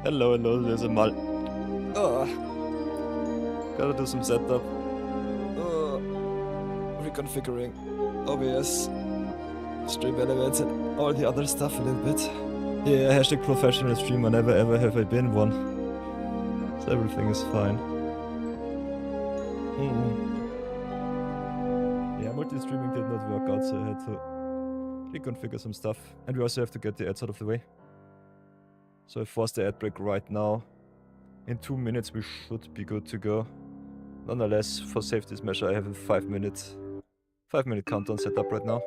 Hello, lese mal. Gotta do some setup. Reconfiguring OBS, stream elements and all the other stuff a little bit. Yeah, hashtag professional streamer, never ever have I been one. So everything is fine. Yeah, multi-streaming did not work out, so I had to reconfigure some stuff. And we also have to get the ads out of the way. So I forced the ad break right now. In 2 minutes we should be good to go. Nonetheless, for safety's measure, I have a 5 minute countdown set up right now.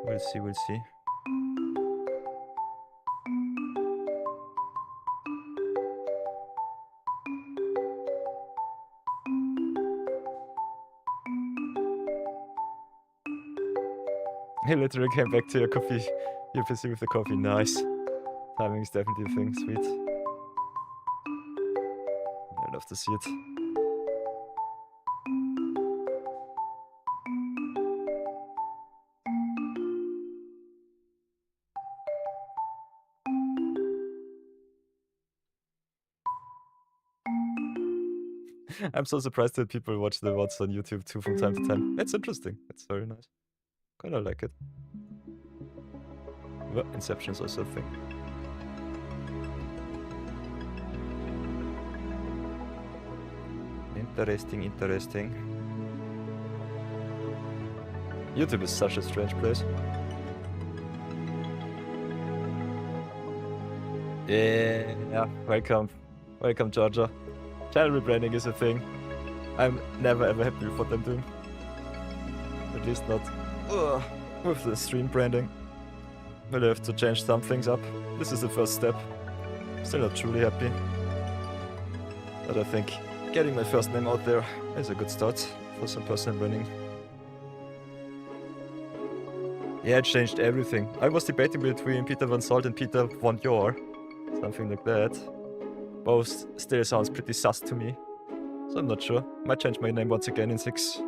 We'll see, we'll see. He literally came back to your coffee, your PC with the coffee. Nice. Timing is definitely a thing, sweet. I love to see it. I'm so surprised that people watch the VODs on YouTube too from time to time. It's interesting. It's very nice. Kinda like it. Well, Inception is also a thing. Interesting, interesting. YouTube is such a strange place. Yeah, welcome. Welcome, Georgia. Channel rebranding is a thing. I'm never ever happy with what I'm doing. At least not with the stream branding. We'll have to change some things up. This is the first step. Still not truly happy. But I think getting my first name out there is a good start for some personal branding. Yeah, it changed everything. I was debating between Peter Van Salt and Peter Von Yor. Something like that. Both still sounds pretty sus to me. So I'm not sure. Might change my name once again in 60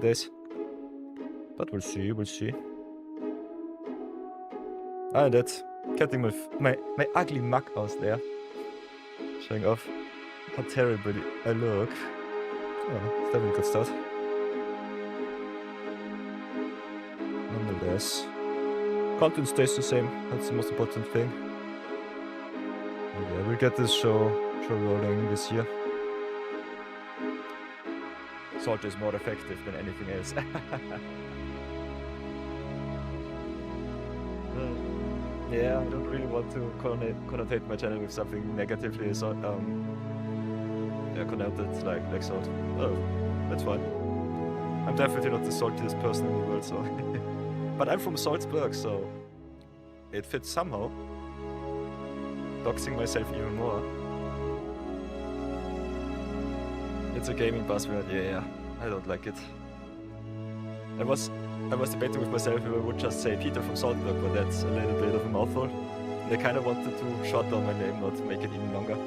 days. But we'll see, we'll see. And that's getting my ugly mug out there. Showing off how terrible I look. Oh, it's definitely a good start. Nonetheless, content stays the same. That's the most important thing. Yeah, we'll get this show rolling this year. Salt is more effective than anything else. Yeah, I don't really want to connotate my channel with something negatively connoted like salt. Oh, that's fine. I'm definitely not the saltiest person in the world, so. But I'm from Salzburg, so it fits somehow. Doxing myself even more. It's a gaming buzzword, yeah. I don't like it. I was debating with myself if I would just say Peter from Salzburg, but that's a little bit of a mouthful. And I kind of wanted to short down my name, not make it even longer.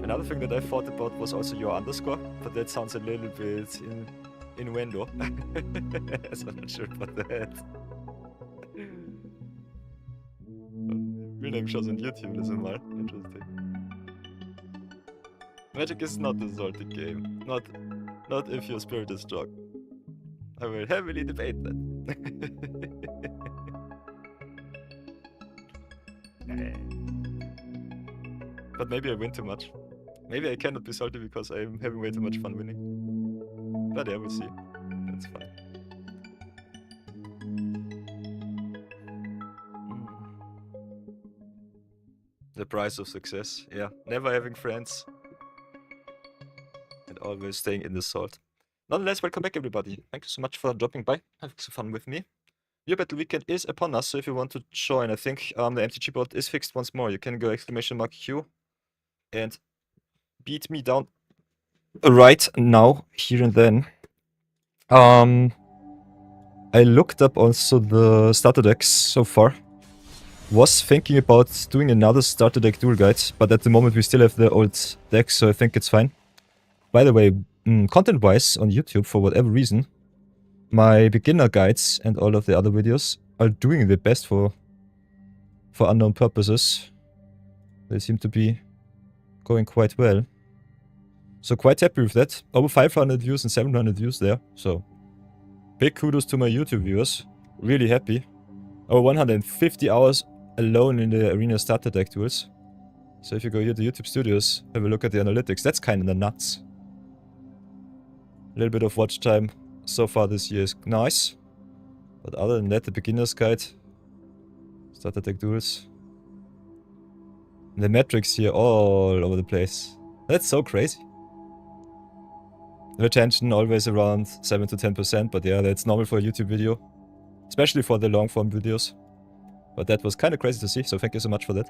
Another thing that I thought about was also your underscore, but that sounds a little bit innuendo. So I'm not sure about that. Real name shows on YouTube, listen mal. Interesting. Magic is not a salty game. Not if your spirit is strong. I will heavily debate that. But maybe I win too much. Maybe I cannot be salty because I'm having way too much fun winning. But yeah, we'll see. That's fine. The price of success. Yeah, never having friends. And always staying in the salt. Nonetheless, welcome back everybody. Thank you so much for dropping by, having some fun with me. Your battle weekend is upon us, so if you want to join, I think the MTG board is fixed once more. You can go !Q and beat me down right now, here and then. I looked up also the starter decks so far. Was thinking about doing another starter deck duel guide, but at the moment we still have the old decks, so I think it's fine. By the way, content-wise on YouTube, for whatever reason, my beginner guides and all of the other videos are doing the best for for unknown purposes. They seem to be going quite well. So quite happy with that. Over 500 views and 700 views there. So big kudos to my YouTube viewers. Really happy. Over 150 hours alone in the Arena starter deck tools. So if you go here to YouTube Studios, have a look at the analytics. That's kind of nuts. A little bit of watch time so far this year is nice. But other than that, the beginner's guide, starter deck tools. The metrics here all over the place. That's so crazy. Retention always around 7 to 10%, but yeah, that's normal for a YouTube video. Especially for the long form videos. But that was kind of crazy to see, so thank you so much for that.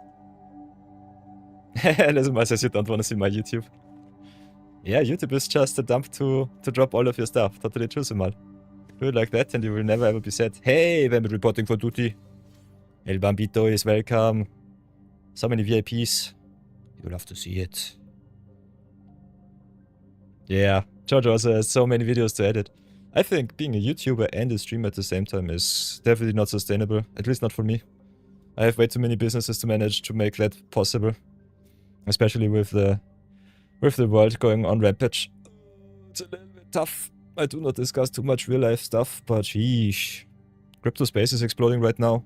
Listen, I says you don't want to see my YouTube. Yeah, YouTube is just a dump to drop all of your stuff. Totally true, Sumal. Do it like that and you will never ever be said, hey, I'm reporting for duty. El Bambito is welcome. So many VIPs. You'll have to see it. Yeah, George also has so many videos to edit. I think being a YouTuber and a streamer at the same time is definitely not sustainable. At least not for me. I have way too many businesses to manage to make that possible. Especially with the world going on rampage. It's a little bit tough. I do not discuss too much real life stuff, but sheesh. Crypto space is exploding right now.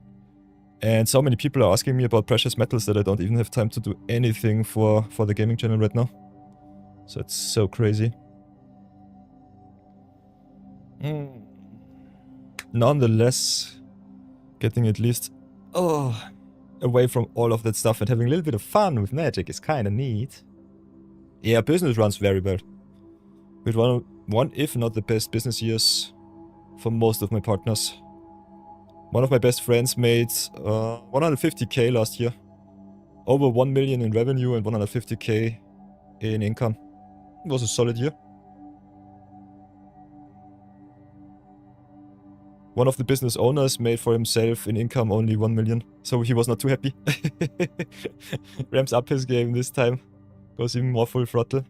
And so many people are asking me about precious metals that I don't even have time to do anything for the gaming channel right now. So it's so crazy. Nonetheless, getting at least away from all of that stuff and having a little bit of fun with Magic is kind of neat. Yeah, business runs very well. With one, if not the best business years for most of my partners. One of my best friends made 150k last year. Over 1 million in revenue and 150k in income. It was a solid year. One of the business owners made for himself in income only 1 million, so he was not too happy. Ramps up his game this time. Goes even more full throttle.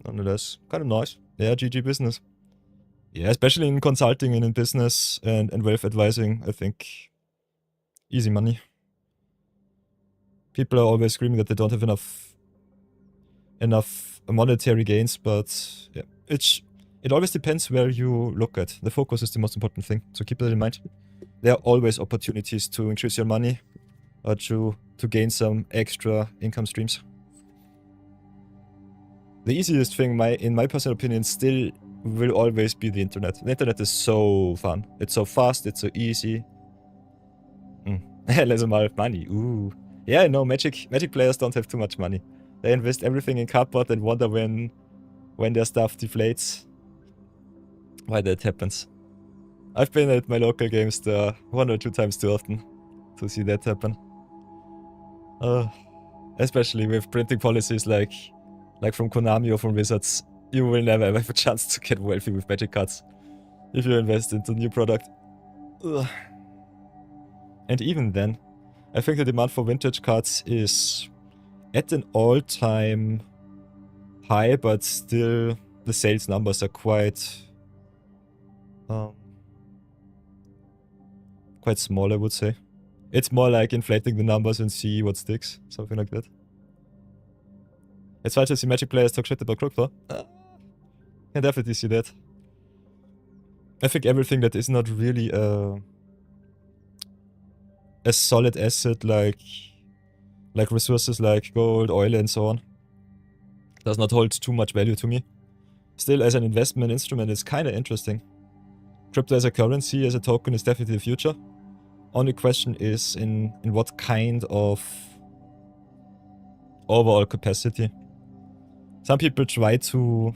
Nonetheless, kind of nice. Yeah, GG business. Yeah, especially in consulting and in business and wealth advising, I think easy money. People are always screaming that they don't have enough monetary gains, but yeah, it always depends where you look at. The focus is the most important thing, so keep that in mind. There are always opportunities to increase your money or to gain some extra income streams. The easiest thing, in my personal opinion, still will always be the internet. The internet is so fun. It's so fast, it's so easy. Less amount of money. Ooh. Yeah, no, Magic players don't have too much money. They invest everything in cardboard and wonder when their stuff deflates. Why that happens. I've been at my local game store 1 or 2 times too often to see that happen. Especially with printing policies like from Konami or from Wizards. You will never ever have a chance to get wealthy with Magic cards if you invest into new product. Ugh. And even then, I think the demand for vintage cards is at an all-time high, but still the sales numbers are quite small, I would say. It's more like inflating the numbers and see what sticks, something like that. It's fine to see Magic players talk shit about crypto. Can definitely see that. I think everything that is not really a solid asset like resources like gold, oil and so on does not hold too much value to me. Still, as an investment instrument, it's kind of interesting. Crypto as a currency, as a token, is definitely the future. Only question is in what kind of overall capacity. Some people try to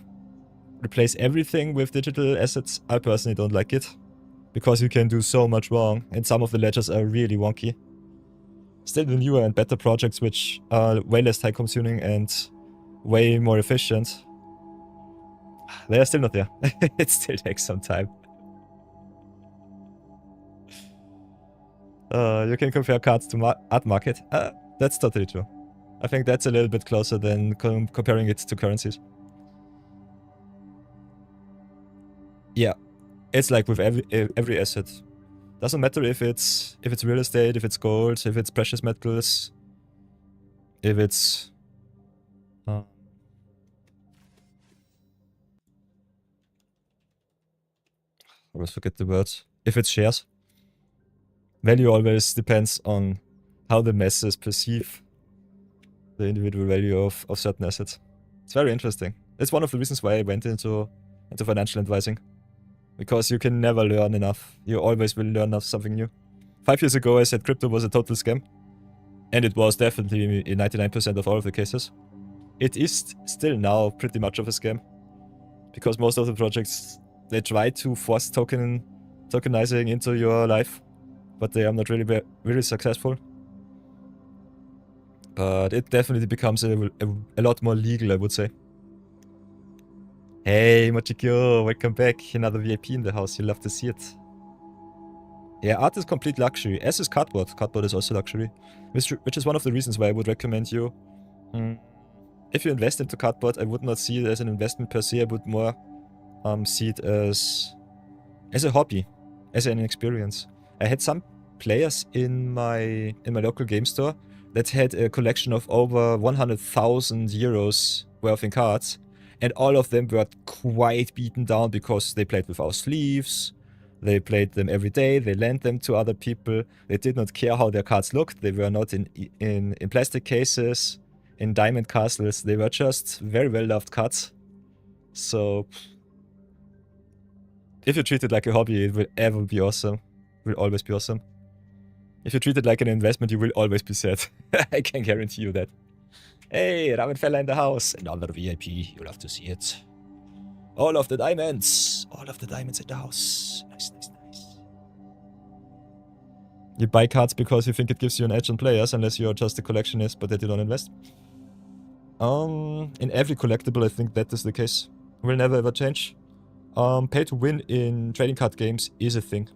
replace everything with digital assets. I personally don't like it, because you can do so much wrong, and some of the ledgers are really wonky. Still, the newer and better projects, which are way less time consuming and way more efficient, they are still not there. It still takes some time. You can compare cards to art market. That's totally true. I think that's a little bit closer than comparing it to currencies. Yeah, it's like with every asset. Doesn't matter if it's real estate, if it's gold, if it's precious metals, if it's I always forget the words. If it's shares. Value always depends on how the masses perceive the individual value of certain assets. It's very interesting. It's one of the reasons why I went into financial advising. Because you can never learn enough. You always will learn something new. 5 years ago I said crypto was a total scam. And it was definitely in 99% of all of the cases. It is still now pretty much of a scam. Because most of the projects, they try to force tokenizing into your life. But they are not really successful. But it definitely becomes a lot more legal, I would say. Hey, Mochikyo, welcome back. Another VIP in the house. You love to see it. Yeah, art is complete luxury, as is cardboard. Cardboard is also luxury. Which is one of the reasons why I would recommend you. If you invest into cardboard, I would not see it as an investment per se. I would more see it as a hobby, as an experience. I had some players in my local game store that had a collection of over 100,000 euros worth in cards. And all of them were quite beaten down because they played without sleeves. They played them every day. They lent them to other people. They did not care how their cards looked. They were not in plastic cases, in diamond castles. They were just very well loved cards. So if you treat it like a hobby, it will ever be awesome. It will always be awesome. If you treat it like an investment, you will always be sad. I can guarantee you that. Hey, Ramen Fella in the house. Another VIP. You'll have to see it. All of the diamonds. All of the diamonds in the house. Nice, nice, nice. You buy cards because you think it gives you an edge on players, unless you're just a collectionist, but that you don't invest. In every collectible, I think that is the case. Will never ever change. Pay to win in trading card games is a thing.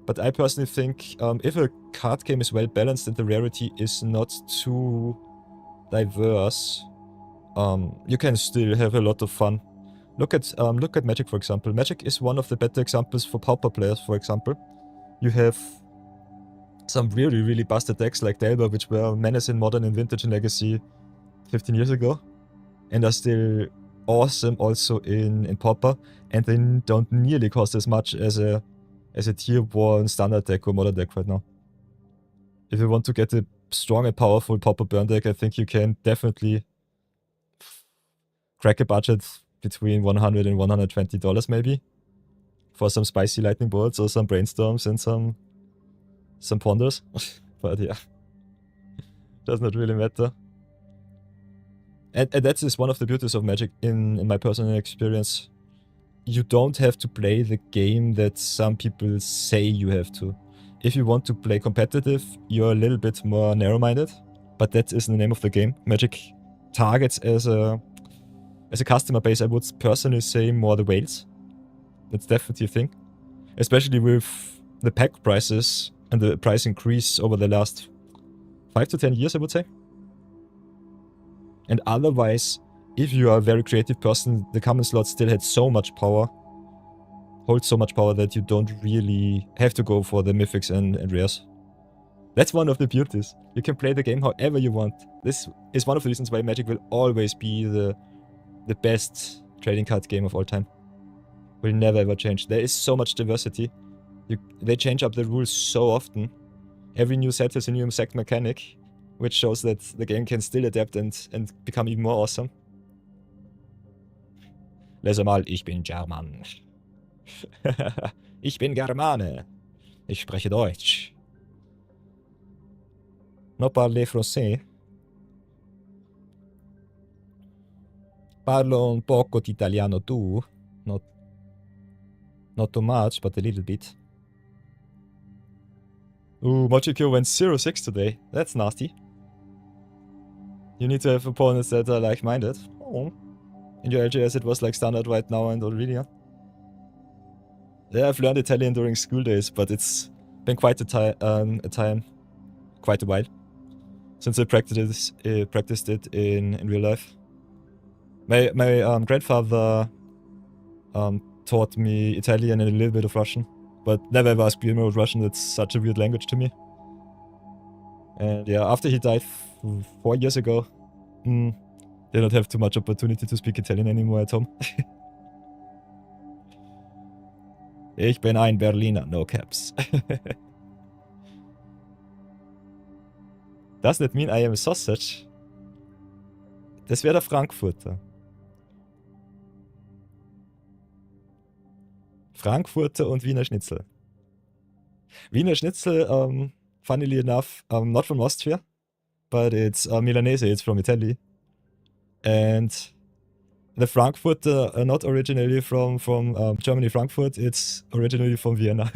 But I personally think if a card game is well balanced and the rarity is not too diverse, you can still have a lot of fun. Look at Magic, for example. Magic is one of the better examples for pauper players, for example. You have some really, really busted decks like Delver, which were Menace in Modern and Vintage and Legacy 15 years ago, and are still awesome also in pauper, and they don't nearly cost as much as a tier 1 standard deck or modern deck right now. If you want to get a strong and powerful pauper burn deck, I think you can definitely crack a budget between $100 and $120 maybe for some spicy lightning bolts or some brainstorms and some ponders. But yeah, does not really matter. And that is one of the beauties of Magic in my personal experience. You don't have to play the game that some people say you have to. If you want to play competitive, you're a little bit more narrow-minded, but that is the name of the game. Magic targets as a customer base, I would personally say more the whales. That's definitely a thing. Especially with the pack prices and the price increase over the last 5 to 10 years, I would say. And otherwise, if you are a very creative person, the common slot still had so much power, holds so much power that you don't really have to go for the mythics and rares. That's one of the beauties. You can play the game however you want. This is one of the reasons why Magic will always be the best trading card game of all time. Will never ever change. There is so much diversity. They change up the rules so often. Every new set has a new exact mechanic, which shows that the game can still adapt and become even more awesome. Lese mal, ich bin German. Ich bin Germane. Ich spreche Deutsch. Non parle français. Parlo un poco di italiano too. Not too much, but a little bit. Ooh, Mochikyo went 0-6 today. That's nasty. You need to have opponents that are like-minded. Oh. In your LGS it was like standard right now and Aurelia. Yeah, I've learned Italian during school days, but it's been quite quite a while since I practiced it in real life. My grandfather taught me Italian and a little bit of Russian but never ever speak Russian. That's such a weird language to me. And yeah, after he died 4 years ago, they don't have too much opportunity to speak Italian anymore at home. Ich bin ein Berliner, no caps. Does that mean I am a sausage? Das wäre der Frankfurter. Frankfurter und Wiener Schnitzel. Wiener Schnitzel, funnily enough, not from Austria, but it's Milanese, it's from Italy. And the Frankfurter are not originally from Germany, Frankfurt, it's originally from Vienna.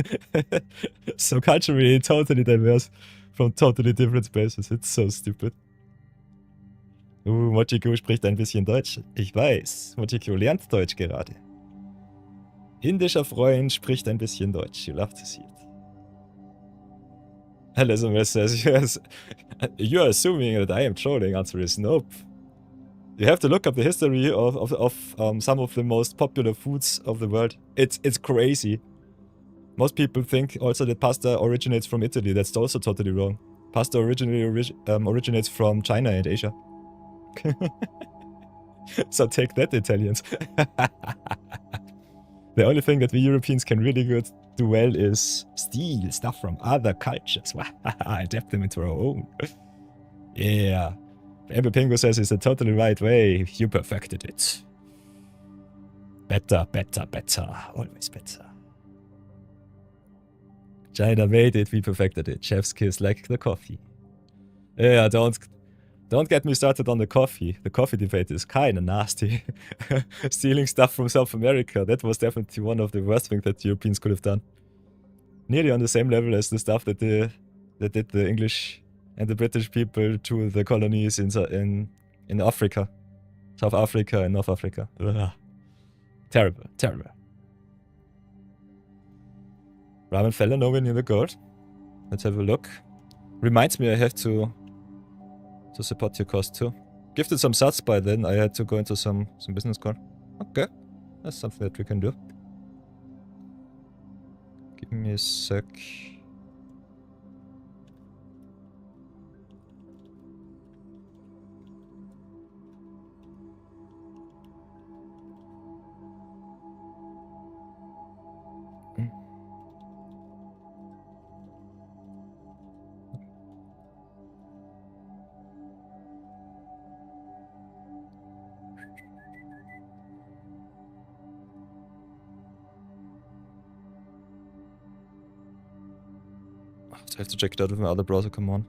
So culturally totally diverse from totally different places. It's so stupid. Mochiko spricht ein bisschen Deutsch. Ich weiß, Mochiko lernt Deutsch gerade. Indischer Freund spricht ein bisschen Deutsch. You love to see it. Elizabeth says, yes, you're assuming that I am trolling. Answer is nope. You have to look up the history of some of the most popular foods of the world. It's crazy. Most people think also that pasta originates from Italy. That's also totally wrong. Pasta originally originates from China and Asia. So take that, Italians. The only thing that we Europeans can really do well is steal stuff from other cultures. Adapt them into our own. Yeah. Ember Pingo says it's a totally right way. You perfected it. Better, better, better. Always better. China made it, we perfected it. Chef's kiss like the coffee. Yeah, don't get me started on the coffee. The coffee debate is kinda nasty. Stealing stuff from South America, that was definitely one of the worst things that Europeans could have done. Nearly on the same level as the stuff that did the English and the British people to the colonies in Africa. South Africa and North Africa. Ugh. Terrible, terrible. Ramen fella nowhere near the gold. Let's have a look. Reminds me I have to support your cause too. Gifted some sats by then, I had to go into some business call. Okay, that's something that we can do. Give me a sec. I have to check it out with my other browser, come on.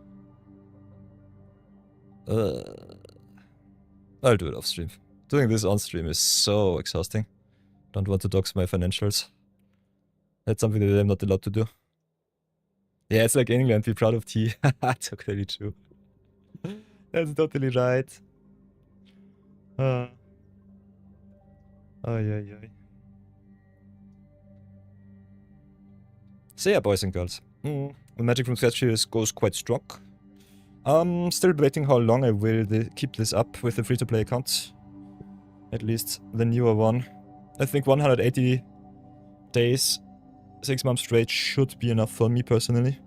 I'll do it off stream. Doing this on stream is so exhausting. Don't want to dox my financials. That's something that I'm not allowed to do. Yeah, it's like England, be proud of tea. Totally true. That's totally right. Oh, yeah. So yeah, boys and girls. The Magic from Scratch here goes quite strong. Still debating how long I will keep this up with the free-to-play account. At least the newer one. I think 180 days, 6 months straight should be enough for me personally.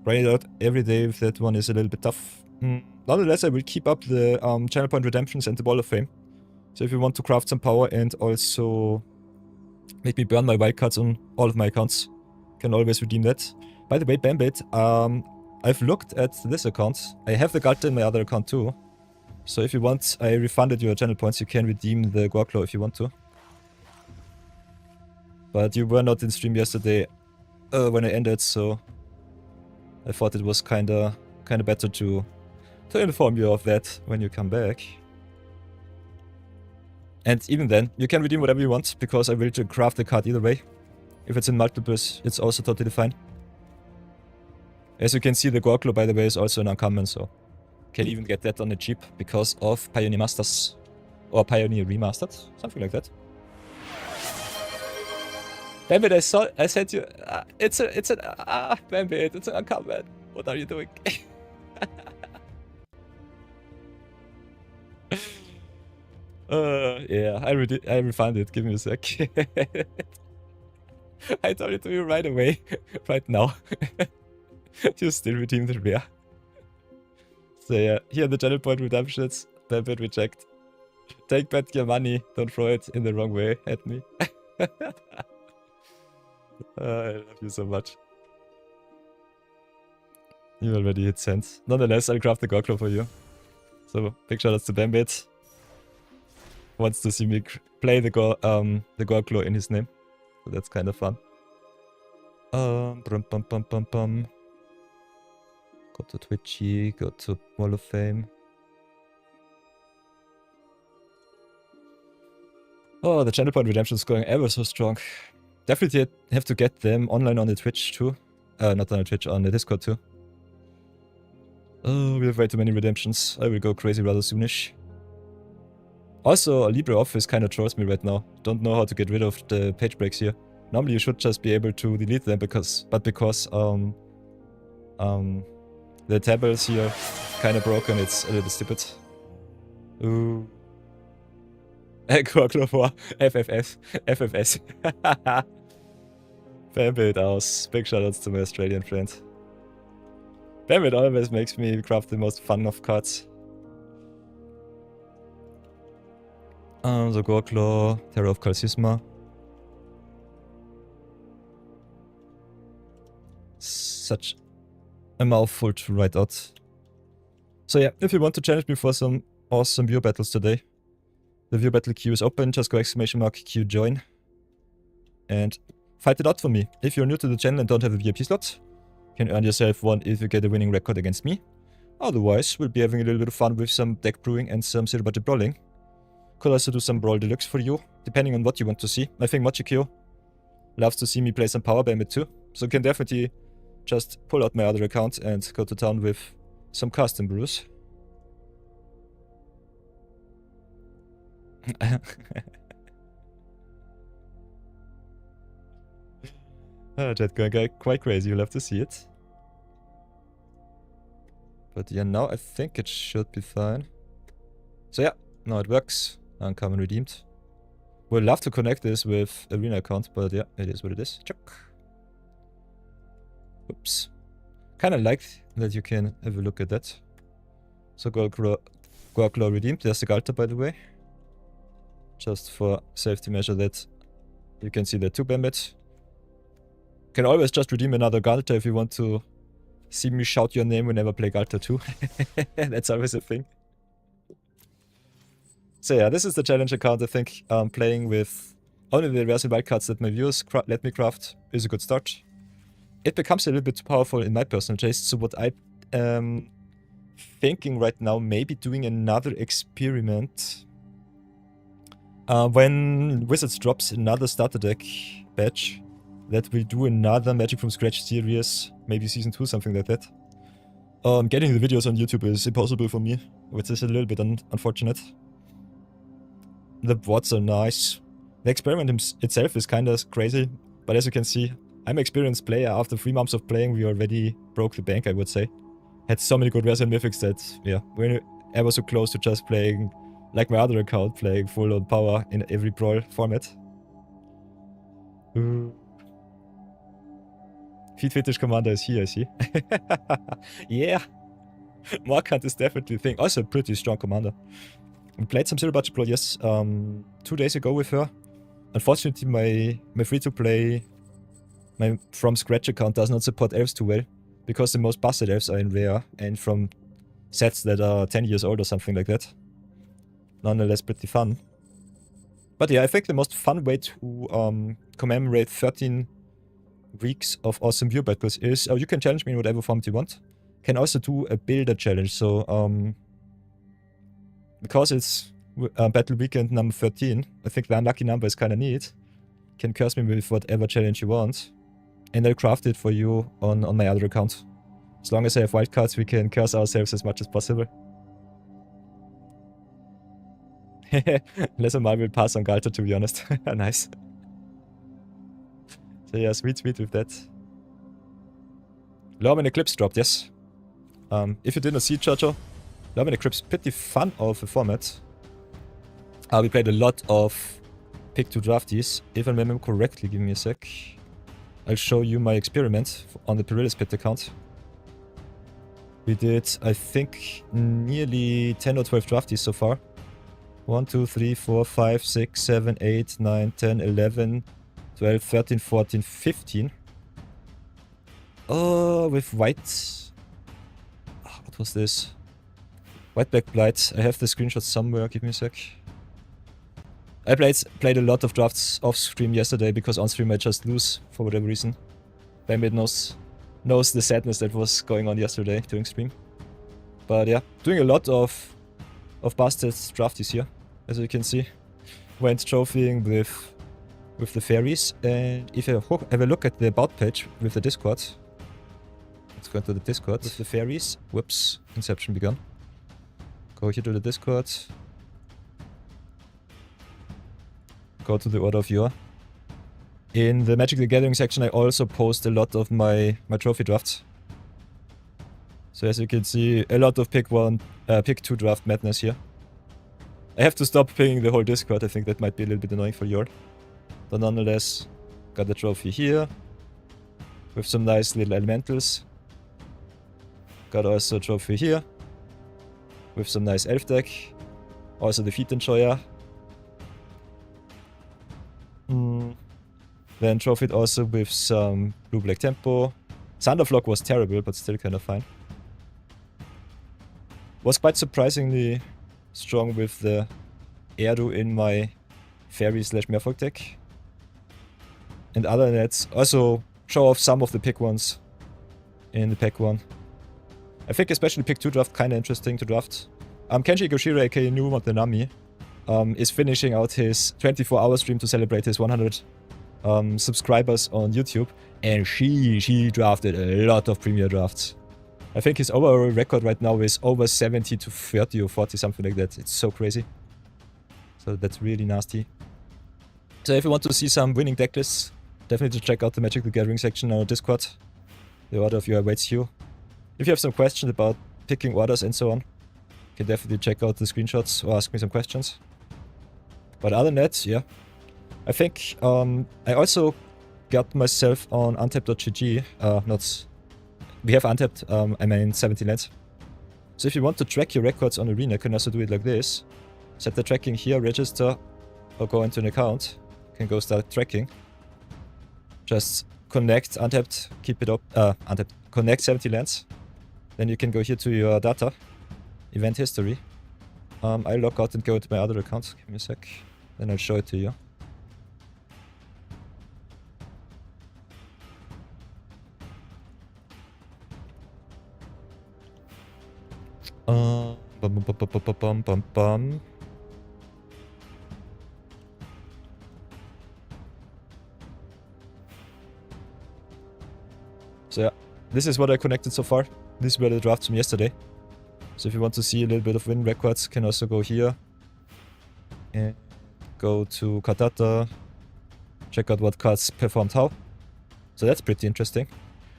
Grinding it out every day with that one is a little bit tough. Nonetheless, I will keep up the channel point redemptions and the Ball of Fame. So if you want to craft some power and also make me burn my wildcards on all of my accounts, can always redeem that. By the way, Bambit, I've looked at this account. I have the Galta in my other account too. So if you want, I refunded your channel points. You can redeem the Guaclo if you want to. But you were not in stream yesterday when I ended, so I thought it was kinda better to inform you of that when you come back. And even then, you can redeem whatever you want, because I will craft the card either way. If it's in multiples, it's also totally fine. As you can see, the Gorklo, by the way, is also an uncommon, so can even get that on the cheap because of Pioneer Masters. Or Pioneer Remastered, something like that. Bambit, I said you... Bambit, it's an uncommon. What are you doing? Yeah, I refound it, give me a sec. I told it to you right away, right now. You still redeem the rare. So yeah, here the channel point redemptions, Bambit reject. Take back your money, don't throw it in the wrong way at me. I love you so much. You already hit cents. Nonetheless, I'll craft the Gorklo for you. So, big shoutouts to Bambit. Wants to see me play the Gorklo in his name. So that's kind of fun. Go to Twitchy, go to Wall of Fame. Oh, the channel point redemption is going ever so strong. Definitely have to get them online on the Twitch too. Not on the Twitch, on the Discord too. Oh, we have way too many redemptions. I will go crazy rather soonish. Also, LibreOffice kind of trolls me right now. Don't know how to get rid of the page breaks here. Normally you should just be able to delete them because the tables here kind of broken. It's a little stupid. Ooh. Gorklo for FFS. Bambit aus. Big shoutouts to my Australian friend. Bambit always makes me craft the most fun of cards. So Gorklo, Terror of Kalsisma. Such a mouthful to write out. So yeah, if you want to challenge me for some awesome viewer battles today, the viewer battle queue is open, just go !queue join. And fight it out for me. If you're new to the channel and don't have a VIP slot, you can earn yourself one if you get a winning record against me. Otherwise, we'll be having a little bit of fun with some deck brewing and some zero budget brawling. Could also do some Brawl Deluxe for you, depending on what you want to see. I think Mochikyo loves to see me play some Power Bambit too, so you can definitely just pull out my other account and go to town with some custom brews. Chat going quite crazy, you'll have to see it. But yeah, now I think it should be fine. So yeah, now it works. Uncommon redeemed. Would love to connect this with Arena account, but yeah, it is what it is. Chuck. Oops. Kinda like that you can have a look at that. So Gorklo redeemed. There's the Galta, by the way. Just for safety measure that you can see the 2 Bambit. Can always just redeem another Galta if you want to see me shout your name whenever I play Galta 2. That's always a thing. So yeah, this is the challenge account. I think playing with only the rares and wildcards that my viewers let me craft is a good start. It becomes a little bit too powerful in my personal taste, so what I am thinking right now, maybe doing another experiment. When Wizards drops another starter deck batch, that will do another Magic from Scratch series, maybe Season 2, something like that. Getting the videos on YouTube is impossible for me, which is a little bit unfortunate. The boards are nice. The experiment itself is kinda crazy, but as you can see, I'm an experienced player. After 3 months of playing, we already broke the bank, I would say. Had so many good rares and mythics that, yeah, we're ever so close to just playing, like my other account, playing full on power in every Brawl format. Feed Fetish Commander is here, I see. Yeah! Markant is definitely a thing. Also a pretty strong commander. We played some Zero Budget Brawl, yes, 2 days ago with her. Unfortunately, my free-to-play, my from scratch account does not support elves too well, because the most busted elves are in rare and from sets that are 10 years old or something like that. Nonetheless, pretty fun. But yeah, I think the most fun way to commemorate 13 weeks of awesome viewer battles is you can challenge me in whatever format you want. Can also do a builder challenge, so because it's battle weekend number 13, I think the unlucky number is kinda neat. Can curse me with whatever challenge you want, and I'll craft it for you on my other account. As long as I have wildcards, we can curse ourselves as much as possible. Lesser Mal will pass on Galta, to be honest. Nice. So yeah, sweet with that. Lorwyn Eclipsed dropped, yes. If you didn't see Jojo, Lorwyn Eclipsed, pretty fun of a format. We played a lot of pick 2 draftees, if I remember correctly. Give me a sec. I'll show you my experiment on the Perilous Pit account. We did, I think, nearly 10 or 12 drafties so far. 1, 2, 3, 4, 5, 6, 7, 8, 9, 10, 11, 12, 13, 14, 15. Oh, with white... what was this? White Black Blight. I have the screenshot somewhere, give me a sec. I played a lot of drafts off stream yesterday because on stream I just lose for whatever reason. Bambit knows the sadness that was going on yesterday during stream. But yeah, doing a lot of busted drafties here, as you can see. Went trophying with the fairies, and if you have a look at the about page with the Discord. Let's go into the Discord with the fairies. Whoops, Inception begun. Go here to the Discord. Go to the Order of Yore. In the Magic the Gathering section I also post a lot of my trophy drafts. So as you can see, a lot of pick 2 draft madness here. I have to stop pinging the whole Discord, I think that might be a little bit annoying for you all. But nonetheless, got the trophy here. With some nice little elementals. Got also a trophy here. With some nice elf deck. Also the Feet Enjoyer. Then trophied also with some blue-black tempo. Thunderflock was terrible, but still kind of fine. Was quite surprisingly strong with the Erdu in my fairy/merfolk deck. And other than that, also show off some of the pick ones in the pack 1. I think especially pick 2 draft kinda interesting to draft. Kenji Goshira aka New Montanami is finishing out his 24-hour stream to celebrate his 100 subscribers on YouTube, and she drafted a lot of premier drafts. I think his overall record right now is over 70 to 30 or 40, something like that. It's so crazy. So that's really nasty. So if you want to see some winning deck lists, definitely check out the Magic the Gathering section on our Discord. The Order of Yore awaits you. If you have some questions about picking orders and so on, you can definitely check out the screenshots or ask me some questions. But other than that, yeah. I think I also got myself on untapped.gg, we have untapped, I mean 17 lands. So if you want to track your records on Arena, you can also do it like this. Set the tracking here, register, or go into an account. You can go start tracking. Just connect untapped, keep it up, untapped, connect 70 lands. Then you can go here to your data, event history. I'll log out and go to my other account, give me a sec, then I'll show it to you. So yeah, this is what I connected so far. These were the drafts from yesterday. So if you want to see a little bit of win records, you can also go here and go to card data, check out what cards performed how. So that's pretty interesting.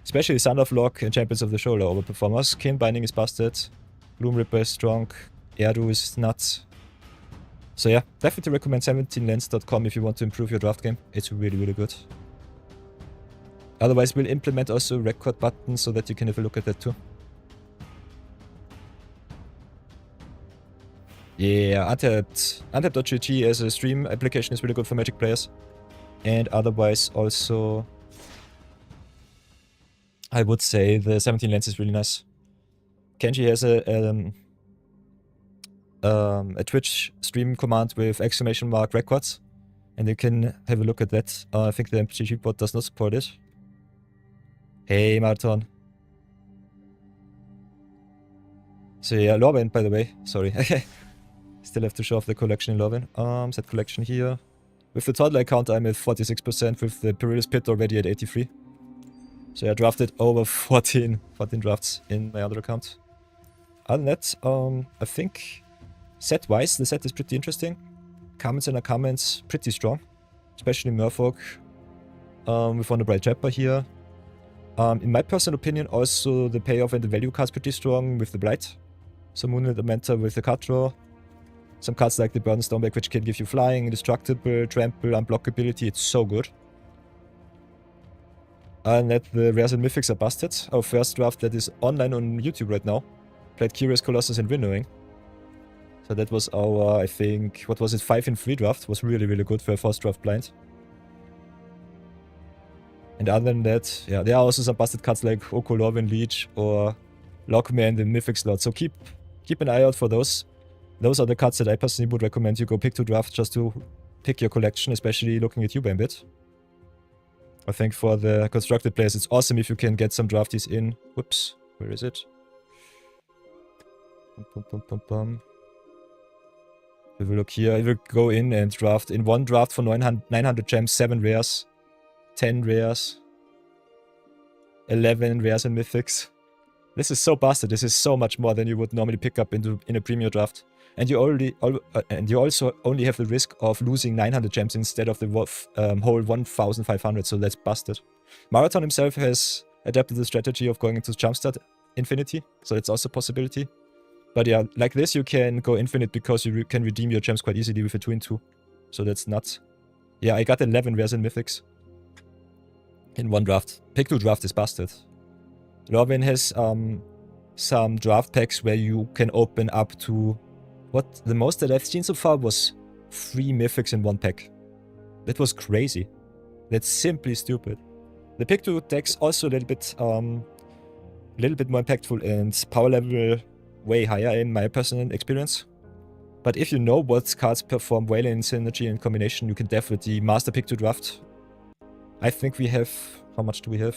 Especially Thunderflock and Champions of the Shoulder overperformers. Kin Binding is busted. Gloom Ripper is strong. Erdu is nuts. So yeah, definitely recommend 17lands.com if you want to improve your draft game. It's really, really good. Otherwise, we'll implement also a record button so that you can have a look at that too. Yeah, untapped.gg as a stream application is really good for Magic players. And otherwise also, I would say the 17 lands is really nice. Kenji has a Twitch stream command with !! records, and you can have a look at that. I think the MTG bot does not support it. Hey Marathon. So yeah, Lorwyn, by the way, sorry. Still have to show off the collection in Lorwyn. Set collection here. With the total account I'm at 46%, with the Perilous Pit already at 83. So I drafted over 14 drafts in my other account. Other than that, I think set-wise, the set is pretty interesting. Comments and comments pretty strong, especially Merfolk. With Wonder Bright Trapper here. In my personal opinion, also the payoff and the value cards pretty strong with the Blight. So Moonlit Amenta with the card draw. Some cards like the Burden Stoneback, which can give you flying, indestructible, trample, unblockability. It's so good. And that the rares and mythics are busted. Our first draft that is online on YouTube right now. Played Curious Colossus and Winnowing. So that was our, I think, what was it, 5-in-3 draft. Was really, really good for a first draft blind. And other than that, yeah, there are also some busted cards like Oko, Lorwyn, Leech, or Lockman in the mythic slot. So keep an eye out for those. Those are the cards that I personally would recommend you go pick to draft just to pick your collection, especially looking at Uber a bit. I think for the constructed players, it's awesome if you can get some drafties in. Whoops, where is it? We will look here. I will go in and draft in one draft for 900 gems, 7 rares, 10 rares, 11 rares and mythics. This is so busted. This is so much more than you would normally pick up in a premium draft. And you also only have the risk of losing 900 gems instead of the whole 1,500. So that's busted. Marathon himself has adapted the strategy of going into Jumpstart Infinity. So that's also a possibility. But yeah, like this you can go infinite because you can redeem your gems quite easily with a 2-in-2. So that's nuts. Yeah, I got 11 rares and mythics in one draft. Pick 2 draft is busted. Lorwyn has some draft packs where you can open up to... What the most that I've seen so far was 3 mythics in one pack. That was crazy. That's simply stupid. The pick 2 decks also a little bit more impactful and power level way higher in my personal experience. But if you know what cards perform well in synergy and combination, you can definitely master pick 2 draft. I think we have... How much do we have?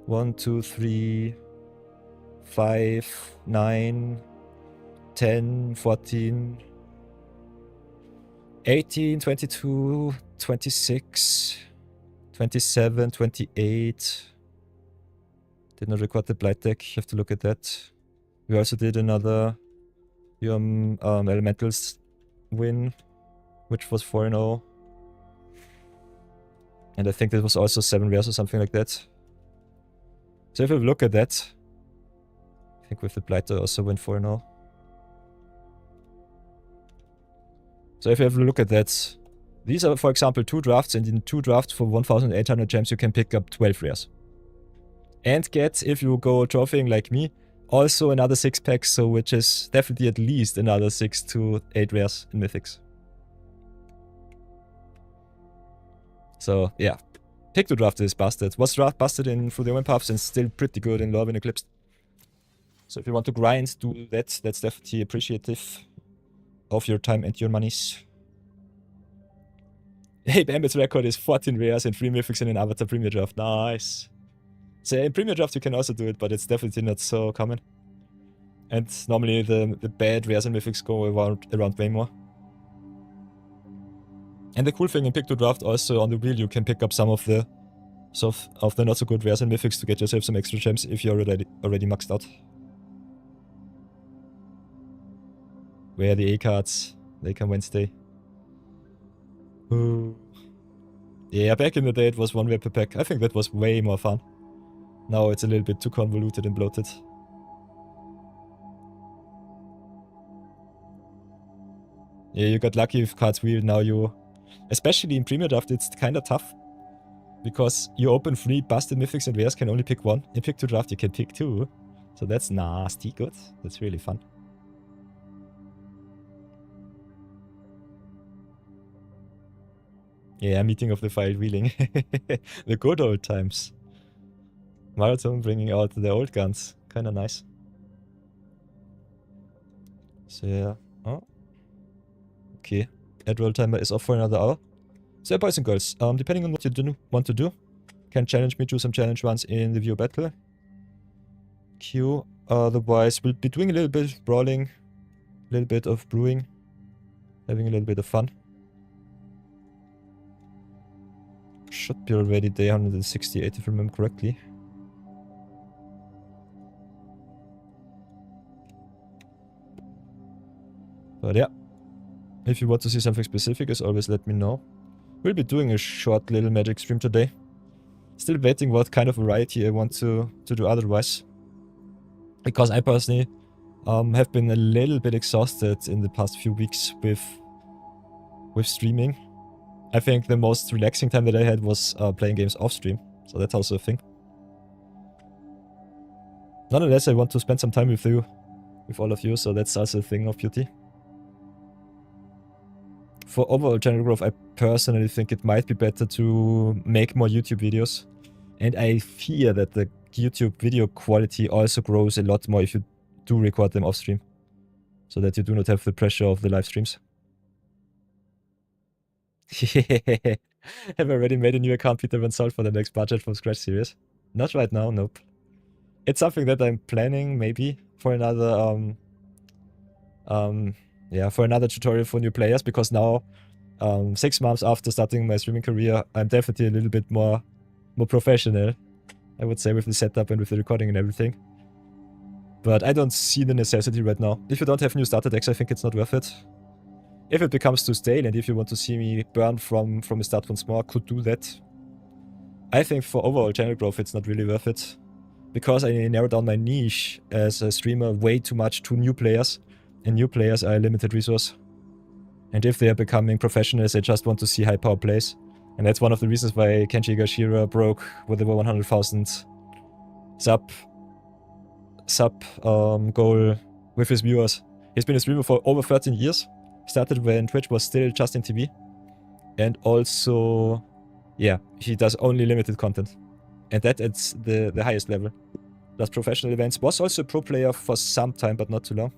1, 2, 3, 5, 9, 10, 14, 18, 22, 26, 27, 28. Did not record the blight deck, you have to look at that. We also did another Elementals win, which was 4-0. And I think that was also 7 rares or something like that. So if we look at that, I think with the blight I also went 4-0. So if you have a look at that, these are, for example, 2 drafts, and in 2 drafts for 1,800 gems you can pick up 12 rares. And get, if you go trophying like me, also another 6 packs, so which is definitely at least another 6 to 8 rares in mythics. So yeah, pick 2 draft is busted. Was draft busted in Through the Omen Paths and still pretty good in Lorwyn Eclipsed. So if you want to grind, do that. That's definitely appreciative of your time and your monies. Hey, Bambit's record is 14 rares and 3 mythics in an Avatar Premier Draft. Nice. So in Premier Draft you can also do it, but it's definitely not so common. And normally the bad rares and mythics go around way more. And the cool thing in Pick 2 Draft also on the wheel you can pick up some of the not so good rares and mythics to get yourself some extra gems if you're already maxed out. Where are the A cards? They come Wednesday. Ooh. Yeah, back in the day it was 1 rare per pack. I think that was way more fun. Now it's a little bit too convoluted and bloated. Yeah, you got lucky with cards wheel. Now you... Especially in Premier Draft it's kinda tough. Because you open 3 busted mythics and rares, can only pick 1. In Pick 2 Draft you can pick 2. So that's nasty good. That's really fun. Yeah, meeting of the file wheeling. The good old times. Marathon bringing out the old guns. Kinda nice. So yeah. Oh. Okay. Ad roll timer is off for another hour. So yeah, boys and girls, depending on what you want to do, can challenge me to some challenge runs in the viewer battle queue. Otherwise, we'll be doing a little bit of brawling, a little bit of brewing, having a little bit of fun. Should be already day 168 if I remember correctly. But yeah, if you want to see something specific, as always, let me know. We'll be doing a short little magic stream today. Still waiting what kind of variety I want to do otherwise. Because I personally have been a little bit exhausted in the past few weeks with streaming. I think the most relaxing time that I had was playing games off stream. So that's also a thing. Nonetheless, I want to spend some time with you, with all of you, so that's also a thing of beauty. For overall channel growth, I personally think it might be better to make more YouTube videos. And I fear that the YouTube video quality also grows a lot more if you do record them off stream. So that you do not have the pressure of the live streams. Have I already made a new account Peter Van Salt for the next budget from scratch series? Not right now, nope. It's something that I'm planning maybe for another for another tutorial for new players, because now 6 months after starting my streaming career, I'm definitely a little bit more professional, I would say, with the setup and with the recording and everything. But I don't see the necessity right now. If you don't have new starter decks, I think it's not worth it. If it becomes too stale and if you want to see me burn from the start once more, I could do that. I think for overall channel growth, it's not really worth it. Because I narrow down my niche as a streamer way too much to new players. And new players are a limited resource. And if they are becoming professionals, they just want to see high power plays. And that's one of the reasons why Kenji Higashira broke with over 100,000 sub goal with his viewers. He's been a streamer for over 13 years. Started when Twitch was still just in TV. And also, yeah, he does only limited content. And that at the highest level. Does professional events. Was also a pro player for some time, but not too long.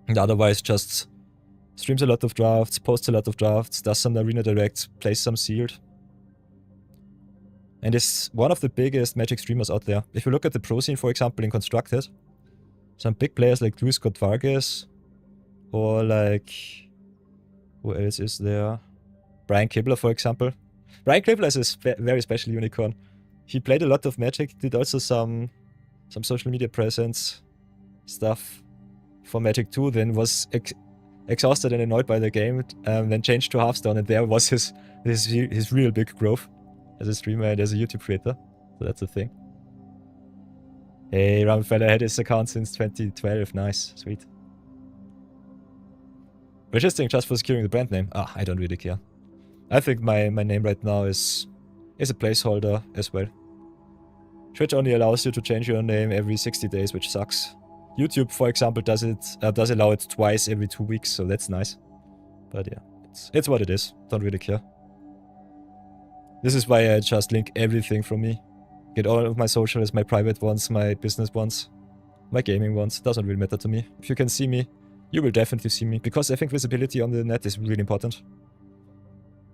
And otherwise just streams a lot of drafts, posts a lot of drafts, does some arena directs, plays some sealed. And is one of the biggest Magic streamers out there. If you look at the pro scene, for example, in Constructed, some big players like Luis Scott Vargas, or like, who else is there? Brian Kibler, for example. Brian Kibler is a very special unicorn. He played a lot of Magic, did also some social media presence stuff for Magic 2, then was exhausted and annoyed by the game, then changed to Hearthstone, and there was his real big growth as a streamer and as a YouTube creator. So that's the thing. Hey, Ramfella had his account since 2012. Nice, sweet. Registering just for securing the brand name? Ah, I don't really care. I think my name right now is a placeholder as well. Twitch only allows you to change your name every 60 days, which sucks. YouTube, for example, does allow it twice every 2 weeks, so that's nice. But yeah, it's what it is. Don't really care. This is why I just link everything from me. Get all of my socials, my private ones, my business ones, my gaming ones. Doesn't really matter to me. If you can see me, you will definitely see me, because I think visibility on the net is really important.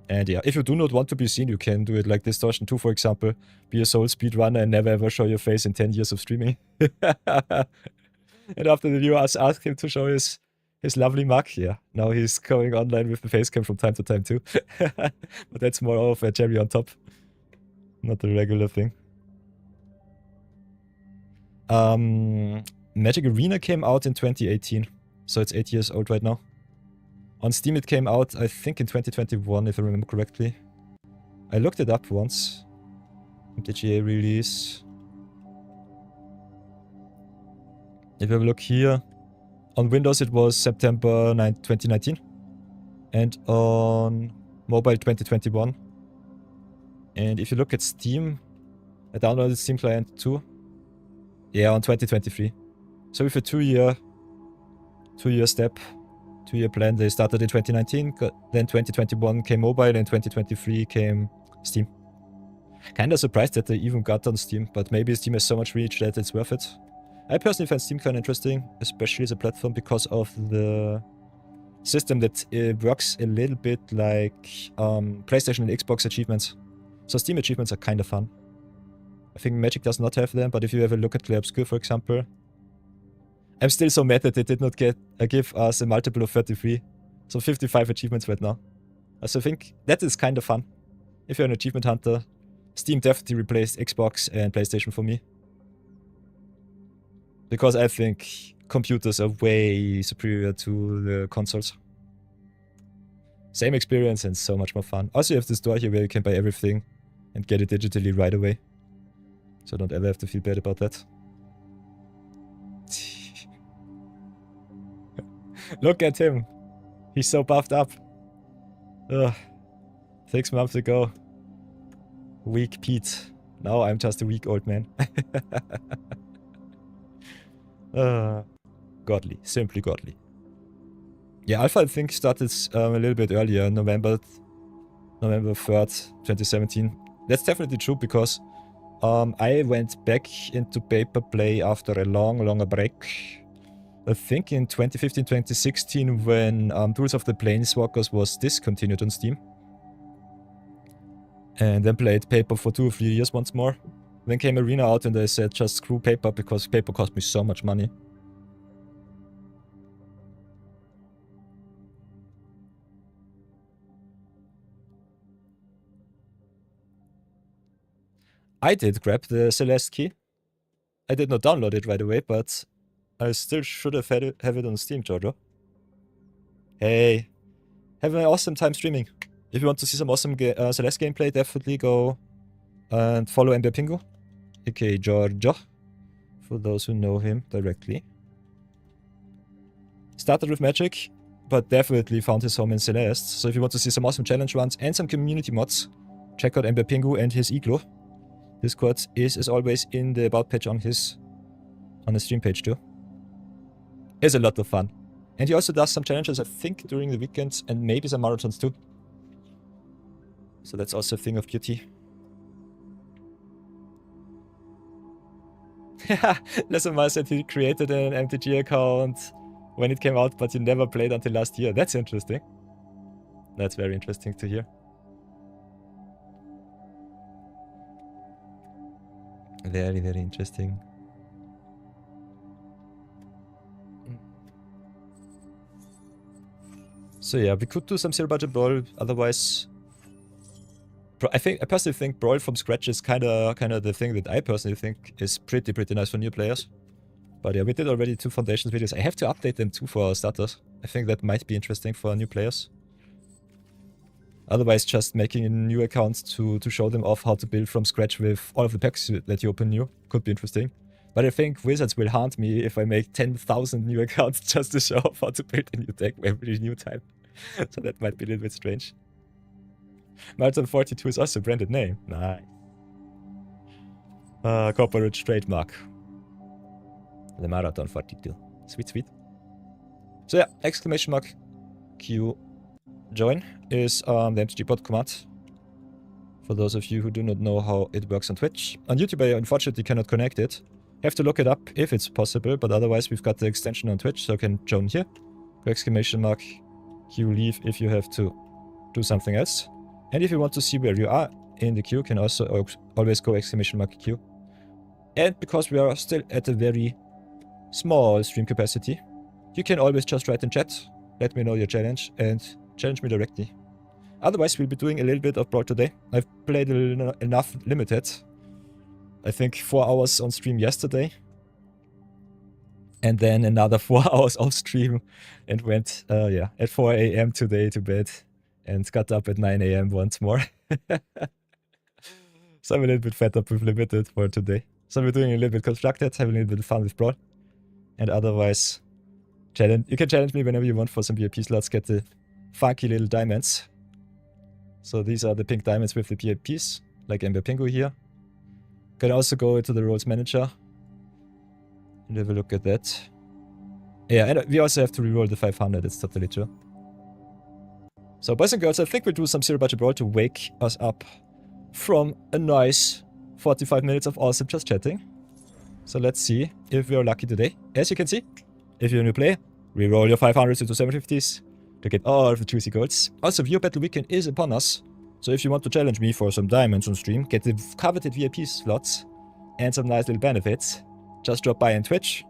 And yeah, if you do not want to be seen, you can do it like Distortion 2, for example. Be a soul speedrunner and never ever show your face in 10 years of streaming. And after the viewers asked him to show his lovely mug, yeah, now he's going online with the facecam from time to time too. But that's more of a cherry on top. Not a regular thing. Magic Arena came out in 2018. So it's 8 years old right now. On Steam it came out, I think, in 2021, if I remember correctly. I looked it up once. MTGA release. If you have a look here, on Windows it was September 9, 2019. And on mobile 2021. And if you look at Steam, I downloaded Steam Client 2. Yeah, on 2023. So with a 2-year step, 2-year plan, they started in 2019, then 2021 came mobile, and 2023 came Steam. Kinda surprised that they even got on Steam, but maybe Steam has so much reach that it's worth it. I personally find Steam kinda interesting, especially as a platform, because of the system that works a little bit like PlayStation and Xbox achievements. So Steam achievements are kinda fun. I think Magic does not have them, but if you have a look at Clair Obscur, for example, I'm still so mad that they did not give us a multiple of 33. So 55 achievements right now. So I think that is kind of fun. If you're an achievement hunter, Steam definitely replaced Xbox and PlayStation for me. Because I think computers are way superior to the consoles. Same experience and so much more fun. Also, you have the store here where you can buy everything and get it digitally right away. So don't ever have to feel bad about that. Look at him. He's so buffed up. Ugh. 6 months ago. Weak Pete. Now I'm just a weak old man. Godly. Simply godly. Yeah, Alpha I think started a little bit earlier, November 3rd, 2017. That's definitely true because I went back into paper play after a longer break. I think in 2015, 2016 when Duels of the Planeswalkers was discontinued on Steam. And then played paper for 2 or 3 years once more. Then came Arena out and I said just screw paper because paper cost me so much money. I did grab the Celeste key. I did not download it right away, but I still should have had have it on Steam, Jojo. Hey, have an awesome time streaming. If you want to see some awesome Celeste gameplay, definitely go and follow Ember Pingu, aka Giorgio, for those who know him directly. Started with Magic, but definitely found his home in Celeste. So if you want to see some awesome challenge runs and some community mods, check out Ember Pingu and his Igloo. Discord is, as always, in the about page on his stream page too. It's a lot of fun. And he also does some challenges, I think, during the weekends and maybe some marathons too. So that's also a thing of beauty. Lesomar said he created an MTG account when it came out, but he never played until last year. That's interesting. That's very interesting to hear. Very, very interesting. So yeah, we could do some zero budget Brawl, otherwise... I personally think Brawl from scratch is kinda the thing that I personally think is pretty nice for new players. But yeah, we did already 2 Foundations videos. I have to update them too for starters. I think that might be interesting for new players. Otherwise, just making a new account to show them off how to build from scratch with all of the packs that you open new could be interesting. But I think Wizards will haunt me if I make 10,000 new accounts just to show off how to build a new deck every new time. So that might be a little bit strange. Marathon 42 is also a branded name. Nice. Corporate trademark. The Marathon 42. Sweet, sweet. So yeah, exclamation mark Q join is the MTG bot command. For those of you who do not know how it works on Twitch. On YouTube I unfortunately cannot connect it. Have to look it up if it's possible, but otherwise we've got the extension on Twitch, so I can join here. Go exclamation mark Q leave if you have to do something else. And if you want to see where you are in the queue, you can also always go exclamation mark Q. And because we are still at a very small stream capacity, you can always just write in chat, let me know your challenge, and challenge me directly. Otherwise, we'll be doing a little bit of Brawl today. I've played enough limited. I think 4 hours on stream yesterday. And then another 4 hours off stream. And went, at 4 AM today to bed. And got up at 9 AM once more. So I'm a little bit fed up with limited for today. So we're doing a little bit constructed, having a little bit of fun with Brawl. And otherwise, you can challenge me whenever you want for some VIP slots. Get the funky little diamonds. So these are the pink diamonds with the PAPs, like Ember Pingu here. Can also go into the roles manager and have a look at that. Yeah, and we also have to reroll the 500, it's totally true. So boys and girls, I think we'll do some zero budget Brawl to wake us up from a nice 45 minutes of awesome just chatting. So let's see if we are lucky today. As you can see, if you're a new player, reroll your 500s into 750s to get all of the juicy golds. Also, Viewer Battle Weekend is upon us. So if you want to challenge me for some diamonds on stream, get the coveted VIP slots and some nice little benefits, just drop by on Twitch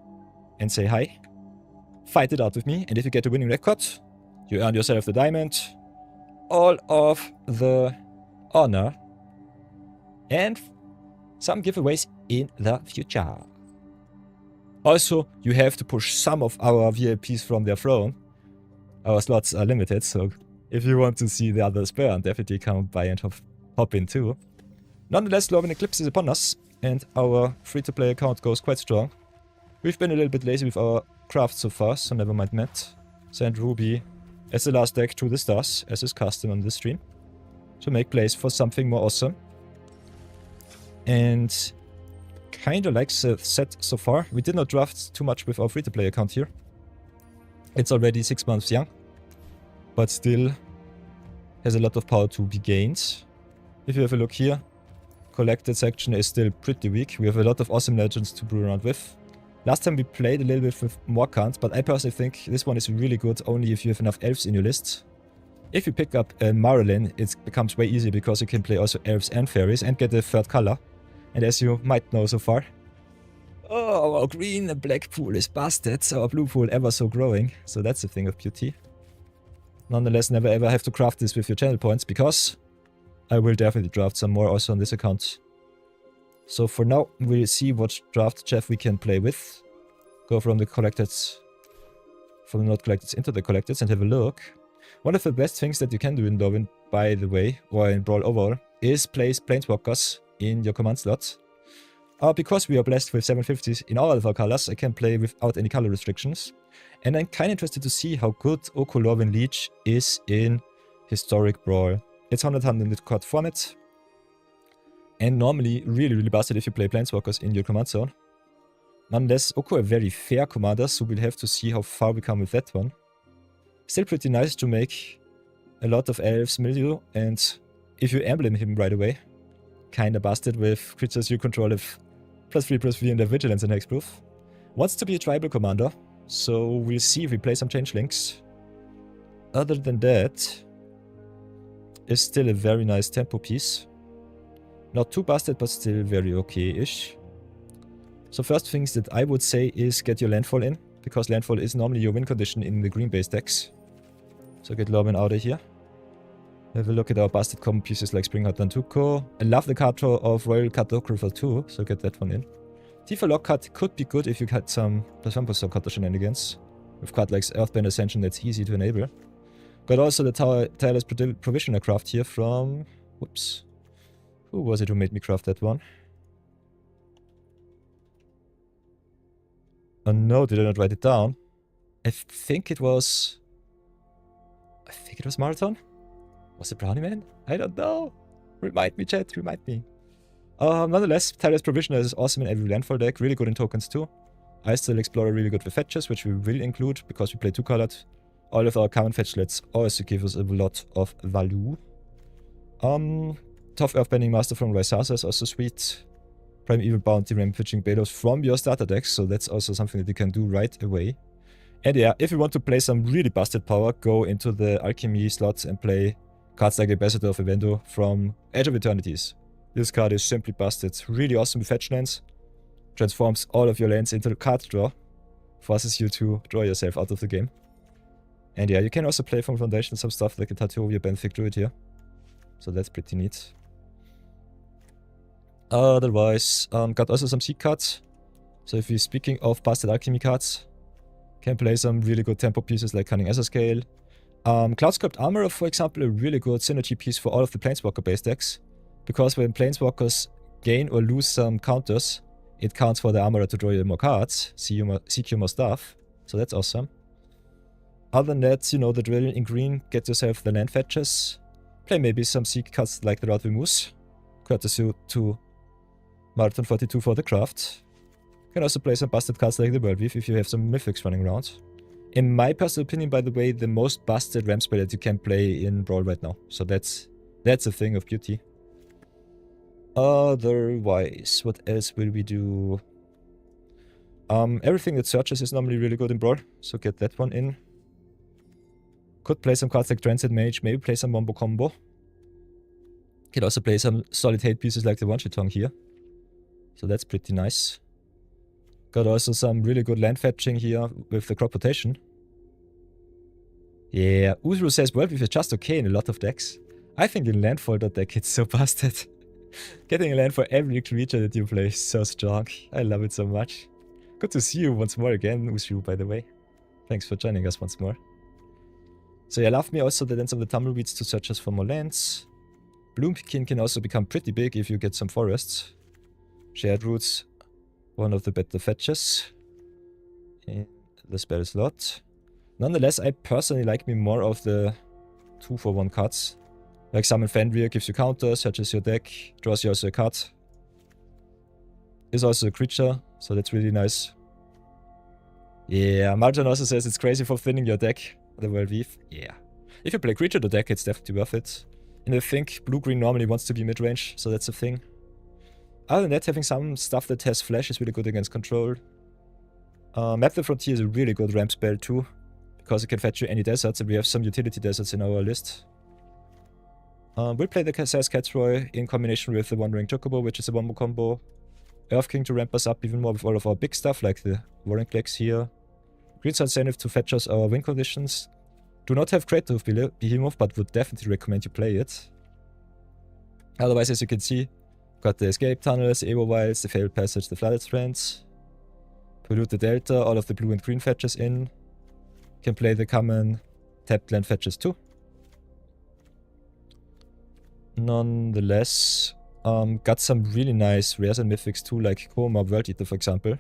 and say hi. Fight it out with me, and if you get a winning record, you earn yourself the diamond, all of the honor, and some giveaways in the future. Also, you have to push some of our VIPs from their throne. Our slots are limited, so if you want to see the others burn, definitely come by and hop in too. Nonetheless, Lorwyn Eclipsed is upon us, and our free-to-play account goes quite strong. We've been a little bit lazy with our craft so far, so never mind that. Send Ruby as the last deck to the stars, as is custom on this stream, to make place for something more awesome. And kinda like the set so far. We did not draft too much with our free-to-play account here. It's already 6 months young, but still has a lot of power to be gained. If you have a look here, collected section is still pretty weak. We have a lot of awesome legends to brew around with. Last time we played a little bit with more cards, but I personally think this one is really good only if you have enough elves in your list. If you pick up Marilyn, it becomes way easier because you can play also elves and fairies and get a third color. And as you might know so far, oh, our green and black pool is busted, our blue pool ever so growing. So that's a thing of beauty. Nonetheless, never ever have to craft this with your channel points, because I will definitely draft some more also on this account. So for now, we'll see what draft chef we can play with. Go from the collecteds, from the not collecteds into the collecteds and have a look. One of the best things that you can do in Lorwyn, by the way, or in Brawl overall, is place planeswalkers in your command slot. Because we are blessed with 750s in all of our colors, I can play without any color restrictions. And I'm kind of interested to see how good Oko Lorwyn Leech is in Historic Brawl. It's 100 card format. And normally really busted if you play planeswalkers in your command zone. Nonetheless, Oko a very fair commander, so we'll have to see how far we come with that one. Still pretty nice to make a lot of elves milieu, and if you emblem him right away, kinda busted with creatures you control with +3/+3 in their vigilance and hexproof. Wants to be a tribal commander, so we'll see if we play some changelings. Other than that, is still a very nice tempo piece. Not too busted, but still very okay-ish. So first things that I would say is get your landfall in, because landfall is normally your win condition in the green-based decks. So get Lorwyn out of here. Have a look at our busted common pieces like Springheart Nantuko. I love the card draw of Royal Cartographer too, so get that one in. Tifa Lockhart could be good if you had some +1/+1 counter shenanigans. With card like Earthband Ascension, that's easy to enable. Got also the Tireless Provisioner craft here from... Whoops. Who was it who made me craft that one? Oh no, did I not write it down? I think it was Marathon? Was it Brownie Man? I don't know. Remind me, chat, remind me. Nonetheless, Tireless Provisioner is awesome in every landfall deck, really good in tokens too. Ice Still Explorer really good with fetches, which we will include because we play 2-colored. All of our common fetch lets also give us a lot of value. Tough Earthbending Master from Rysasa is also sweet. Primeval Bounty Rampaging Belos from your starter decks, so that's also something that you can do right away. And yeah, if you want to play some really busted power, go into the Alchemy slots and play cards like Ambassador of Evendo from Edge of Eternities. This card is simply busted, really awesome with fetch lands, transforms all of your lands into a card draw, forces you to draw yourself out of the game. And yeah, you can also play from Foundation some stuff like a Tatovia Benthic Druid here. So that's pretty neat. Otherwise, got also some seed cards. So if you're speaking of busted alchemy cards, can play some really good tempo pieces like Cunning Scale. Cloudsculpt Armorer, for example, a really good synergy piece for all of the Planeswalker based decks. Because when Planeswalkers gain or lose some counters, it counts for the Armorer to draw you more cards, seek you more stuff. So that's awesome. Other than that, you know the drill. In green, get yourself the land fetches. Play maybe some seek cards like the Radvi Moose. Courtesy to Marathon 42 for the craft. Can also play some busted cards like the Worldweave if you have some mythics running around. In my personal opinion, by the way, the most busted ramp spell that you can play in Brawl right now. So that's a thing of beauty. Otherwise, what else will we do? Everything that searches is normally really good in Brawl, so get that one in. Could play some cards like Transit Mage, maybe play some Wombo Combo. Could also play some solid hate pieces like the One-Shot here. So that's pretty nice. Got also some really good land fetching here with the crop rotation. Yeah, Uzru says Worldweave is just okay in a lot of decks. I think in landfall that deck it's so busted. Getting a land for every creature that you play is so strong. I love it so much. Good to see you once more again, Uzru, by the way. Thanks for joining us once more. So yeah, love me also that ends of the tumbleweeds to search us for more lands. Bloomkin can also become pretty big if you get some forests. Shared Roots, one of the better fetches in the spell slot. Nonetheless, I personally like me more of the 2-for-1 cards. Like Summon Fenrir gives you counter, searches your deck, draws you also a card. is also a creature, so that's really nice. Yeah, Marjan also says it's crazy for thinning your deck, the World Weave. Yeah. If you play creature to deck, it's definitely worth it. And I think blue-green normally wants to be mid-range, so that's a thing. Other than that, having some stuff that has flash is really good against control. Map the Frontier is a really good ramp spell too, because it can fetch you any deserts, and we have some utility deserts in our list. We'll play the Saskatchewan in combination with the Wandering Chocobo, which is a 1-more combo. Earth King to ramp us up even more with all of our big stuff, like the Warring Plagues here. Green Sun Zenith to fetch us our win conditions. Do not have Creative Behemoth, but would definitely recommend you play it. Otherwise, as you can see, got the Escape Tunnels, Evo Wilds, the Failed Passage, the Flooded Strands. Pollute the Delta, all of the blue and green fetches in. Can play the common tapped land fetches too. Nonetheless, got some really nice rares and mythics too, like Chroma World Eater for example.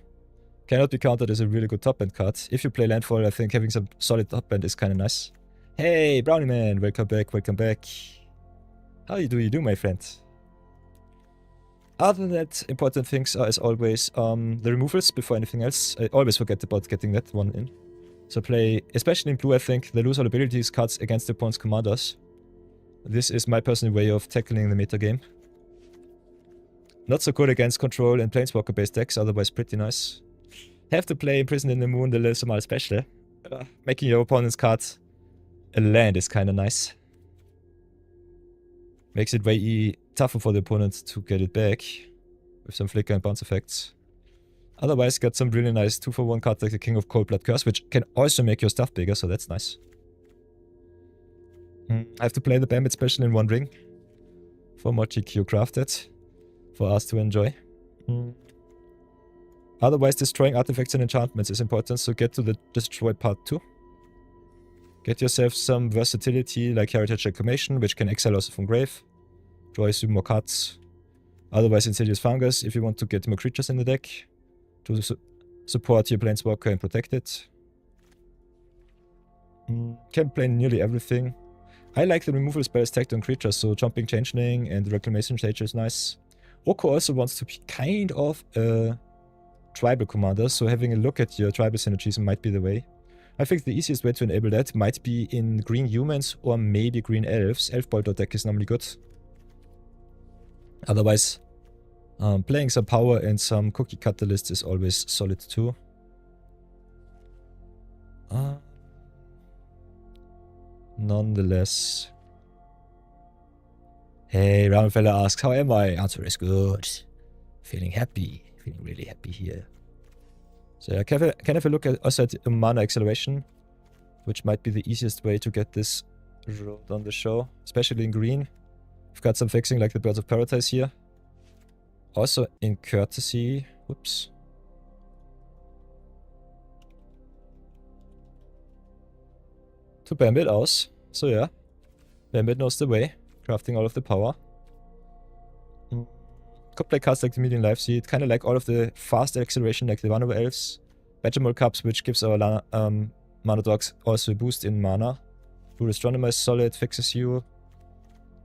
Cannot be counted as a really good top end card. If you play landfall, I think having some solid top end is kind of nice. Hey, Brownie Man, welcome back, welcome back. How you do, my friend? Other than that, important things are as always the removals before anything else. I always forget about getting that one in. So play, especially in blue, I think, the lose all abilities cards against the opponent's commanders. This is my personal way of tackling the meta game. Not so good against control and planeswalker based decks, otherwise pretty nice. Have to play Imprisoned in the Moon, the Lilsumal special. Making your opponent's card a land is kinda nice. Makes it way tougher for the opponent to get it back. With some flicker and bounce effects. Otherwise, got some really nice 2-for-1 cards like the King of Cold Blood Curse, which can also make your stuff bigger, so that's nice. I have to play the Bambit special in 1 ring. For more GQ crafted. For us to enjoy. Otherwise, destroying artifacts and enchantments is important, so get to the destroy part too. Get yourself some versatility like Heritage Reclamation, which can exile also from grave. Draw a few more cards. Otherwise, Insidious Fungus if you want to get more creatures in the deck. To support your Planeswalker and protect it. Can play nearly everything. I like the removal spells tagged on creatures, so Jumping Changeling and the Reclamation Stage is nice. Oko also wants to be kind of a tribal commander, so having a look at your tribal synergies might be the way. I think the easiest way to enable that might be in green humans or maybe green elves. Elf Bolter deck is normally good. Otherwise, playing some power and some cookie cutter lists is always solid too. Nonetheless. Hey, Roundfella asks, how am I? Answer is good. Feeling happy. Feeling really happy here. So yeah, can have a look at also at mana acceleration, which might be the easiest way to get this rolled on the show, especially in green. We've got some fixing like the Birds of Paradise here. Also in courtesy. Whoops. To Bambit aus. So yeah. Bambit knows the way. Crafting all of the power. Could play cards like the Median Life Seed, kind of like all of the fast acceleration like the Vanova Elves. Badgermole Cups, which gives our mana dogs also a boost in mana. Blue Astronomer is solid, fixes you.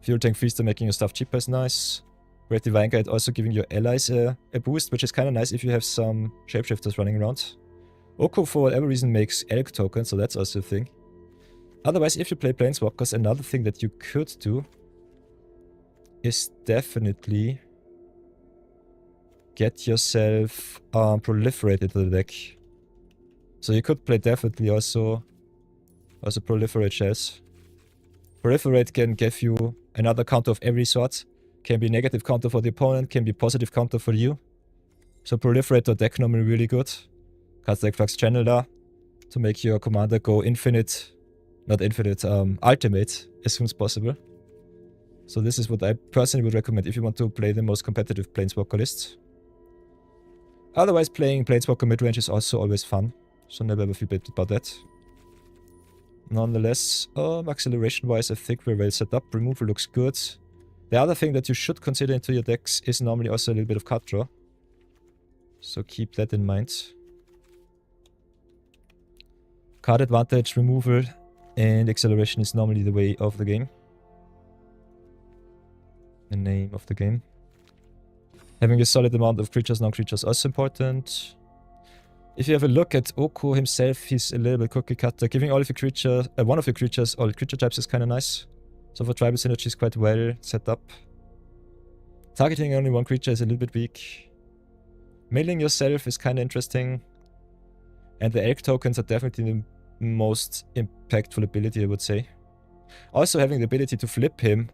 Fuel Tank Feaster making your stuff cheaper is nice. Great Divine Guide also giving your allies a boost, which is kind of nice if you have some shapeshifters running around. Oko for whatever reason makes elk tokens, so that's also a thing. Otherwise, if you play Planeswalkers, another thing that you could do is definitely get yourself Proliferate into the deck. So you could play definitely also Proliferate Shells. Proliferate can give you another counter of every sort. Can be negative counter for the opponent, can be positive counter for you. So Proliferate your deck normally really good. Cards like Flux Channeler to make your commander go infinite, not infinite, ultimate as soon as possible. So this is what I personally would recommend if you want to play the most competitive Planeswalker list. Otherwise, playing Planeswalker midrange is also always fun, so never ever feel bad about that. Nonetheless, acceleration-wise, I think we're well set up. Removal looks good. The other thing that you should consider into your decks is normally also a little bit of card draw. So keep that in mind. Card advantage, removal, and acceleration is normally the way of the game. The name of the game. Having a solid amount of creatures, non-creatures also important. If you have a look at Oko himself, he's a little bit cookie cutter. Giving all of your creatures, one of your creatures, all creature types is kind of nice. So for tribal synergy is quite well set up. Targeting only one creature is a little bit weak. Mailing yourself is kind of interesting. And the elk tokens are definitely the most impactful ability, I would say. Also having the ability to flip him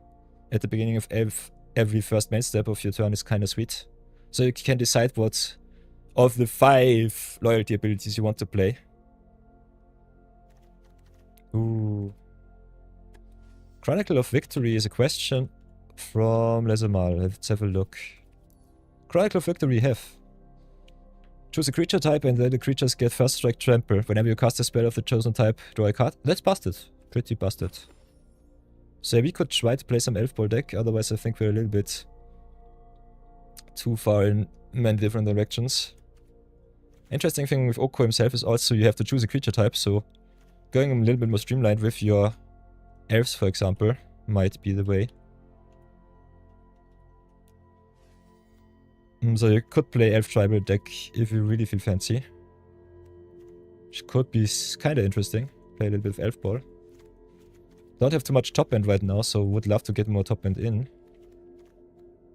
at the beginning of every first main step of your turn is kind of sweet. So you can decide what of the 5 loyalty abilities you want to play. Ooh. Chronicle of Victory is a question from Lesamal. Let's have a look. Chronicle of Victory have. Choose a creature type and then the creatures get first strike trample. Whenever you cast a spell of the chosen type, draw a card. That's busted. Pretty busted. So we could try to play some Elf Brawl deck, otherwise I think we're a little bit too far in many different directions. Interesting thing with Oko himself is also you have to choose a creature type, so going a little bit more streamlined with your elves, for example, might be the way. So you could play Elf Tribal deck if you really feel fancy. Which could be kind of interesting. Play a little bit of Elf Brawl. Don't have too much top end right now, so would love to get more top end in.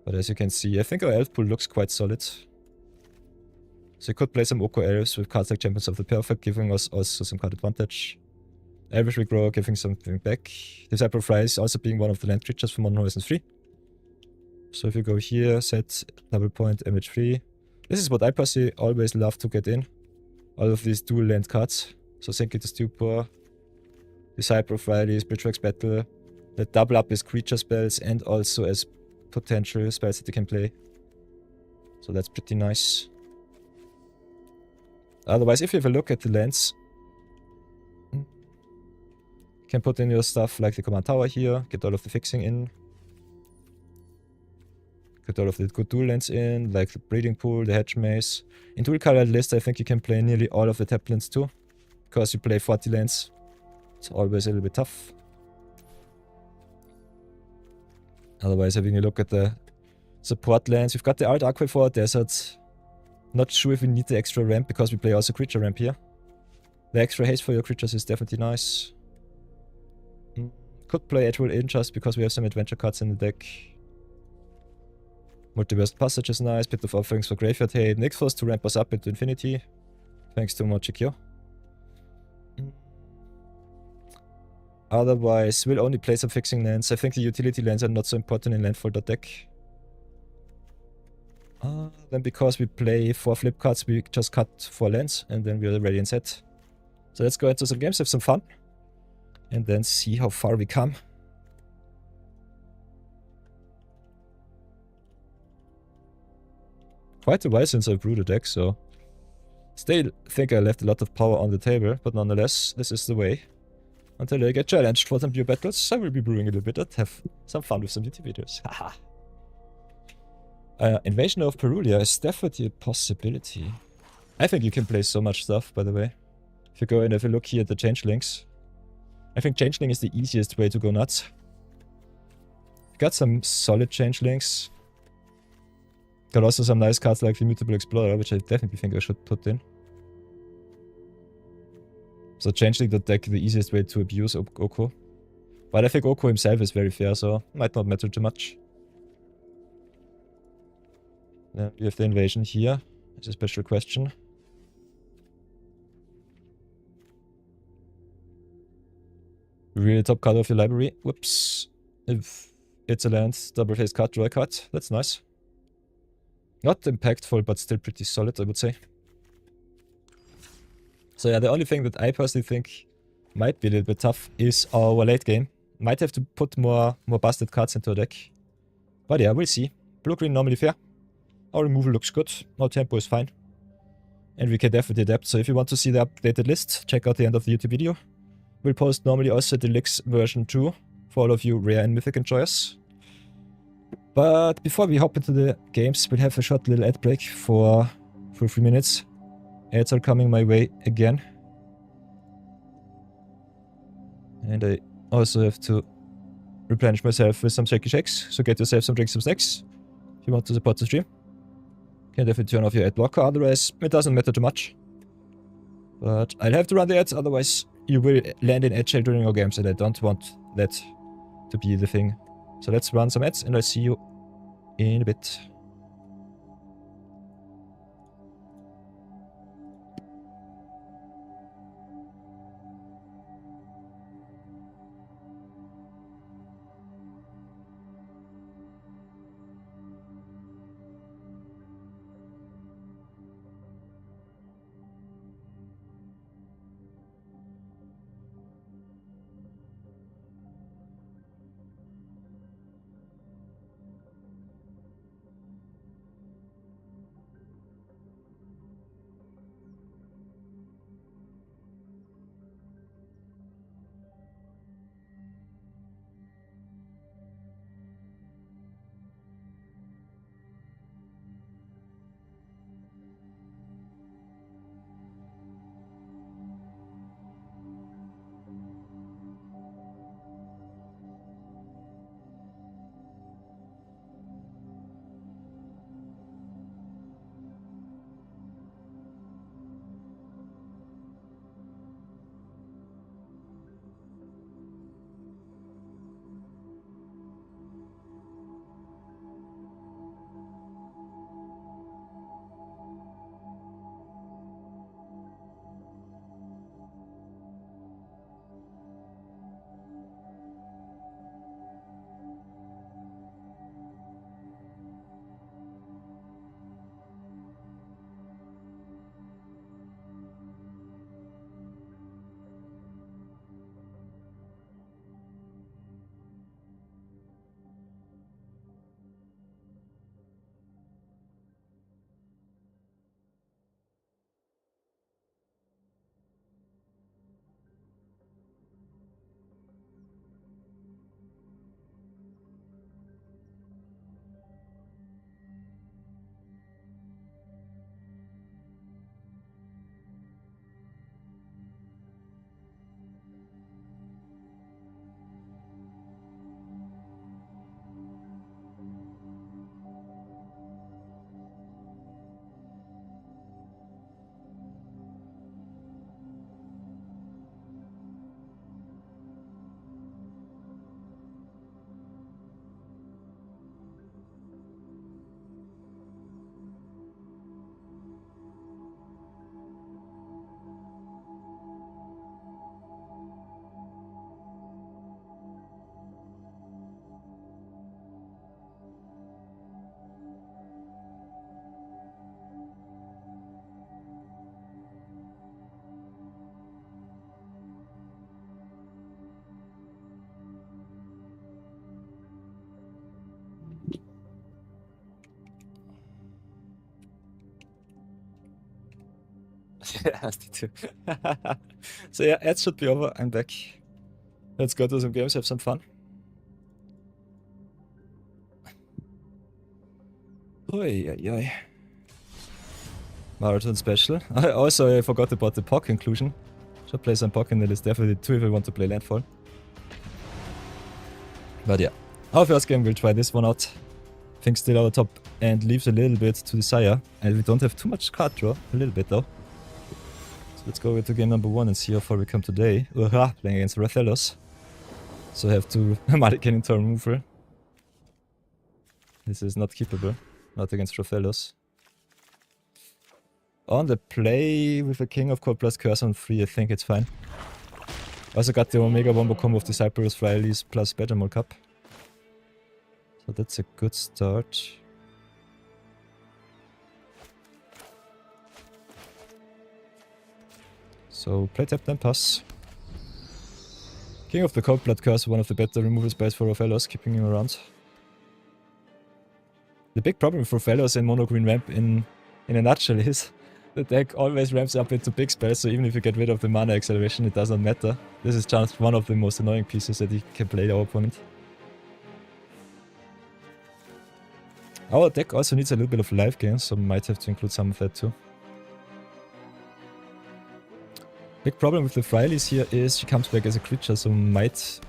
But as you can see, I think our elf pool looks quite solid. So you could play some Oko elves with cards like Champions of the Perfect, giving us also some card advantage. Elvish Regrow giving something back. Disciple of Fries also being one of the land creatures from Modern Horizons 3. So if you go here, set double point image 3. This is what I personally always love to get in. All of these dual land cards. So Sinking to Stupor, Disciple of Fridays, Bridgeworks Battle, that double up as creature spells and also as potential spells that you can play. So that's pretty nice. Otherwise, if you have a look at the lands, you can put in your stuff like the command tower here, get all of the fixing in. Get all of the good dual lands in, like the breeding pool, the hedge maze. In dual colored list, I think you can play nearly all of the tap lands too, because you play 40 lands. It's always a little bit tough. Otherwise, having a look at the support lands, we've got the Alt Aquifer Desert. Not sure if we need the extra ramp because we play also creature ramp here. The extra haste for your creatures is definitely nice. Could play Edgewood Inn just because we have some adventure cards in the deck. Multiverse Passage is nice, Pit of Offerings for Graveyard Hate, Nixforce to ramp us up into infinity. Thanks to Mochikyo. Otherwise, we'll only play some fixing lands. I think the utility lands are not so important in landfall deck. Then because we play 4 flip cards, we just cut 4 lands and then we're ready and set. So let's go into some games, have some fun. And then see how far we come. Quite a while since I brewed a deck, so still think I left a lot of power on the table, but nonetheless, this is the way. Until I get challenged for some new battles, I will be brewing a little bit and have some fun with some YouTube videos. Haha. Invasion of Perulia is definitely a possibility. I think you can play so much stuff, by the way. If you go and have a look here at the changelings, I think changeling is the easiest way to go nuts. Got some solid changelings. Got also some nice cards like the Mutable Explorer, which I definitely think I should put in. So changeling the deck, the easiest way to abuse Oko. But I think Oko himself is very fair, so might not matter too much. Then we have the invasion here. It's a special question. Reveal the top card of your library. Whoops. If it's a land, double face card, draw a card. That's nice. Not impactful, but still pretty solid, I would say. So yeah, the only thing that I personally think might be a little bit tough is our late game. Might have to put more busted cards into our deck. But yeah, we'll see. Blue-green normally fair. Our removal looks good. Our tempo is fine. And we can definitely adapt. So if you want to see the updated list, check out the end of the YouTube video. We'll post normally also the Deluxe version 2 for all of you rare and mythic enjoyers. But before we hop into the games, we'll have a short little ad break for 3 minutes. Ads are coming my way again. And I also have to replenish myself with some shaky shakes. So get yourself some drinks, some snacks, if you want to support the stream. Can definitely turn off your ad blocker, otherwise it doesn't matter too much. But I'll have to run the ads, otherwise you will land in ad shell during your games, and I don't want that to be the thing. So let's run some ads, and I'll see you in a bit. Yeah, me too. So yeah, ads should be over. I'm back. Let's go to some games, have some fun. Oi, oi, oi. Marathon special. I forgot about the POC inclusion. Should play some POC in the list, definitely too if I want to play Landfall. But yeah, our first game, we'll try this one out. Think still our top and leaves a little bit to desire. And we don't have too much card draw, a little bit though. So let's go to game number 1 and see how far we come today. Playing against Rathalos. So I have to Malikan into our removal. This is not keepable, not against Rathalos. On the play with a King of Cold plus Curse on 3, I think it's fine. Also got the Omega Wombo combo of Disciples, Frailes plus Bedramol Cup. So that's a good start. So play tap then pass. King of the Cold Blood Curse, one of the better removal spells for Rathalos, keeping him around. The big problem for Rathalos and Mono Green Ramp in a nutshell is the deck always ramps up into big spells, so even if you get rid of the mana acceleration, it does not matter. This is just one of the most annoying pieces that you can play our opponent. Our deck also needs a little bit of life gain, so might have to include some of that too. Big problem with the Frailes here is she comes back as a creature, so might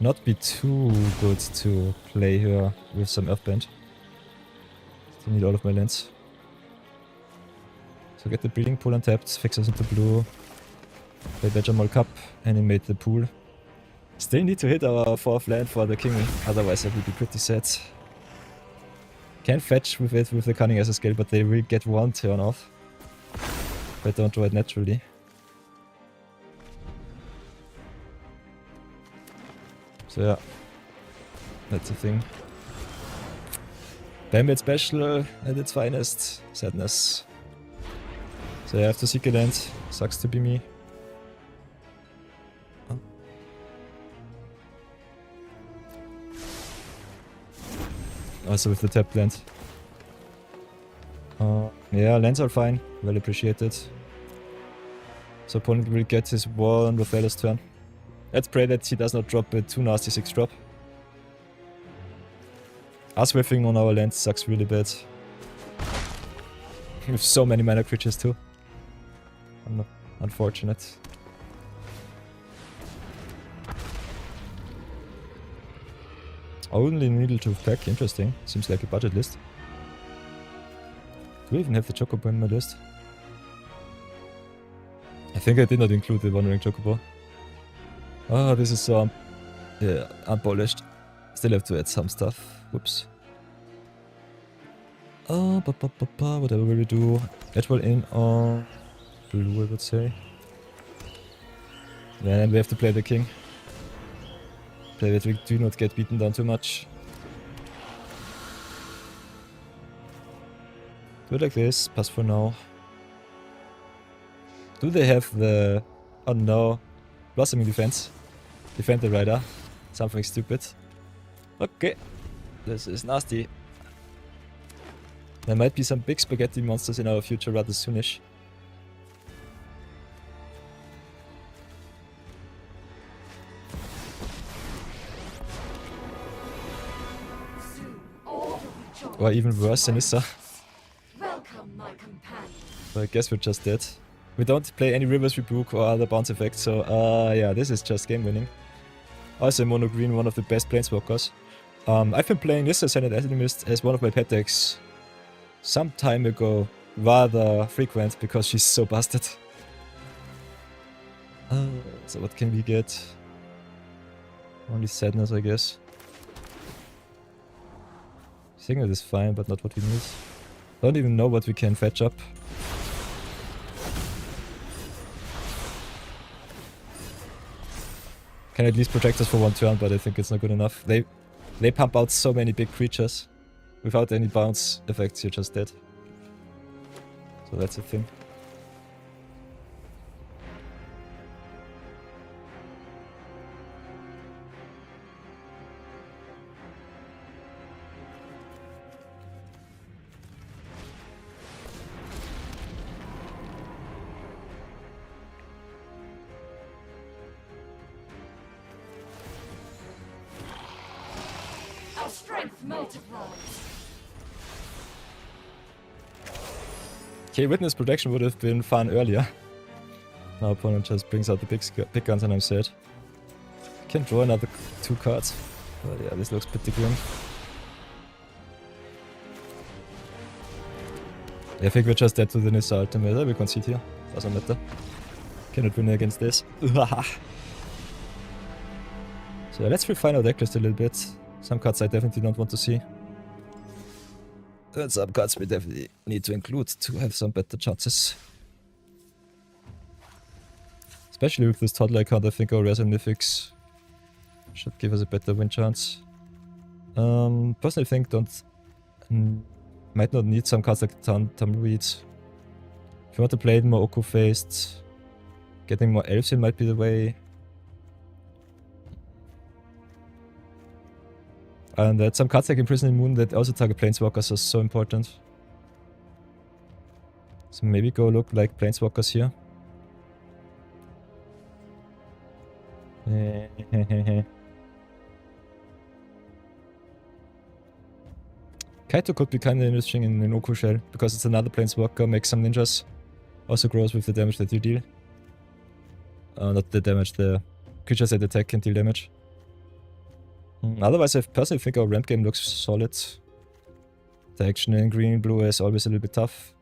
not be too good to play her with some Earthband. Still need all of my lands. So get the breeding pool untapped, fix us into blue. Play Badgermole Cup, animate the pool. Still need to hit our 4th land for the king, otherwise I will be pretty sad. Can fetch with it with the Cunning as a skill, but they will get 1 turn off. If I don't draw it naturally. So yeah, that's the thing. Bandmate special at its finest. Sadness. So I have to seek a land. Sucks to be me. Oh. Also with the tapped land. Yeah, lands are fine. Well appreciated. So opponent will get his 1 Rothello's turn. Let's pray that he does not drop a too nasty 6 drop. Us whiffing on our land sucks really bad. With so many mana creatures too. Unfortunate. Only needle to pack, interesting. Seems like a budget list. Do we even have the Chocobo in my list? I think I did not include the Wandering Chocobo. Oh, this is so yeah, unpolished. Still have to add some stuff. Whoops. Oh, whatever will we do? Edgewall in on blue, I would say. Then we have to play the king. Play that we do not get beaten down too much. Do it like this, pass for now. Do they have the... oh no. Blossoming defense. Defend the rider. Something stupid. Okay. This is nasty. There might be some big spaghetti monsters in our future rather soonish. Or even worse, Anissa. So I guess we're just dead. We don't play any River's Rebuke or other bounce effects, so yeah, this is just game winning. Also mono green, one of the best planeswalkers. I've been playing this Ascended Alchemist as one of my pet decks some time ago, rather frequent, because she's so busted. So what can we get? Only Sadness, I guess. Signal is fine, but not what we need. Don't even know what we can fetch up. Can at least protect us for 1 turn, but I think it's not good enough. They pump out so many big creatures. Without any bounce effects, you're just dead. So that's the thing. Strength multiplies. Okay, Witness Protection would have been fun earlier. Now opponent just brings out the big guns and I'm sad. Can draw another 2 cards. But yeah, this looks pretty grim. Yeah, I think we're just dead to the Nissa ultimate. I will concede here. Doesn't matter. Cannot win against this. So let's refine our decklist a little bit. Some cards I definitely don't want to see. And some cards we definitely need to include to have some better chances. Especially with this toddler card, I think our Rares and Mythics should give us a better win chance. Personally think might not need some cards like Tumbleweed. If you want to play it more Oko-faced, getting more Elves in might be the way. And that some cards like Imprisoning Moon that also target Planeswalkers are so important. So maybe go look like Planeswalkers here. Kaito could be kinda interesting in an Oku shell, because it's another Planeswalker, makes some ninjas. Also grows with the damage that you deal. Not the damage, the creatures that attack can deal damage. Otherwise, I personally think our ramp game looks solid. The action in green and blue is always a little bit tough.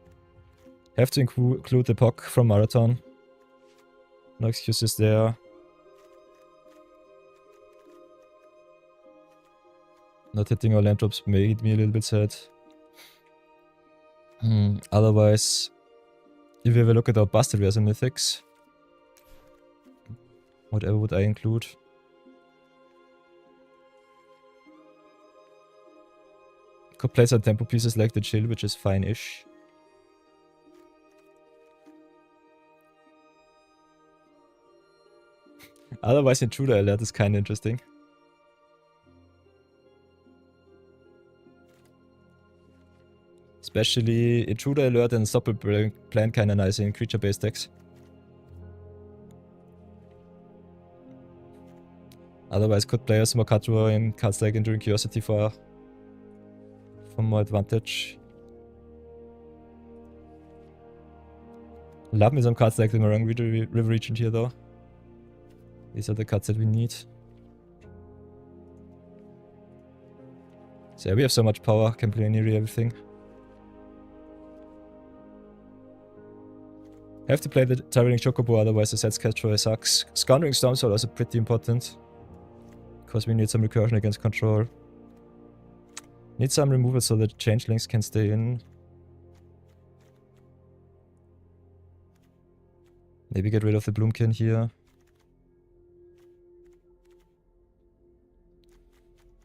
Have to include the POC from Marathon. No excuses there. Not hitting our land drops made me a little bit sad. Otherwise, if we have a look at our busted rares and mythics, whatever would I include? Could play some tempo pieces like the chill, which is fine-ish. Otherwise, Intruder Alert is kinda interesting. Especially Intruder Alert and Stopple Plan kinda nice in creature-based decks. Otherwise, could play some more card draw in cards like Enduring Curiosity for more advantage. Love me some cards like the Meringue River Regent here though. These are the cards that we need. So yeah, we have so much power, can play nearly everything. Have to play the Traveling Chocobo, otherwise the set catcher sucks. Scoundering Storms are also pretty important. Because we need some recursion against control. Need some removal so that changelings can stay in. Maybe get rid of the Bloomkin here.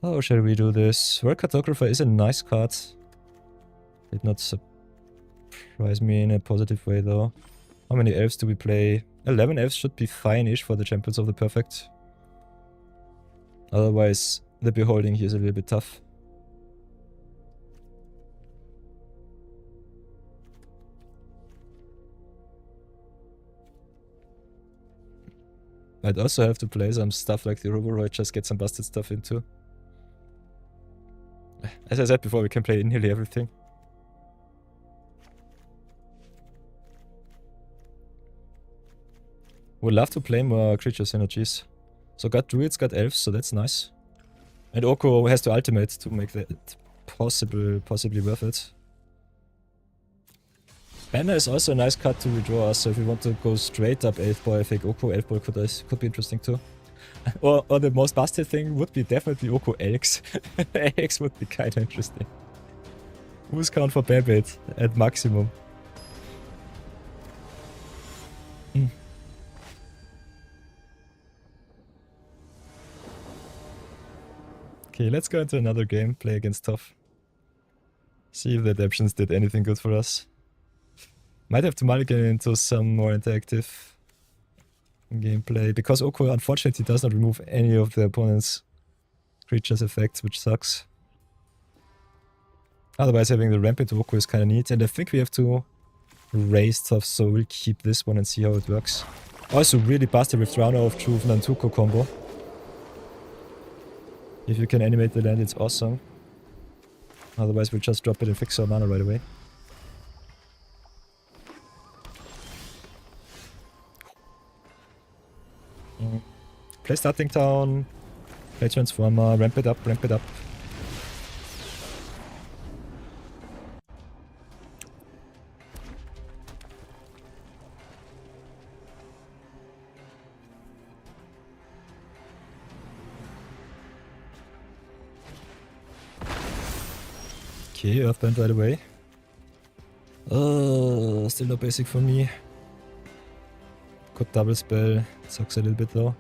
How shall we do this? World Cartographer is a nice card. Did not surprise me in a positive way though. How many elves do we play? 11 elves should be fine-ish for the Champions of the Perfect. Otherwise, the Beholding here is a little bit tough. I'd also have to play some stuff like the Roboroid, just get some busted stuff into. As I said before, we can play nearly everything. Would love to play more creature synergies. So got druids, got elves, so that's nice. And Oko has to ultimate to make that possibly worth it. Banner is also a nice card to redraw us, so if we want to go straight up Elf Boy, I think Oko Elf Boy could be interesting too. or the most busted thing would be definitely Oko Elks. Elks would be kinda interesting. Who's count for Babbitt at maximum? Okay, let's go into another game, play against Tough. See if the adaptions did anything good for us. Might have to mulligan into some more interactive gameplay, because Oko unfortunately does not remove any of the opponent's creatures' effects, which sucks. Otherwise, having the ramp into Oko is kinda neat, and I think we have to raise Tough, so we'll keep this one and see how it works. Also, really busted with Drowner of Truth and Nantuko combo. If you can animate the land, it's awesome. Otherwise, we'll just drop it and fix our mana right away. Play Starting Town, play Transformer, ramp it up, ramp it up. Okay, Earthbound right away. Still no basic for me. Could double spell, sucks a little bit though.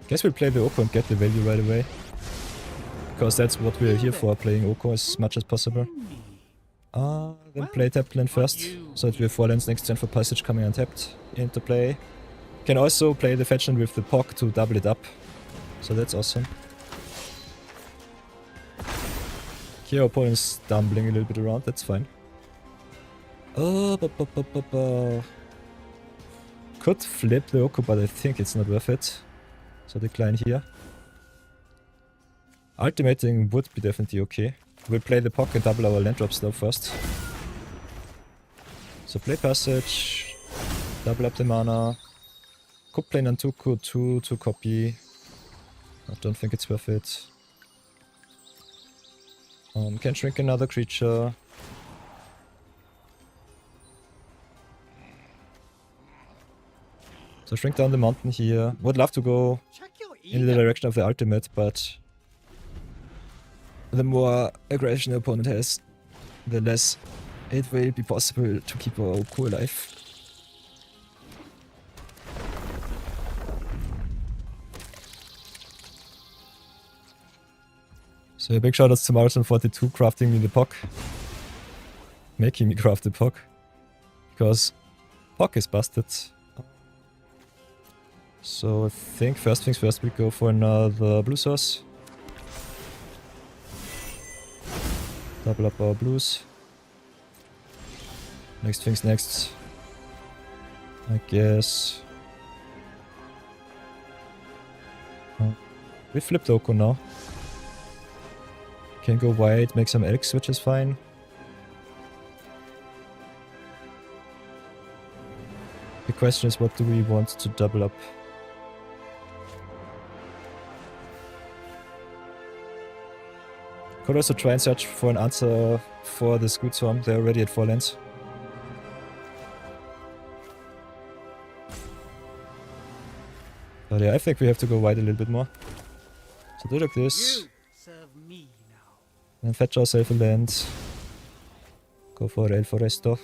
Guess we'll play the Oko and get the value right away. Because that's what we're here for, playing Oko as much as possible. Then play tapped land first, so that we have 4 lands next turn for Passage coming untapped into play. Can also play the fetch land with the POC to double it up. So that's awesome. Here our opponent's stumbling a little bit around, that's fine. Could flip the Oko, but I think it's not worth it. So decline here. Ultimating would be definitely okay. We'll play the POC and double our land drops though first. So play Passage, double up the mana. Could play Nantuko 2 to copy. I don't think it's worth it. Can shrink another creature. So shrink down the mountain here. Would love to go in the direction of the ultimate, but the more aggression the opponent has, the less it will be possible to keep our Oku alive. So a big shout out to Marathon42 crafting me the POC. Making me craft the POC. Because POC is busted. So I think first things first, we go for another blue source. Double up our blues. Next things next. I guess. We flipped Oko now. Can go white, make some elks, which is fine. The question is, what do we want to double up? Could also try and search for an answer for the Scoot Swarm. They're already at 4 lands. But yeah, I think we have to go white a little bit more. So do like this. And fetch ourselves a land. Go for El Foresto.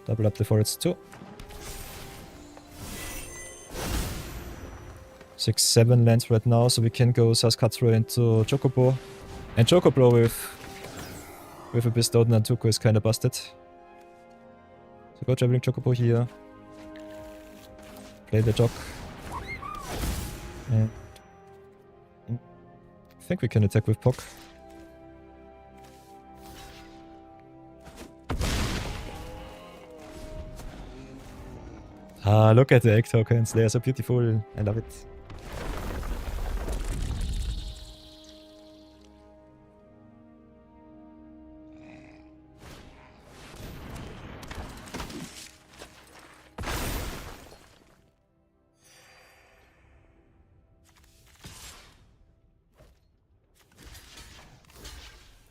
Double up the forests too. 6, 7 lands right now, so we can go Saskatchewan into Chocobo. And Chocobo with a bestowed Nantuko is kinda busted. So go traveling Chocobo here. Play the Jock. And I think we can attack with POC. Ah, look at the egg tokens, they are so beautiful, I love it.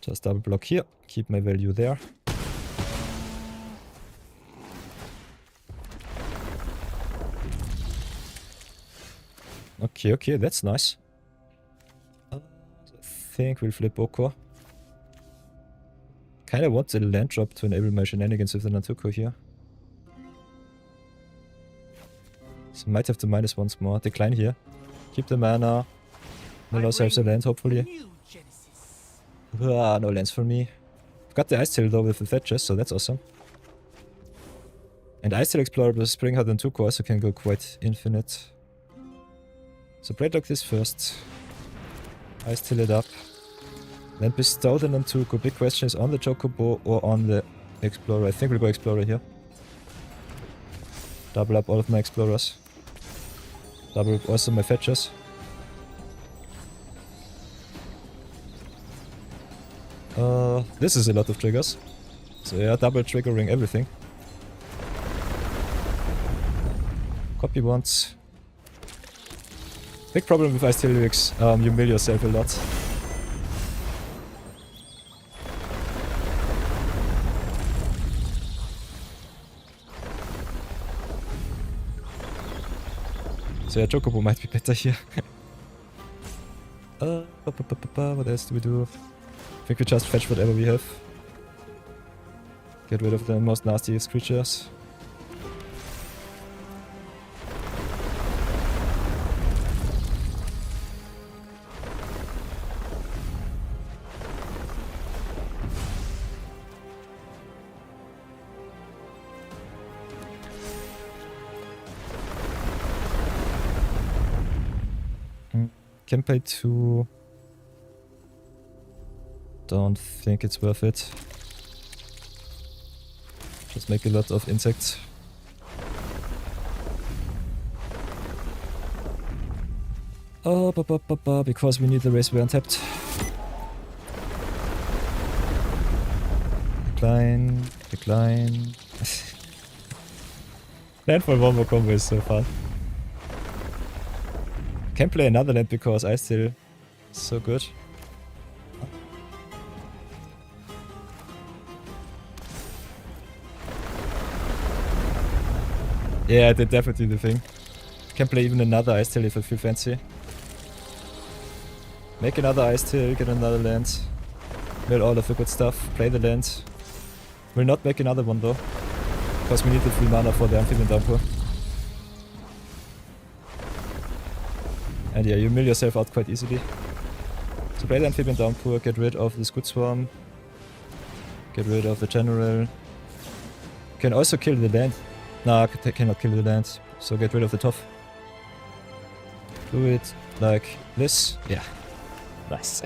Just double block here, keep my value there. Okay, okay, that's nice. I think we'll flip Oko. Kinda want the land drop to enable my shenanigans with the Nantuko here. So might have to minus once more. Decline here. Keep the mana. Mill ourselves a land, hopefully. Ah, no lands for me. I've got the Ice Tail though with the Thatches, so that's awesome. And Ice Tail Explorer plus Springheart and Tuko also can go quite infinite. So play like this first. Ice Tail it up. Then bestow the Nantuko. Big question is on the Chocobo or on the Explorer. I think we'll go Explorer here. Double up all of my Explorers. Double up also my Fetchers. This is a lot of triggers. So yeah, double triggering everything. Copy once. Big problem with Ice Tail lyrics, you mill yourself a lot. So yeah, Chocobo might be better here. What else do we do? I think we just fetch whatever we have. Get rid of the most nastiest creatures. Can pay 2. Don't think it's worth it. Just make a lot of insects. Oh, because we need the race we're untapped. Decline, decline. Landfall Wombo combo is so fun. Can play another land because I still so good. Yeah, I did definitely the thing. Can play even another Ice Tail if I feel fancy. Make another Ice Tail, get another land. Mill all of the good stuff, play the land. Will not make another one though. Because we need the 3 mana for the Amphibian Downpour. And yeah, you mill yourself out quite easily. So play the Amphibian Downpour, get rid of the Scoot Swarm. Get rid of the General. Can also kill the land. Nah, cannot kill the land. So get rid of the Tough. Do it like this. Yeah. Nice.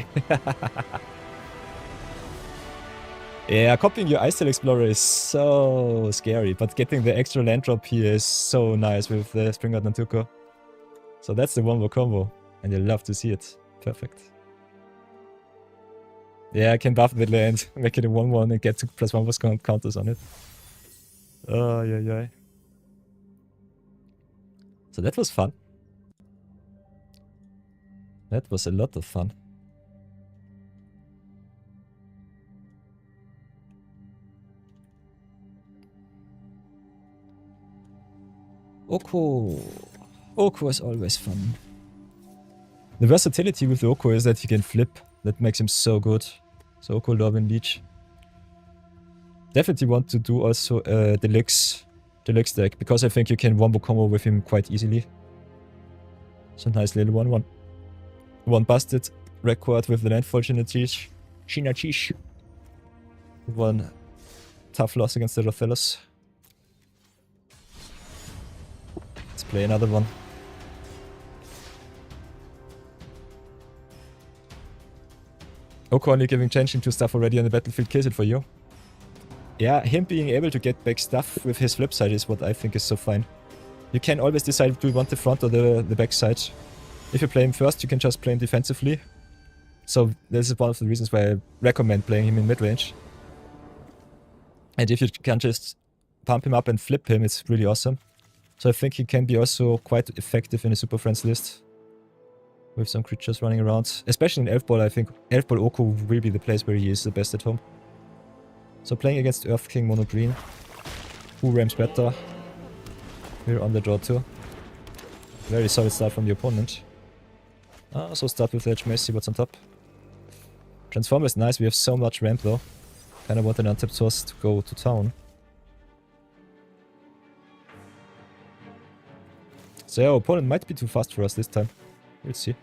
Yeah, copying your Ice Tail Explorer is so scary, but getting the extra land drop here is so nice with the Springguard Nantuko. So that's the 1-1 combo, and you love to see it. Perfect. Yeah, I can buff the land, make it a 1-1 and get 2+1 counters on it. Oh, yeah. So that was fun. That was a lot of fun. Oko. Oko is always fun. The versatility with the Oko is that he can flip. That makes him so good. So Oko, Lorwyn, Leech. Definitely want to do also a Deluxe deck, because I think you can wombo combo with him quite easily. So nice little 1-1. One busted record with the landfall Shinachish. One tough loss against the Rothelos. Let's play another one. Oko only giving changing to stuff already on the battlefield kills it for you. Yeah, him being able to get back stuff with his flip side is what I think is so fine. You can always decide, do you want the front or the back side. If you play him first, you can just play him defensively. So this is one of the reasons why I recommend playing him in mid-range. And if you can just pump him up and flip him, it's really awesome. So I think he can be also quite effective in a Super Friends list. With some creatures running around. Especially in Elf Ball, I think Elf Ball Oko will be the place where he is the best at home. So playing against Earth King Mono Green. Who ramps better? We're on the draw too. Very solid start from the opponent. So start with Edge Mace, see what's on top. Transform is nice, we have so much ramp though. Kinda want an untapped source to go to town. So yeah, our opponent might be too fast for us this time. We'll see.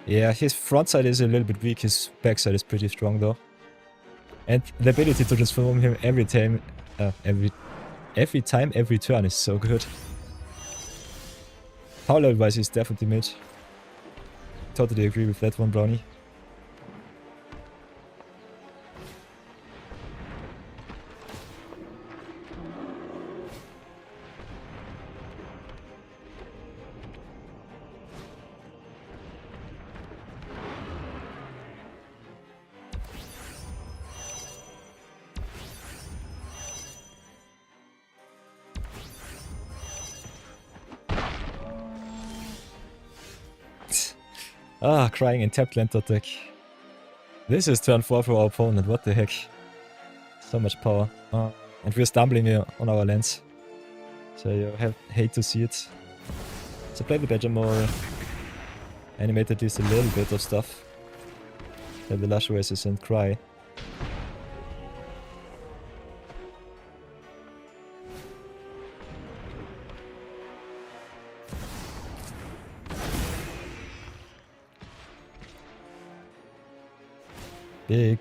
Yeah, his front side is a little bit weak, his back side is pretty strong though. And the ability to transform him every time, every turn is so good. Power level wise he's definitely mid. Totally agree with that one, Brownie. Ah, crying in tapped land deck. This is turn 4 for our opponent, what the heck. So much power. And we're stumbling here on our lands. So you hate to see it. So play the Badger more. Animated this a little bit of stuff. Play the Lush Oasis and cry.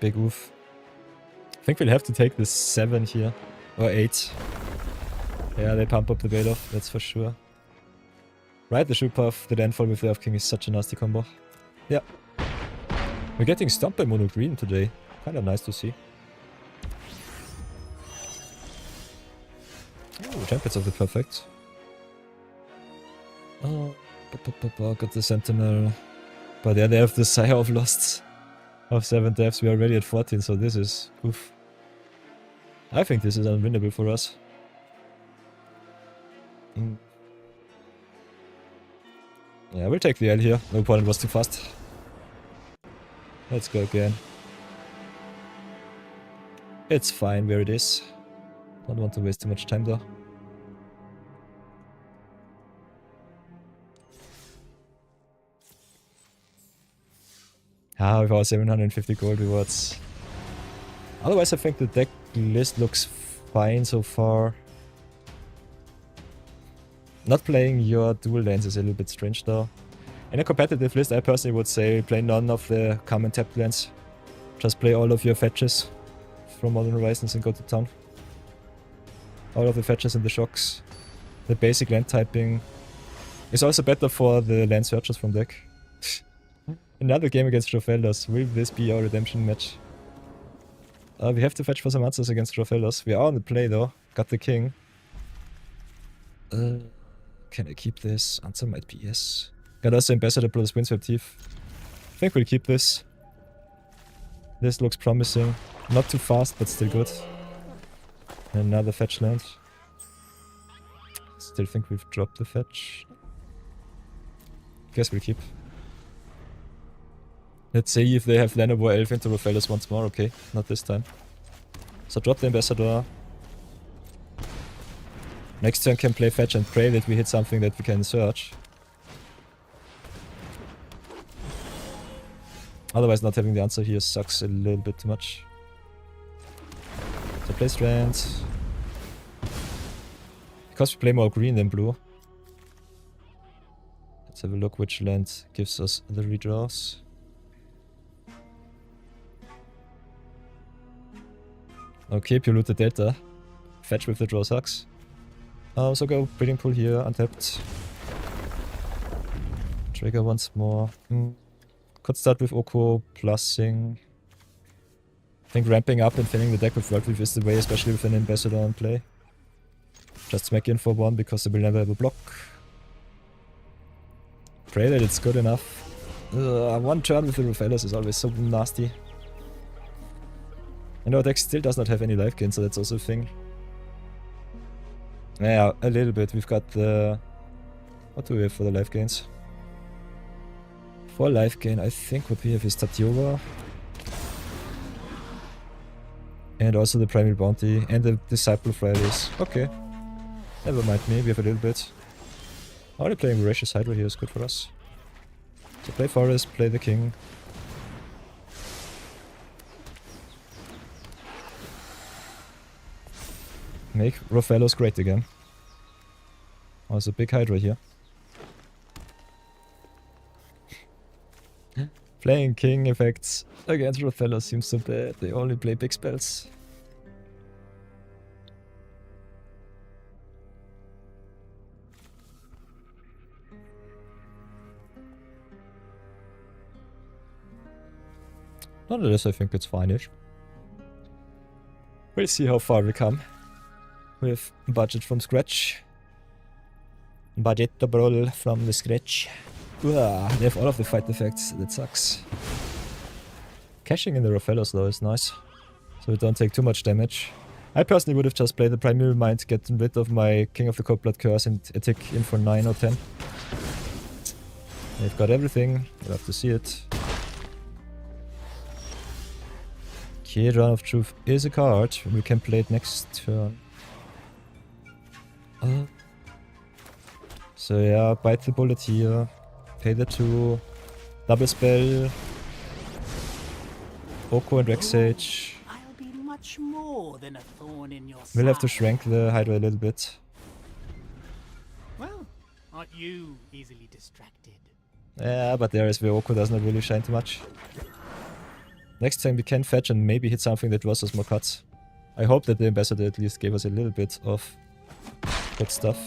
Big oof. I think we'll have to take this 7 here. Or 8. Yeah, they pump up the bait off, that's for sure. Right, the shoot puff, the landfall with the Elf King is such a nasty combo. Yeah. We're getting stomped by Mono Green today. Kinda nice to see. Oh, Champions of the Perfect. Oh, got the Sentinel. But yeah, they have the Sire of Lost. Of 7 deaths, we are already at 14, so this is oof. I think this is unwinnable for us. Yeah, we'll take the L here. No opponent was too fast. Let's go again. It's fine where it is. Don't want to waste too much time though. with our 750 gold rewards. Otherwise, I think the deck list looks fine so far. Not playing your dual lands is a little bit strange though. In a competitive list, I personally would say play none of the common tapped lands. Just play all of your fetches from Modern Horizons and go to town. All of the fetches and the shocks. The basic land typing is also better for the land searches from deck. Another game against Rofellos. Will this be our redemption match? We have to fetch for some answers against Rofellos. We are on the play though. Got the king. Can I keep this? Answer might be yes. Got also Ambassador plus Windswept Thief. I think we'll keep this. This looks promising. Not too fast, but still good. Another fetch land. Still think we've dropped the fetch. Guess we'll keep. Let's see if they have Llanowar Elf into Rofellos once more. Okay, not this time. So drop the Ambassador. Next turn can play fetch and pray that we hit something that we can search. Otherwise not having the answer here sucks a little bit too much. So play Strand. Because we play more green than blue. Let's have a look which land gives us the redraws. Okay, Polluted the Delta. Fetch with the draw sucks. So go Breeding Pool here, untapped. Trigger once more. Could start with Oko, plussing. I think ramping up and filling the deck with World Weave is the way, especially with an Ambassador on play. Just smack in for one because they will never have a block. Pray that it's good enough. One turn with the Rofellos is always so nasty. And our deck still does not have any life gain, so that's also a thing. Yeah, a little bit. We've got the... What do we have for the life gains? For life gain, I think what we have is Tatioba. And also the Primal Bounty and the Disciple Fridays. Okay. Never mind me, we have a little bit. Already playing Voracious Hydra here is good for us. So play Forest, play the King. Make Rofellos great again. Oh, there's a big Hydra here. Playing King effects against Rofellos seems so bad. They only play big spells. Nonetheless, I think it's fine-ish. We'll see how far we come. With budget from scratch. Budget to brawl from the scratch. They have all of the fight effects, that sucks. Cashing in the Rofellos though is nice. So we don't take too much damage. I personally would have just played the Primeval Mind, getting rid of my King of the Cold Blood Curse and attack in for 9 or 10. They've got everything, we'll have to see it. Okay, Run of Truth is a card, we can play it next turn. So yeah, bite the bullet here. Pay the 2. Double spell. Oko and Rexage. I'll be much more than a thorn in your We'll have to side. shrink the Hydra a little bit. Well, aren't you easily distracted? Yeah, but there is where Oko does not really shine too much. Next time we can fetch and maybe hit something that draws us more cuts. I hope that the Ambassador at least gave us a little bit of good stuff.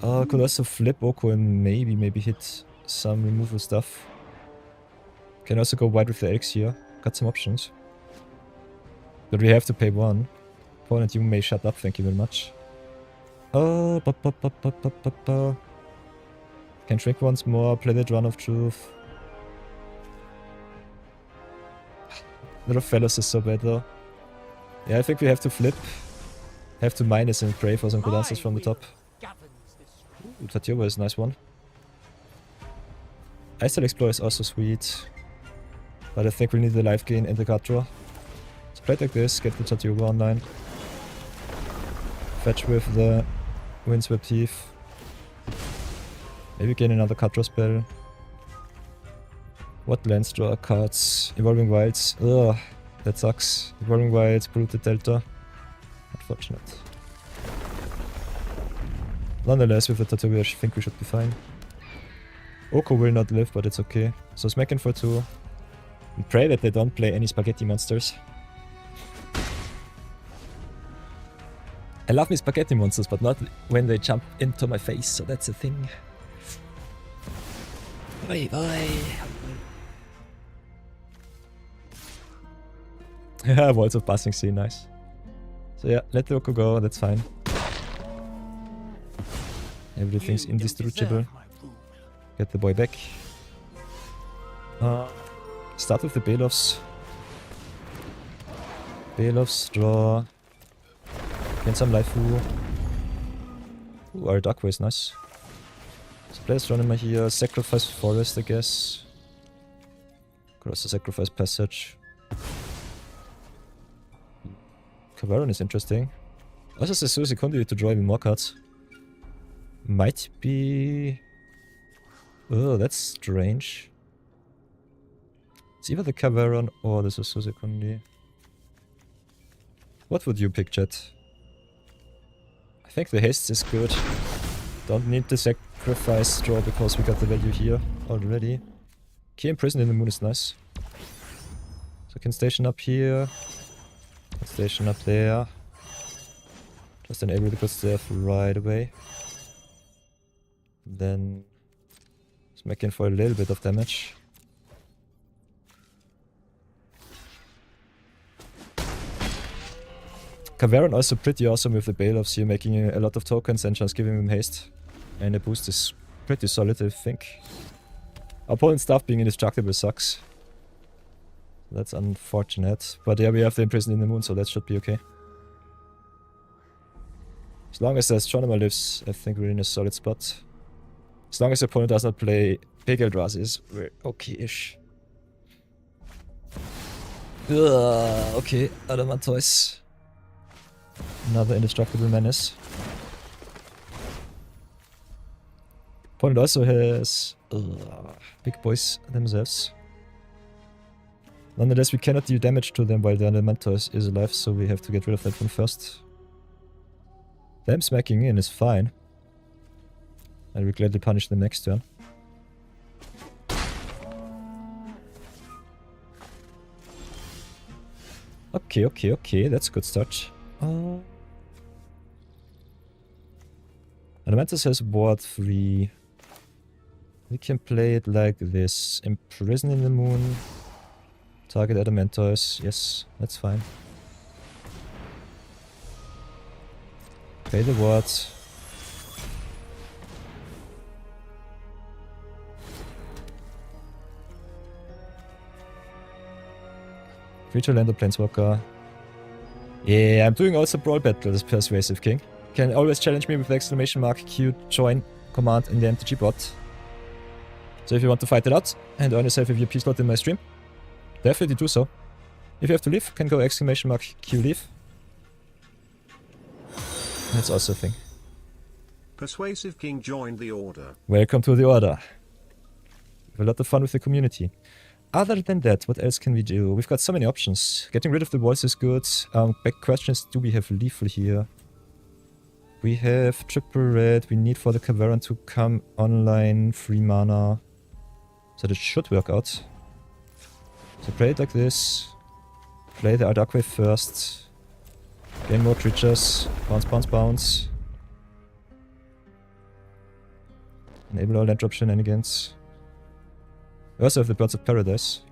Could also flip Oko and maybe hit some removal stuff. Can also go wide with the Elks here. Got some options. But we have to pay 1. Opponent, you may shut up, thank you very much. Can shrink once more, play that Run of Truth. The Rofellos is so bad though. Yeah, I think we have to flip. Have to minus and pray for some good answers from the top. Ooh, Tatioba is a nice one. Iceland Explorer is also sweet. But I think we need the life gain and the card draw. So play it like this, get the Tatioba online. Fetch with the Windswept Thief. Maybe gain another card draw spell. What lands draw cards? Evolving Wilds. Ugh, that sucks. Evolving Wilds, Polluted Delta. Unfortunate. Nonetheless, with the tattoo, I think we should be fine. Oko will not live, but it's okay. So smacking for 2. And pray that they don't play any spaghetti monsters. I love me spaghetti monsters, but not when they jump into my face, so that's a thing. Bye bye. Yeah, Walls of Passing Sea, nice. So yeah, let the Oko go, that's fine. Everything's indestructible. Get the boy back. Start with the Balefs. Balefs, draw. Gain some life. Ooh, our Dark Way is nice. So play Astronomer here. Sacrifice Forest, I guess. Could also sacrifice Passage. Cavaron is interesting. Also, Susi continue to draw even more cards. Might be... Oh, that's strange. It's either the Cavaron or the Susi Kundi. What would you pick, chat? I think the haste is good. Don't need the sacrifice draw because we got the value here already. Key Imprisoned in the Moon is nice. So I can station up here. Can station up there. Just enable the good stuff right away. Then smacking for a little bit of damage. Cavaron also pretty awesome with the Balefs here, making a lot of tokens and just giving him haste. And the boost is pretty solid, I think. Opponent's stuff being indestructible sucks. That's unfortunate. But yeah, we have the Imprisoned in the Moon, so that should be okay. As long as the Astronomer lives, I think we're in a solid spot. As long as the opponent does not play big Eldrazi, we're okay-ish. Okay, Adamantoise. Another indestructible menace. Opponent also has big boys themselves. Nonetheless, we cannot deal damage to them while the Adamantoise is alive, so we have to get rid of that one first. Them smacking in is fine. I will gladly punish them next turn. Okay, that's a good start. Adamantoise has ward 3. We can play it like this. Imprison in the Moon. Target Adamantoise. Yes, that's fine. Pay the ward. Creature, Land or Planeswalker. Yeah, I'm doing also Brawl Battles, Persuasive King. Can always challenge me with exclamation mark Q join command in the MTG bot. So if you want to fight it out and earn yourself a VP slot in my stream, definitely do so. If you have to leave, can go exclamation mark Q leave. That's also a thing. Persuasive King joined the order. Welcome to the order. We have a lot of fun with the community. Other than that, what else can we do? We've got so many options. Getting rid of the walls is good. Back questions, do we have lethal here? We have triple red. We need for the Cavaron to come online. 3 mana. So that should work out. So play it like this. Play the Dark Wave first. Gain more creatures. Bounce, bounce, bounce. Enable all land drop shenanigans. We also have the Birds of Paradise.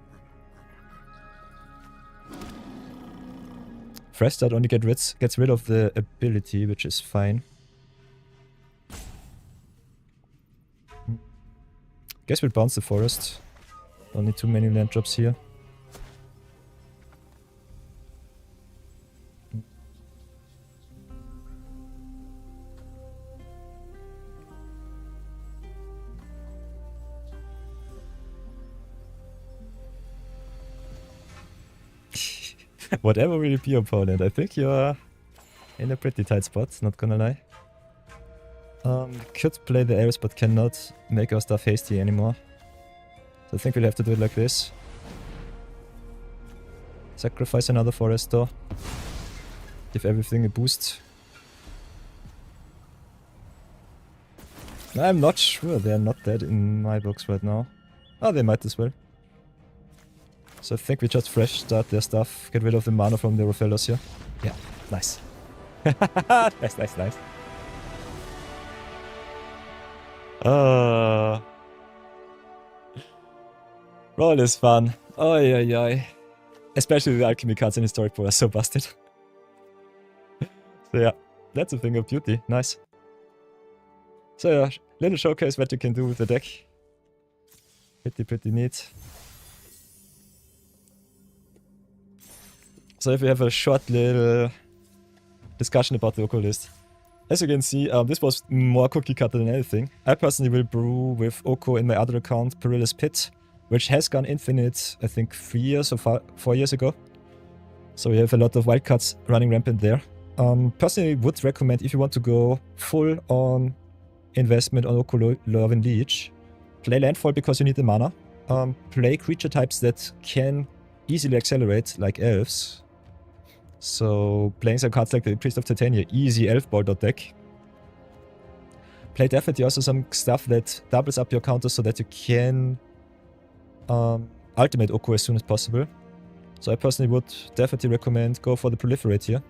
Fresh Start only gets rid of the ability, which is fine. Guess we'll bounce the forest. Don't need too many land drops here. Whatever will be your opponent, I think you're in a pretty tight spot, not gonna lie. Could play the Ares but cannot make our stuff hasty anymore. So I think we'll have to do it like this. Sacrifice another forest though. Give everything a boost. I'm not sure, they're not dead in my books right now. Oh, they might as well. So I think we just fresh start their stuff, get rid of the mana from the Rofellos here. Yeah, nice. Nice. Brawl is fun. Oi. Especially the alchemy cards in Historic Pro are so busted. So yeah, that's a thing of beauty. Nice. So yeah, little showcase what you can do with the deck. Pretty neat. So if we have a short little discussion about the Oko list. As you can see, this was more cookie cutter than anything. I personally will brew with Oko in my other account, Perilla's Pit, which has gone infinite, I think 3 years or 4 years ago. So we have a lot of wildcards running rampant there. Personally would recommend, if you want to go full on investment on Oko Lorwyn Leech, play Landfall because you need the mana. Play creature types that can easily accelerate, like elves. So playing some cards like the Priest of Titania, easy elf ball deck. Play definitely also some stuff that doubles up your counters so that you can ultimate Oko as soon as possible. So I personally would definitely recommend go for the Proliferate here.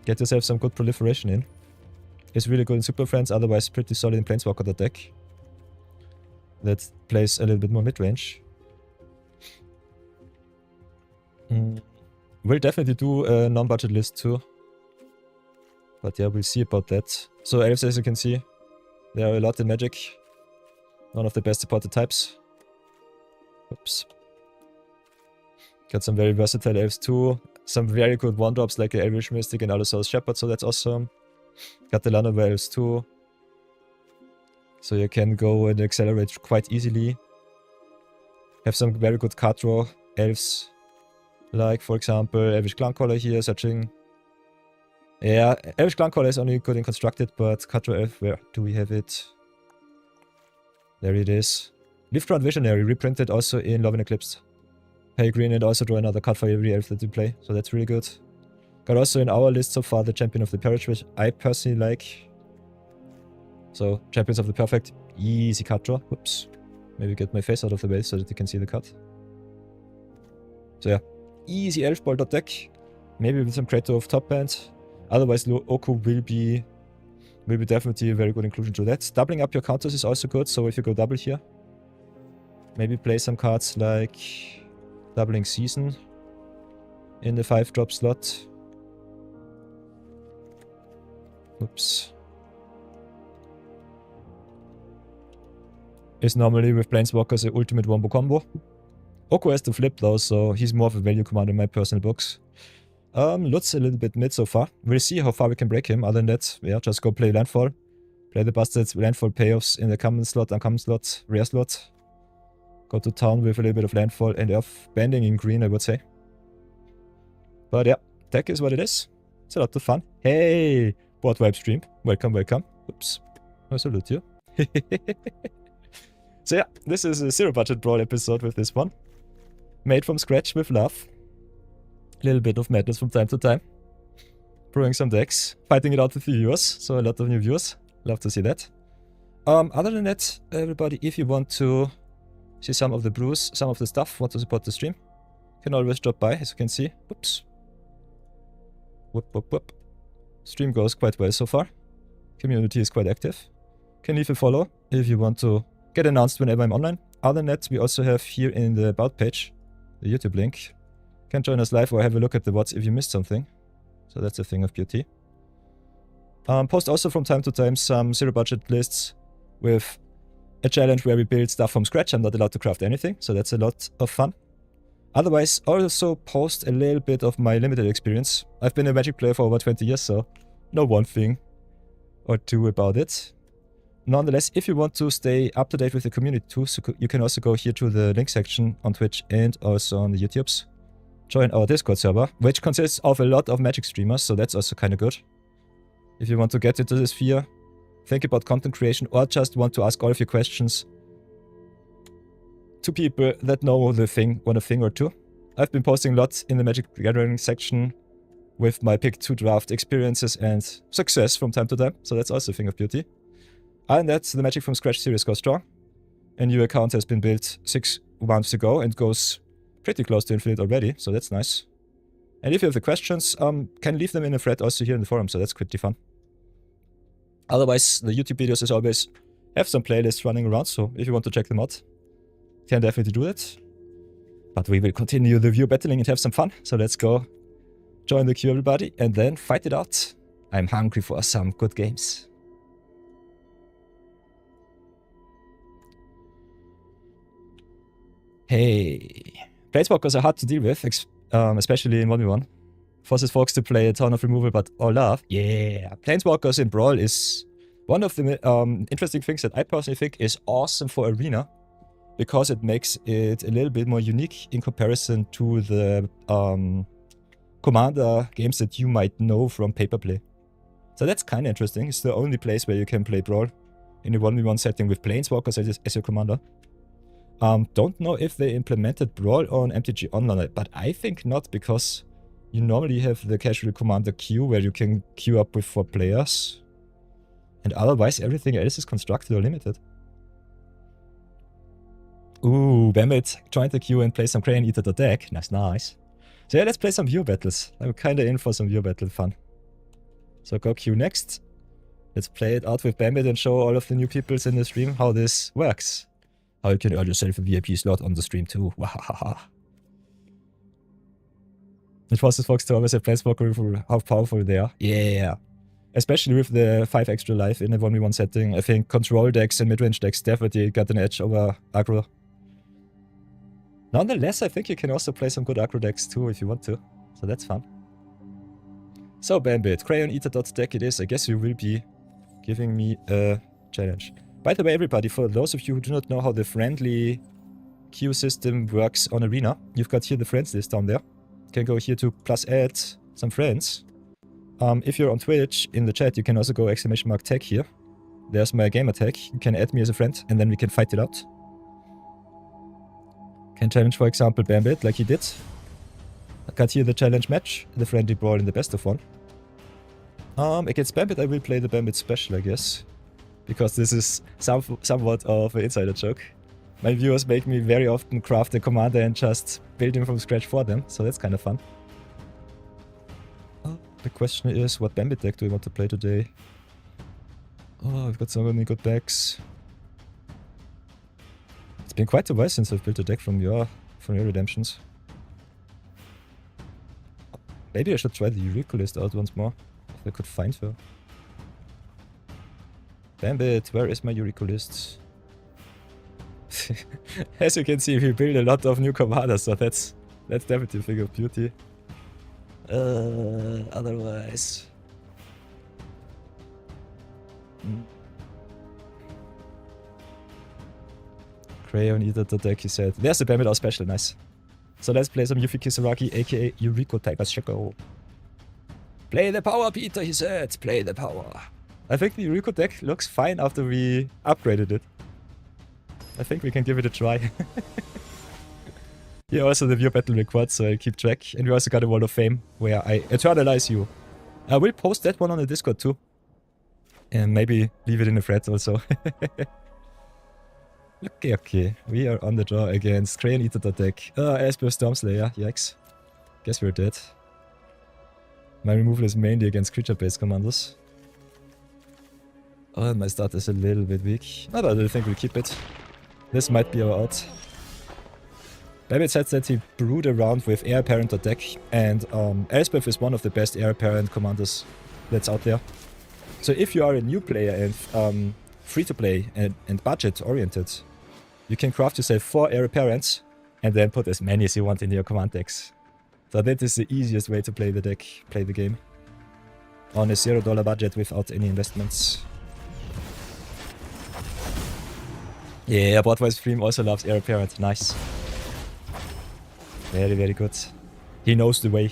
Get yourself some good proliferation in. It's really good in Super Friends, otherwise pretty solid in Planeswalker deck. That plays a little bit more mid-range. We'll definitely do a non-budget list too. But yeah, we'll see about that. So elves, as you can see, there are a lot in Magic. One of the best supported types. Oops. Got some very versatile elves too. Some very good one-drops like the Elvish Mystic and Allosaurus Shepherd, so that's awesome. Got the Llanowar elves too. So you can go and accelerate quite easily. Have some very good card draw elves. Like, for example, Elvish Clancaller here, searching. Yeah, Elvish Clancaller is only good in Constructed, but card draw elf, where do we have it? There it is. Leafground Visionary, reprinted also in Love and Eclipsed. Pay green and also draw another card for every elf that you play, so that's really good. Got also in our list so far the Champion of the Parrot, which I personally like. So, Champions of the Perfect, easy card draw. Whoops. Maybe get my face out of the way so that you can see the card. So yeah, easy elf ball deck. Maybe with some Kratos of top band. Otherwise, Oko will be definitely a very good inclusion to that. Doubling up your counters is also good, so if you go double here, maybe play some cards like Doubling Season in the 5-drop slot. Oops. Is normally with Planeswalkers the ultimate wombo combo. Oko has to flip though, so he's more of a value commander in my personal books. Lutz a little bit mid so far. We'll see how far we can break him. Other than that, yeah, just go play Landfall. Play the busted Landfall payoffs in the common slot, uncommon slot, rare slot. Go to town with a little bit of Landfall and Earth Bending in green, I would say. But yeah, deck is what it is. It's a lot of fun. Hey, Board Vibe stream. Welcome. Oops. I salute you. So yeah, this is a zero budget brawl episode with this one. Made from scratch with love. A little bit of madness from time to time. Brewing some decks. Fighting it out with the viewers. So a lot of new viewers. Love to see that. Other than that, everybody, if you want to see some of the brews, some of the stuff, want to support the stream, can always drop by, as you can see. Whoops. Whoop. Stream goes quite well so far. Community is quite active. Can leave a follow if you want to get announced whenever I'm online. Other than that, we also have here in the About page, the YouTube link. Can join us live or have a look at the VODs if you missed something. So that's a thing of beauty. Post also from time to time some zero budget lists with a challenge where we build stuff from scratch. I'm not allowed to craft anything, so that's a lot of fun. Otherwise, also post a little bit of my limited experience. I've been a Magic player for over 20 years, so know one thing or two about it. Nonetheless, if you want to stay up to date with the community too, so you can also go here to the link section on Twitch and also on the YouTubes. Join our Discord server, which consists of a lot of Magic streamers, so that's also kind of good. If you want to get into this sphere, think about content creation, or just want to ask all of your questions, to people that know the thing, one a thing or two. I've been posting lots in the Magic the Gathering section with my pick 2 draft experiences and success from time to time, so that's also a thing of beauty. And that's the Magic from Scratch series goes strong. A new account has been built 6 months ago and goes pretty close to infinite already, so that's nice. And if you have the questions, can leave them in a thread also here in the forum, so that's pretty fun. Otherwise, the YouTube videos as always have some playlists running around, so if you want to check them out, can definitely do that. But we will continue the view battling and have some fun, so let's go join the queue everybody and then fight it out. I'm hungry for some good games. Hey, Planeswalkers are hard to deal with, especially in 1v1. Forces folks to play a ton of removal, but all love. Yeah, Planeswalkers in Brawl is one of the interesting things that I personally think is awesome for Arena, because it makes it a little bit more unique in comparison to the Commander games that you might know from paper play. So that's kind of interesting. It's the only place where you can play Brawl in a 1v1 setting with Planeswalkers as your commander. Don't know if they implemented Brawl on MTG Online, but I think not, because you normally have the casual commander queue where you can queue up with 4 players. And otherwise everything else is constructed or limited. Ooh, Bambit joined the queue and play some Crayon Eater the deck. Nice, nice. So yeah, let's play some view battles. I'm kinda in for some view battle fun. So go queue next. Let's play it out with Bambit and show all of the new peoples in the stream how this works. How you can earn yourself a VIP slot on the stream too. Wahahaha. It forces folks to always have Planeswalker, how powerful they are. Yeah. Especially with the 5 extra life in a 1v1 setting. I think control decks and midrange decks definitely got an edge over aggro. Nonetheless, I think you can also play some good aggro decks too if you want to. So that's fun. So Bambit, Crayon Eater deck it is. I guess you will be giving me a challenge. By the way, everybody, for those of you who do not know how the friendly queue system works on Arena, you've got here the friends list down there. You can go here to plus add some friends. If you're on Twitch, in the chat, you can also go !tech here. There's my gamer tag. You can add me as a friend, and then we can fight it out. Can challenge, for example, Bambit, like he did. I got here the challenge match, the friendly brawl in the best of 1. Against Bambit, I will play the Bambit special, I guess. Because this is somewhat of an insider joke. My viewers make me very often craft a commander and just build him from scratch for them, so that's kind of fun. The question is, what Bambit deck do we want to play today? Oh, we've got so many good decks. It's been quite a while since I've built a deck from your redemptions. Maybe I should try the Eureka list out once more, if I could find her. Bambit, where is my Eureka list? As you can see, we build a lot of new commanders, so that's definitely a thing of beauty. Otherwise... Crayon Eater the deck, he said. There's the Bambit, our special, nice. So let's play some Yuffie Kisaragi, aka Eureka Tiger Shaco. Play the power, Peter, he said. Play the power. I think the Eureka deck looks fine after we upgraded it. I think we can give it a try. Here also the view battle record, so I keep track. And we also got a Wall of Fame, where I eternalize you. I will post that one on the Discord too. And maybe leave it in the thread also. Okay. We are on the draw against Crayon Eater deck. Esper Stormslayer, yikes. Guess we're dead. My removal is mainly against creature-based commanders. Oh, my start is a little bit weak. But I think we'll keep it. This might be our out. Bambit said that he brewed around with Heir Apparent deck, and Elspeth is one of the best Heir Apparent commanders that's out there. So if you are a new player and free to play and budget oriented, you can craft yourself 4 Heir Apparents and then put as many as you want in your command decks. So that is the easiest way to play the deck, play the game. On a $0 budget without any investments. Yeah, Broadway Stream also loves Heir Apparent. Nice. Very, very good. He knows the way.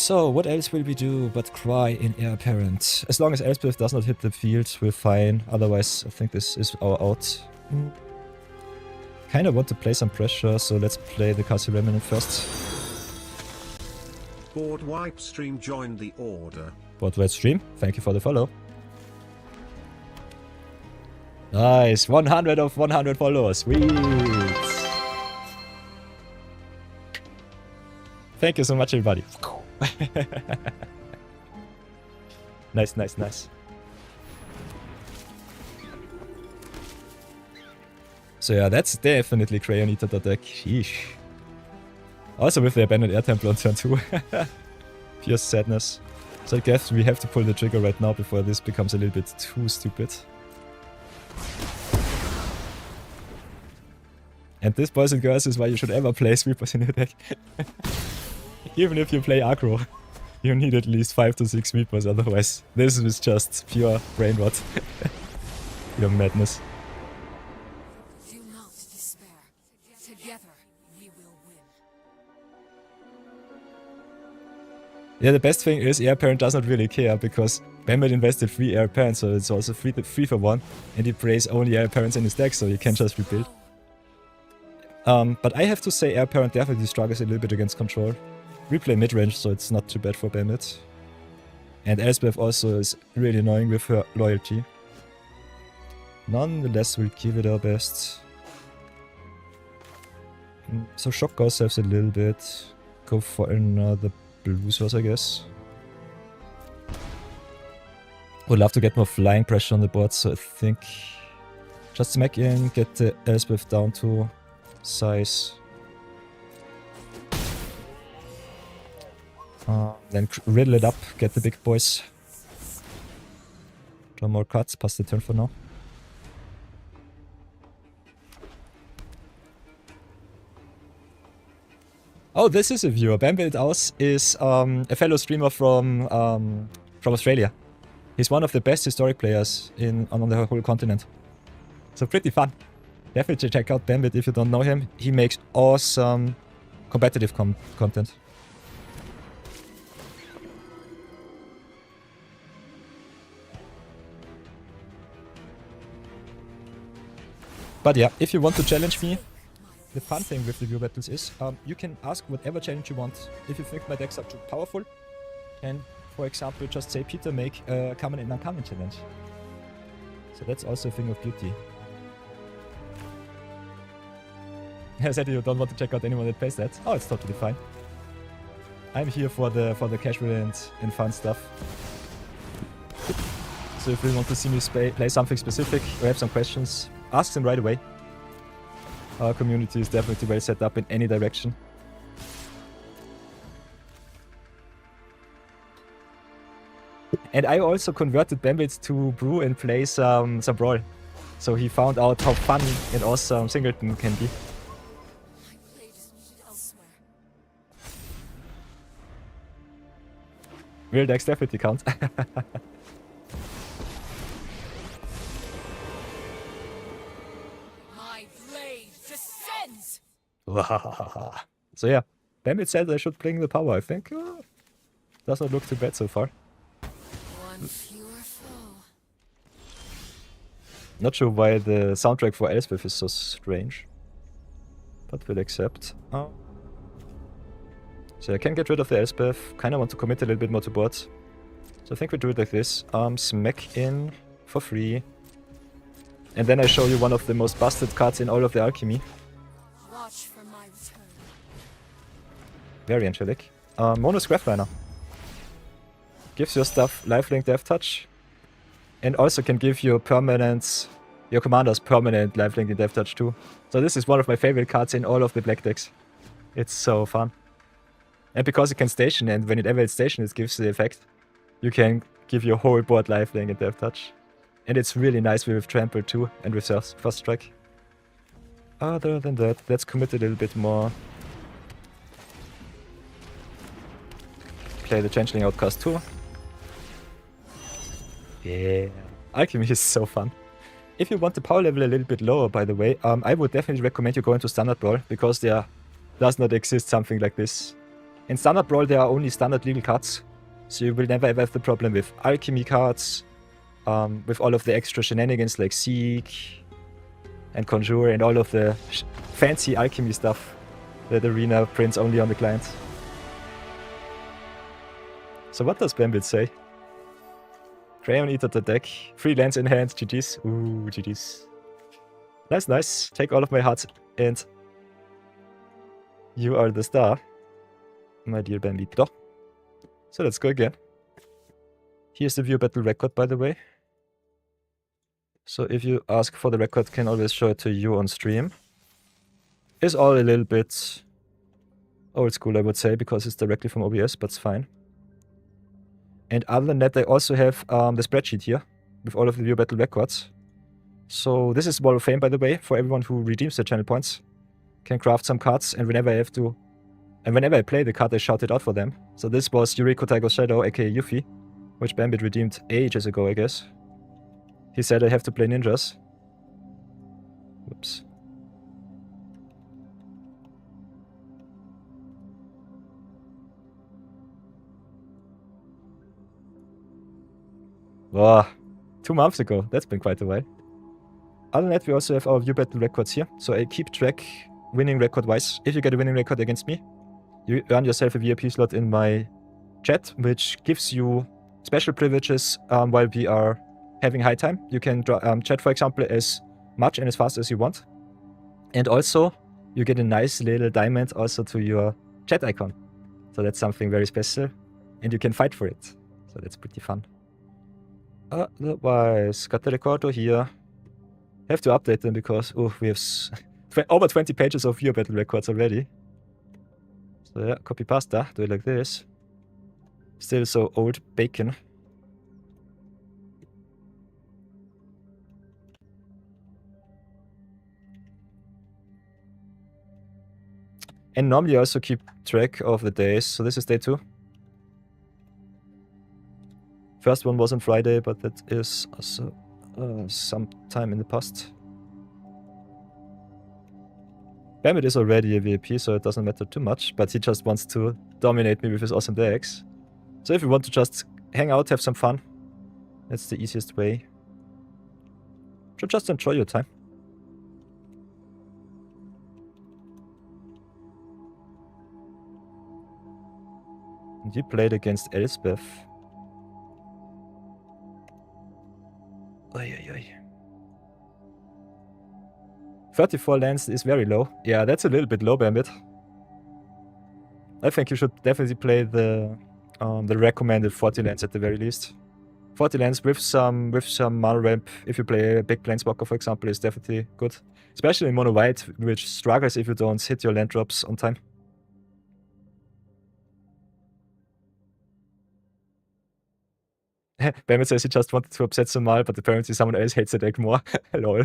So, what else will we do but cry in Heir Apparent? As long as Elspeth does not hit the field, we're fine. Otherwise, I think this is our out. Kinda want to play some pressure, so let's play the Cassie Remnant first. Board Wipe Stream joined the order. Board Wipe Stream, thank you for the follow. Nice, 100 of 100 followers, sweet! Thank you so much, everybody. Nice, nice, nice. So yeah, that's definitely Crayon Eater deck. Sheesh. Also with the Abandoned Air Temple on turn 2. Pure sadness. So I guess we have to pull the trigger right now before this becomes a little bit too stupid. And this, boys and girls, is why you should ever play sweepers in your deck. Even if you play aggro, you need at least 5 to 6 sweepers, otherwise this is just pure brain rot. Pure madness. Do not despair. Together we will win. Yeah, the best thing is Heir Apparent does not really care, because Bambat invested 3 Heir Apparents, so it's also 3 for 1, and he plays only Heir Apparents in his deck, so he can just rebuild. But I have to say Heir Apparent definitely struggles a little bit against control. We play mid-range, so it's not too bad for Bambat. And Elspeth also is really annoying with her loyalty. Nonetheless, we'll give it our best. So shock ourselves a little bit. Go for another blue source, I guess. Would love to get more flying pressure on the board, so I think just smack in, get the Elspeth down to size. Then riddle it up, get the big boys. Draw more cards, pass the turn for now. Oh, this is a viewer. Bambat Aus is a fellow streamer from Australia. He's one of the best historic players on the whole continent. So pretty fun. Definitely check out Bambat if you don't know him. He makes awesome competitive content. But yeah, if you want to challenge me, the fun thing with the viewer battles is you can ask whatever challenge you want. If you think my decks are too powerful, and for example just say, Peter, make a common and uncommon challenge. So that's also a thing of beauty. I said you don't want to check out anyone that plays that. Oh, it's totally fine. I'm here for the casual and fun stuff. So if you want to see me play something specific or have some questions, ask them right away. Our community is definitely well set up in any direction. And I also converted Bambat to brew and play some Brawl. So he found out how fun and awesome Singleton can be. My blade is needed elsewhere. Real decks definitely count. My blade descends. So yeah, Bambat said I should bring the power, I think. Does not look too bad so far. One fewer foe. Not sure why the soundtrack for Elspeth is so strange. But we'll accept. So I can get rid of the Elspeth. Kinda want to commit a little bit more to board. So I think we do it like this. Smack in for free. And then I show you one of the most busted cards in all of the alchemy. Watch for my return. Very angelic. Mono Scrappliner. Gives your stuff lifelink death touch. And also can give your commanders permanent lifelink in death touch too. So this is one of my favorite cards in all of the black decks. It's so fun. And because it can station, and whenever it's stationed it gives the effect, you can give your whole board lifelink in death touch. And it's really nice with trample too, and with first strike. Other than that, let's commit a little bit more. Play the Changeling Outcast too. Yeah, alchemy is so fun. If you want the power level a little bit lower, by the way, I would definitely recommend you going to Standard Brawl, because there does not exist something like this. In Standard Brawl there are only standard legal cards, so you will never ever have the problem with alchemy cards, with all of the extra shenanigans like Seek and Conjure and all of the fancy alchemy stuff that Arena prints only on the client. So what does Bambit say? Crayon Eater the deck, 3 lands in hand, GG's. Ooh, GG's. Nice, nice. Take all of my hearts and you are the star, my dear Bambito. So let's go again. Here's the view battle record, by the way. So if you ask for the record, can always show it to you on stream. It's all a little bit old school, I would say, because it's directly from OBS, but it's fine. And other than that, I also have the spreadsheet here with all of the view battle records. So this is Wall of Fame, by the way, for everyone who redeems their channel points. Can craft some cards, and whenever I have to, and whenever I play the card, I shout it out for them. So this was Yuriko Taigo's Shadow, aka Yuffie, which Bambit redeemed ages ago, I guess. He said I have to play ninjas. Whoops. Wow, 2 months ago. That's been quite a while. Other than that, we also have our view battle records here. So I keep track, winning record-wise. If you get a winning record against me, you earn yourself a VIP slot in my chat, which gives you special privileges while we are having high time. You can chat, for example, as much and as fast as you want. And also, you get a nice little diamond also to your chat icon. So that's something very special. And you can fight for it. So that's pretty fun. Otherwise, got the recorder here. Have to update them because we have over 20 pages of view battle records already. So yeah, copy pasta, do it like this. Still so old bacon. And normally I also keep track of the days. So this is day 2. First one was on Friday, but that is also some time in the past. Bambit is already a VIP, so it doesn't matter too much, but he just wants to dominate me with his awesome decks. So if you want to just hang out, have some fun, that's the easiest way. So just enjoy your time. And you played against Elspeth. Oy, oy, oy. 34 lands is very low. Yeah, that's a little bit low, Bambit. I think you should definitely play the recommended 40 lands at the very least. 40 lands with some mana ramp, if you play a big planeswalker, for example, is definitely good. Especially in mono white, which struggles if you don't hit your land drops on time. Bambit says he just wanted to upset Samal, but apparently someone else hates the deck more. Lol.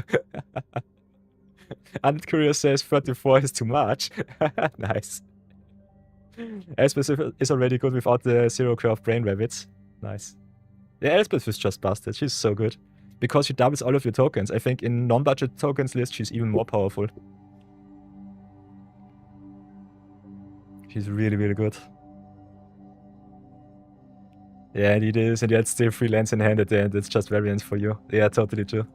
And Curious says 34 is too much. Nice. Elspeth is already good without the 0 curve brain rabbits. Nice. Yeah, Elspeth is just busted. She's so good. Because she doubles all of your tokens. I think in non-budget tokens list she's even more powerful. She's really, really good. Yeah, and it is, and yet still 3 lands in hand at the end. It's just variance for you. Yeah, totally true.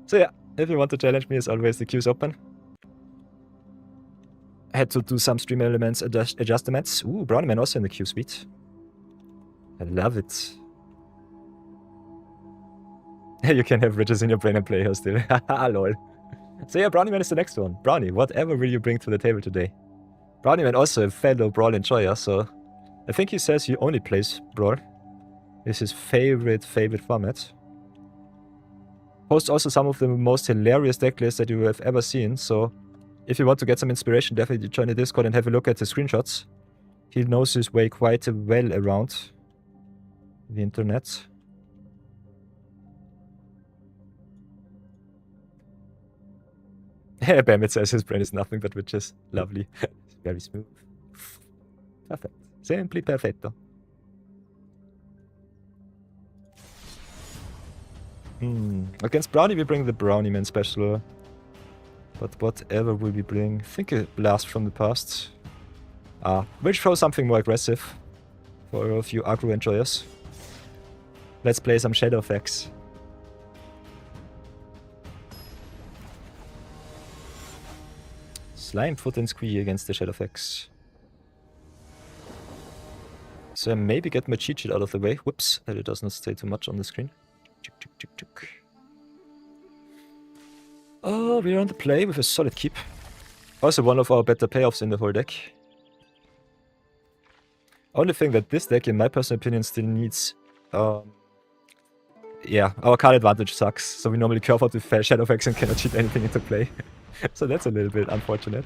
So yeah, if you want to challenge me, as always, the queue's open. I had to do some stream elements adjustments. Ooh, Brownie Man also in the queue, sweet. I love it. You can have riches in your brain and play her still. Lol. So yeah, Brownie Man is the next one. Brownie, whatever will you bring to the table today? Brownie Man also a fellow Brawl enjoyer, so I think he says he only plays Brawl. It's his favorite format. Posts also some of the most hilarious deck lists that you have ever seen, so if you want to get some inspiration, definitely join the Discord and have a look at the screenshots. He knows his way quite well around the internet. Yeah, Bambit says his brain is nothing but witches. Lovely. It's very smooth. Perfect. Simply perfecto. Against Brownie we bring the Brownie Man special. But whatever will we bring? I think a Blast from the Past. We'll throw something more aggressive for a few aggro enjoyers. Let's play some Shadowfax. Slime, Foot and Squee against the Shadowfax. So I maybe get my cheat sheet out of the way. Whoops, that it does not stay too much on the screen. Oh, we're on the play with a solid keep. Also one of our better payoffs in the whole deck. Only thing that this deck, in my personal opinion, still needs... yeah, our card advantage sucks. So we normally curve out with Shadowfax and cannot cheat anything into play. So that's a little bit unfortunate.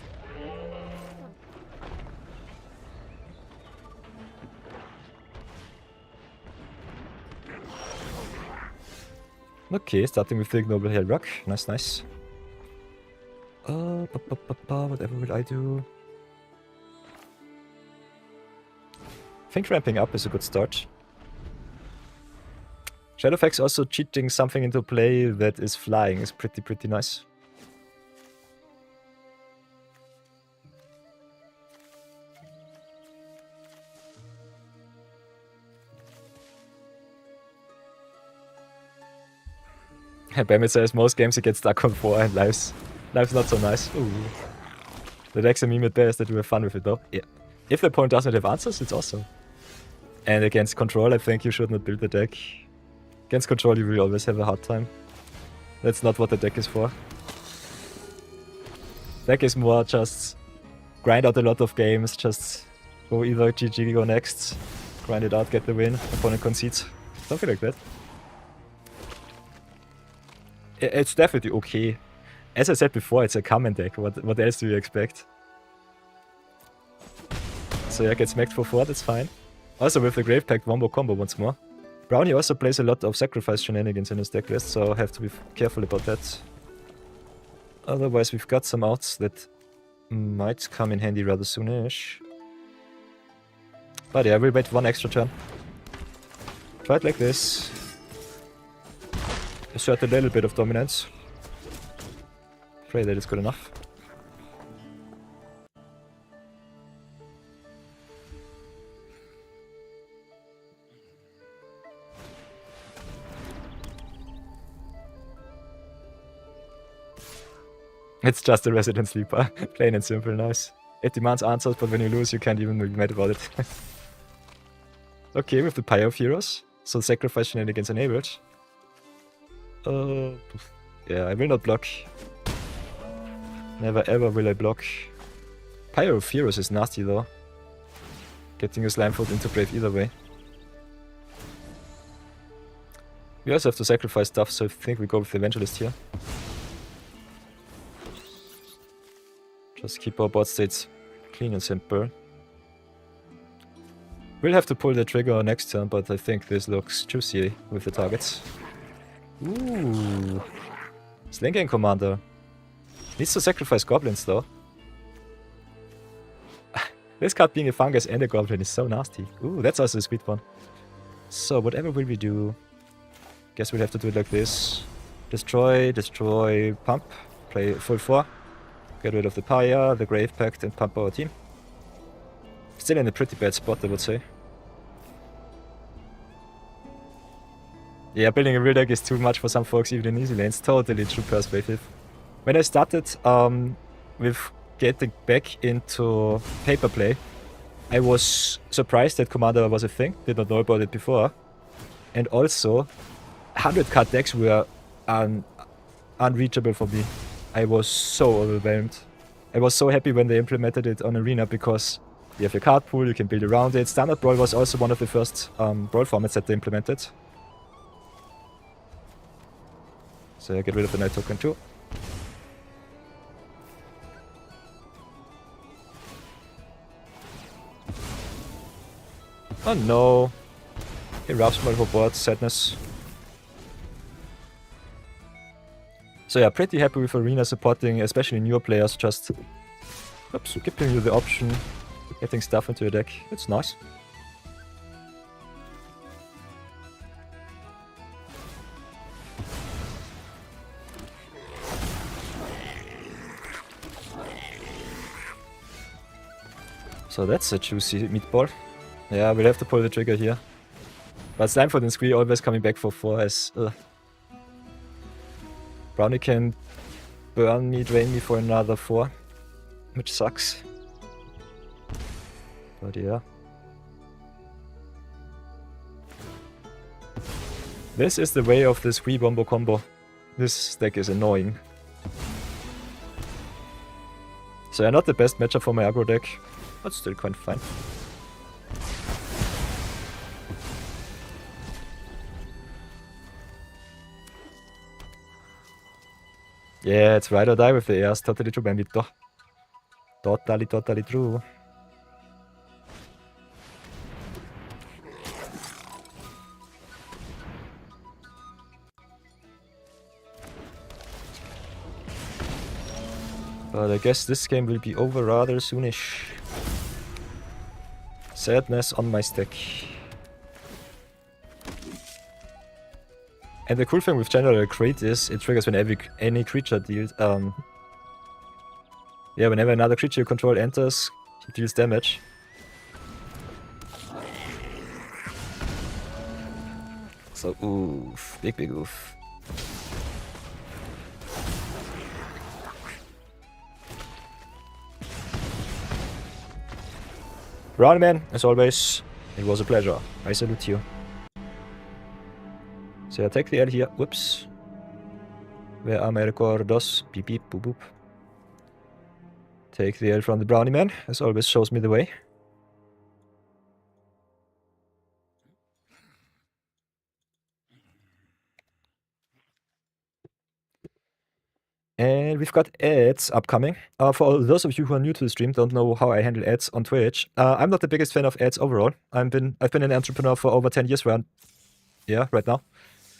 Okay, starting with the Ignoble Hellrock. Nice, nice. Whatever will I do? I think ramping up is a good start. Shadowfax also cheating something into play that is flying is pretty nice. Bamit says most games you get stuck on 4 and life's not so nice. Ooh. The deck's a meme at best that we have fun with it though. Yeah. If the opponent doesn't have answers, it's awesome. And against control, I think you should not build the deck. Against control, you will always have a hard time. That's not what the deck is for. Deck is more just grind out a lot of games, just go either GG, go next, grind it out, get the win, opponent concedes. Something like that. It's definitely okay. As I said before, it's a common deck. What else do you expect? So yeah, get smacked for 4, that's fine. Also with the Grave Pact, one more combo once more. Brownie also plays a lot of sacrifice shenanigans in his deck list, so have to be careful about that. Otherwise we've got some outs that might come in handy rather soonish. But yeah, we'll wait 1 extra turn. Try it like this. Assert a little bit of dominance. Pray that it's good enough. It's just a resident sleeper. Plain and simple, nice. It demands answers, but when you lose, you can't even be mad about it. Okay, with the Pyre of Heroes. So sacrifice shenanigans enabled. Yeah, I will not block. Never ever will I block. Pyre of Heroes is nasty though. Getting a Slime Foot into Brave either way. We also have to sacrifice stuff, so I think we go with the Evangelist here. Just keep our board states clean and simple. We'll have to pull the trigger next turn, but I think this looks juicy with the targets. Ooh. Slinging Commander. Needs to sacrifice goblins though. This card being a fungus and a goblin is so nasty. Ooh, that's also a sweet one. So whatever will we do? Guess we'll have to do it like this. Destroy, destroy, pump. Play full 4. Get rid of the Pyre, the Grave Pact, and pump our team. Still in a pretty bad spot, I would say. Yeah, building a real deck is too much for some folks, even in easy lanes. Totally true perspective. When I started with getting back into paper play, I was surprised that Commander was a thing. Did not know about it before. And also, 100-card decks were unreachable for me. I was so overwhelmed. I was so happy when they implemented it on Arena because you have a card pool, you can build around it. Standard Brawl was also one of the first Brawl formats that they implemented. So I get rid of the Night Token too. Oh no. He wraps multiple boards, sadness. So yeah, pretty happy with Arena supporting, especially newer players, just giving you the option, getting stuff into your deck. It's nice. So that's a juicy meatball. Yeah, we'll have to pull the trigger here. But Slimefoot and Squee always coming back for 4 as... Brownie can burn me, drain me for another 4. Which sucks. But yeah. This is the way of the Squee Bombo combo. This deck is annoying. So yeah, not the best matchup for my aggro deck, but still quite fine. Yeah, it's ride or die with the airs. Totally true, Bambito. Totally true. But I guess this game will be over rather soonish. Sadness on my stack. And the cool thing with General Crate is it triggers whenever any creature deals yeah, whenever another creature you control enters, he deals damage. So oof, big oof. Brownie Man, as always, it was a pleasure. I salute you. So I take the L here. Whoops. Where are my recordos? Beep beep boop boop. Take the L from the Brownie Man, as always shows me the way. And we've got ads upcoming. For those of you who are new to the stream, don't know how I handle ads on Twitch. I'm not the biggest fan of ads overall. I've been an entrepreneur for over 10 years right now.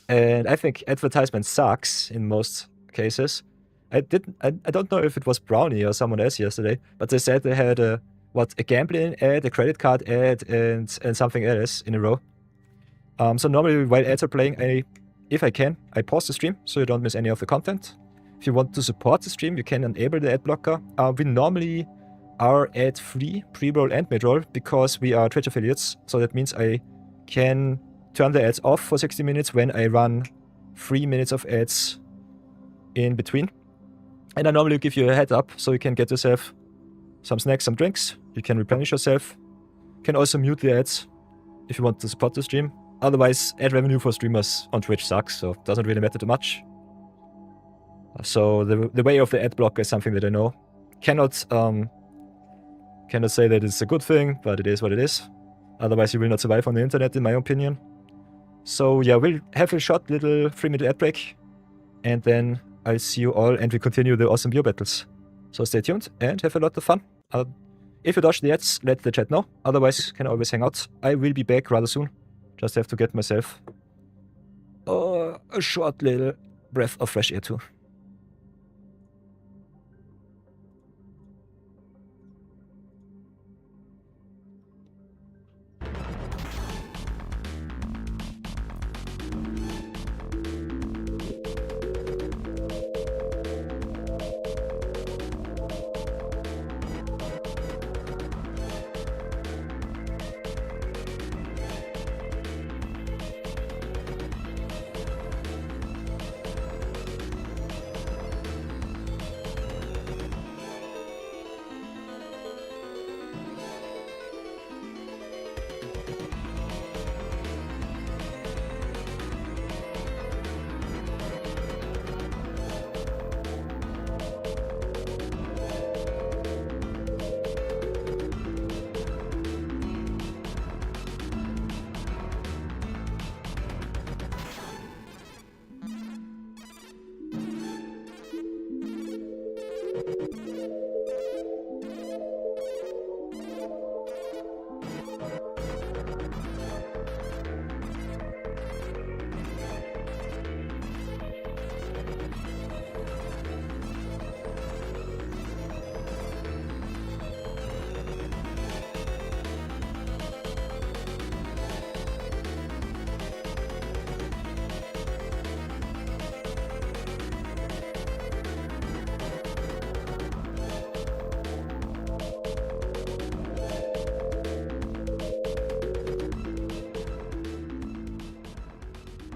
And I think advertisement sucks in most cases. I don't know if it was Brownie or someone else yesterday, but they said they had a gambling ad, a credit card ad, and something else in a row. So normally while ads are playing, if I can, I pause the stream so you don't miss any of the content. If you want to support the stream, you can enable the ad blocker. We normally are ad-free, pre-roll and mid-roll, because we are Twitch affiliates. So that means I can turn the ads off for 60 minutes when I run 3 minutes of ads in between. And I normally give you a head up, so you can get yourself some snacks, some drinks. You can replenish yourself. You can also mute the ads if you want to support the stream. Otherwise, ad revenue for streamers on Twitch sucks, so it doesn't really matter too much. So the way of the ad blocker is something that I know. Cannot say that it's a good thing, but it is what it is. Otherwise you will not survive on the internet, in my opinion. So yeah, we'll have a short little 3-minute ad break. And then I'll see you all and we continue the awesome bio battles. So stay tuned and have a lot of fun. If you dodge the ads, let the chat know. Otherwise, can always hang out. I will be back rather soon. Just have to get myself a short little breath of fresh air too.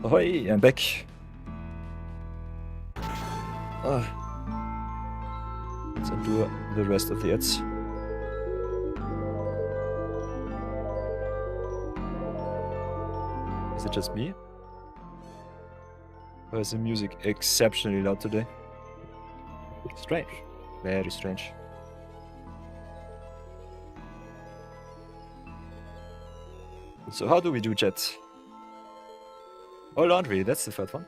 Ahoy, I'm back. Let's undo the rest of the ads. Is it just me? Or is the music exceptionally loud today? Strange. Very strange. So how do we do, chat? Oh, laundry, that's the third one.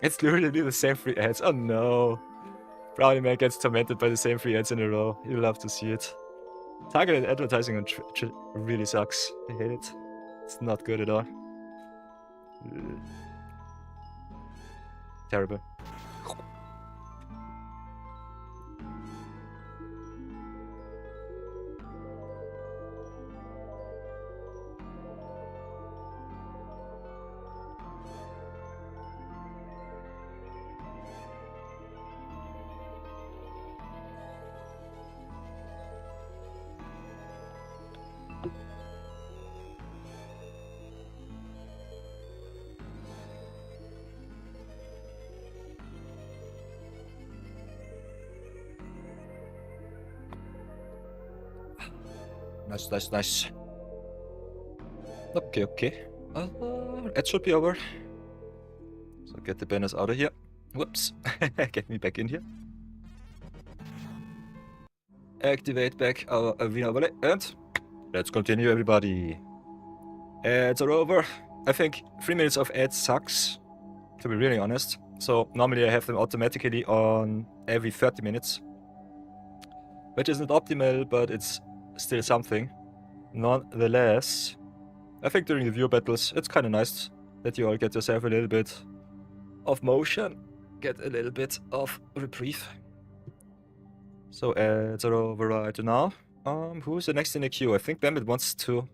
It's literally the same 3 ads. Oh no. Brownie Man gets tormented by the same 3 ads in a row. You'll love to see it. Targeted advertising on really sucks. I hate it. It's not good at all. Terrible. Nice, nice. Okay. It should be over. So get the banners out of here. Whoops. Get me back in here. Activate back our arena volley and let's continue, everybody. Ads are over. I think 3 minutes of ads sucks, to be really honest. So normally I have them automatically on every 30 minutes. Which isn't optimal, but it's still something. Nonetheless, I think during the viewer battles, it's kind of nice that you all get yourself a little bit of motion, get a little bit of reprieve. So ads are over right now. Who's the next in the queue? I think Bambit wants to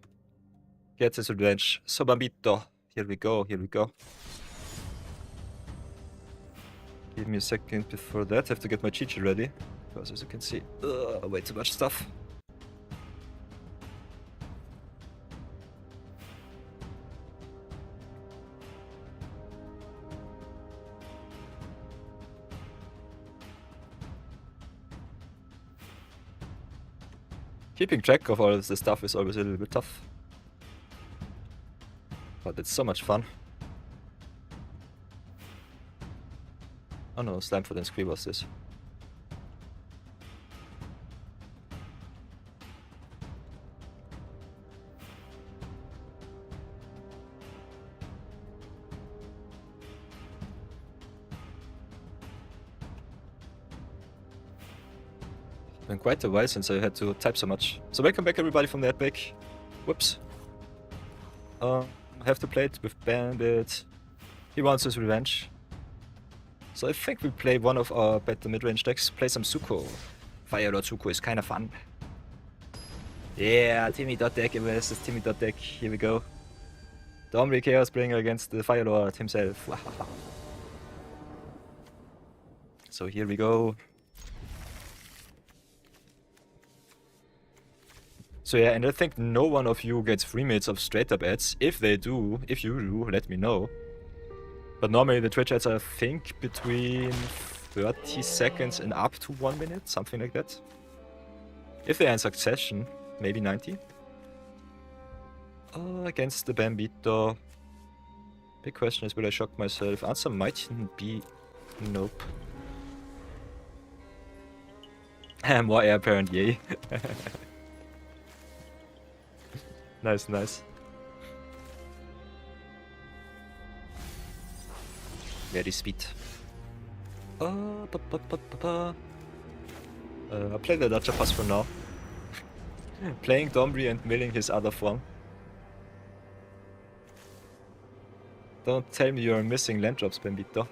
get his revenge. So Bambito, here we go. Give me a second before that. I have to get my cheat sheet ready. Because as you can see, way too much stuff. Keeping track of all of the stuff is always a little bit tough. But it's so much fun. Oh no, Slamfoot and Scree was this. Been quite a while since I had to type so much. So welcome back, everybody, from that break. Whoops. I have to play it with Bandit. He wants his revenge. So I think we play one of our better mid-range decks. Play some Zuko. Fire Lord Zuko is kind of fun. Yeah, Timmy.deck versus Timmy.deck. Here we go. The Omri Chaos Bringer against the Fire Lord himself. So here we go. So yeah, and I think no one of you gets 3 minutes of straight up ads. If you do, let me know. But normally the Twitch ads are, I think, between 30 seconds and up to 1 minute, something like that. If they are in succession, maybe 90. Against the Bambito. Big question is, will I shock myself? Answer might be nope. More air parent, yay. Nice. Very sweet. I'll play the Dodger Pass for now. Playing Domri and milling his other form. Don't tell me you're missing land drops, Bambito.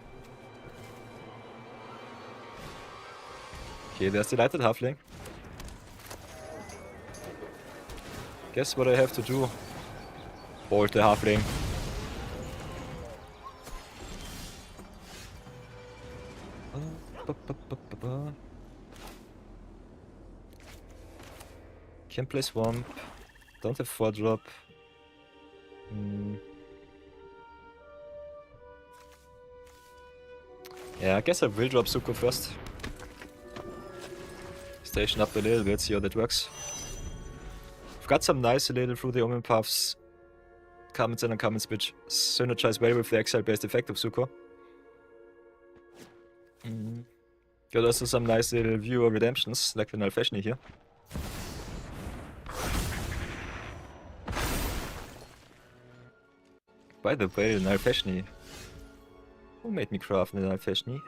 Okay, there's the lighted halfling. Guess what I have to do? Bolt the halfling. Can play swamp. Don't have 4-drop. Yeah, I guess I will drop Zuko first. Station up a little bit, see how that works. I've got some nice little through the Omen Paths comments and uncommons which synergize well with the exile-based effect of Zuko. Got also some nice little viewer redemptions, like the Nalfeshni here. By the way, the Nalfeshni. Who made me craft the Nalfeshni?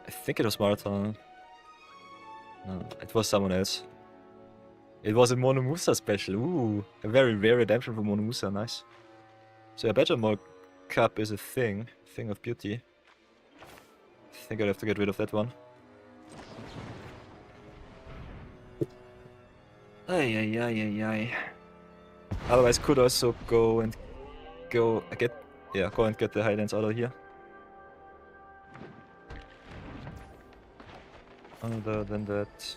I think it was Marathon. No, it was someone else. It was a Mono Musa special. Ooh, a very rare redemption for Mono Musa. Nice. So a Badger Mall Cup is a thing of beauty. I think I'll have to get rid of that one. Ay. Otherwise, could also go and get the Highlands out of here. Other than that,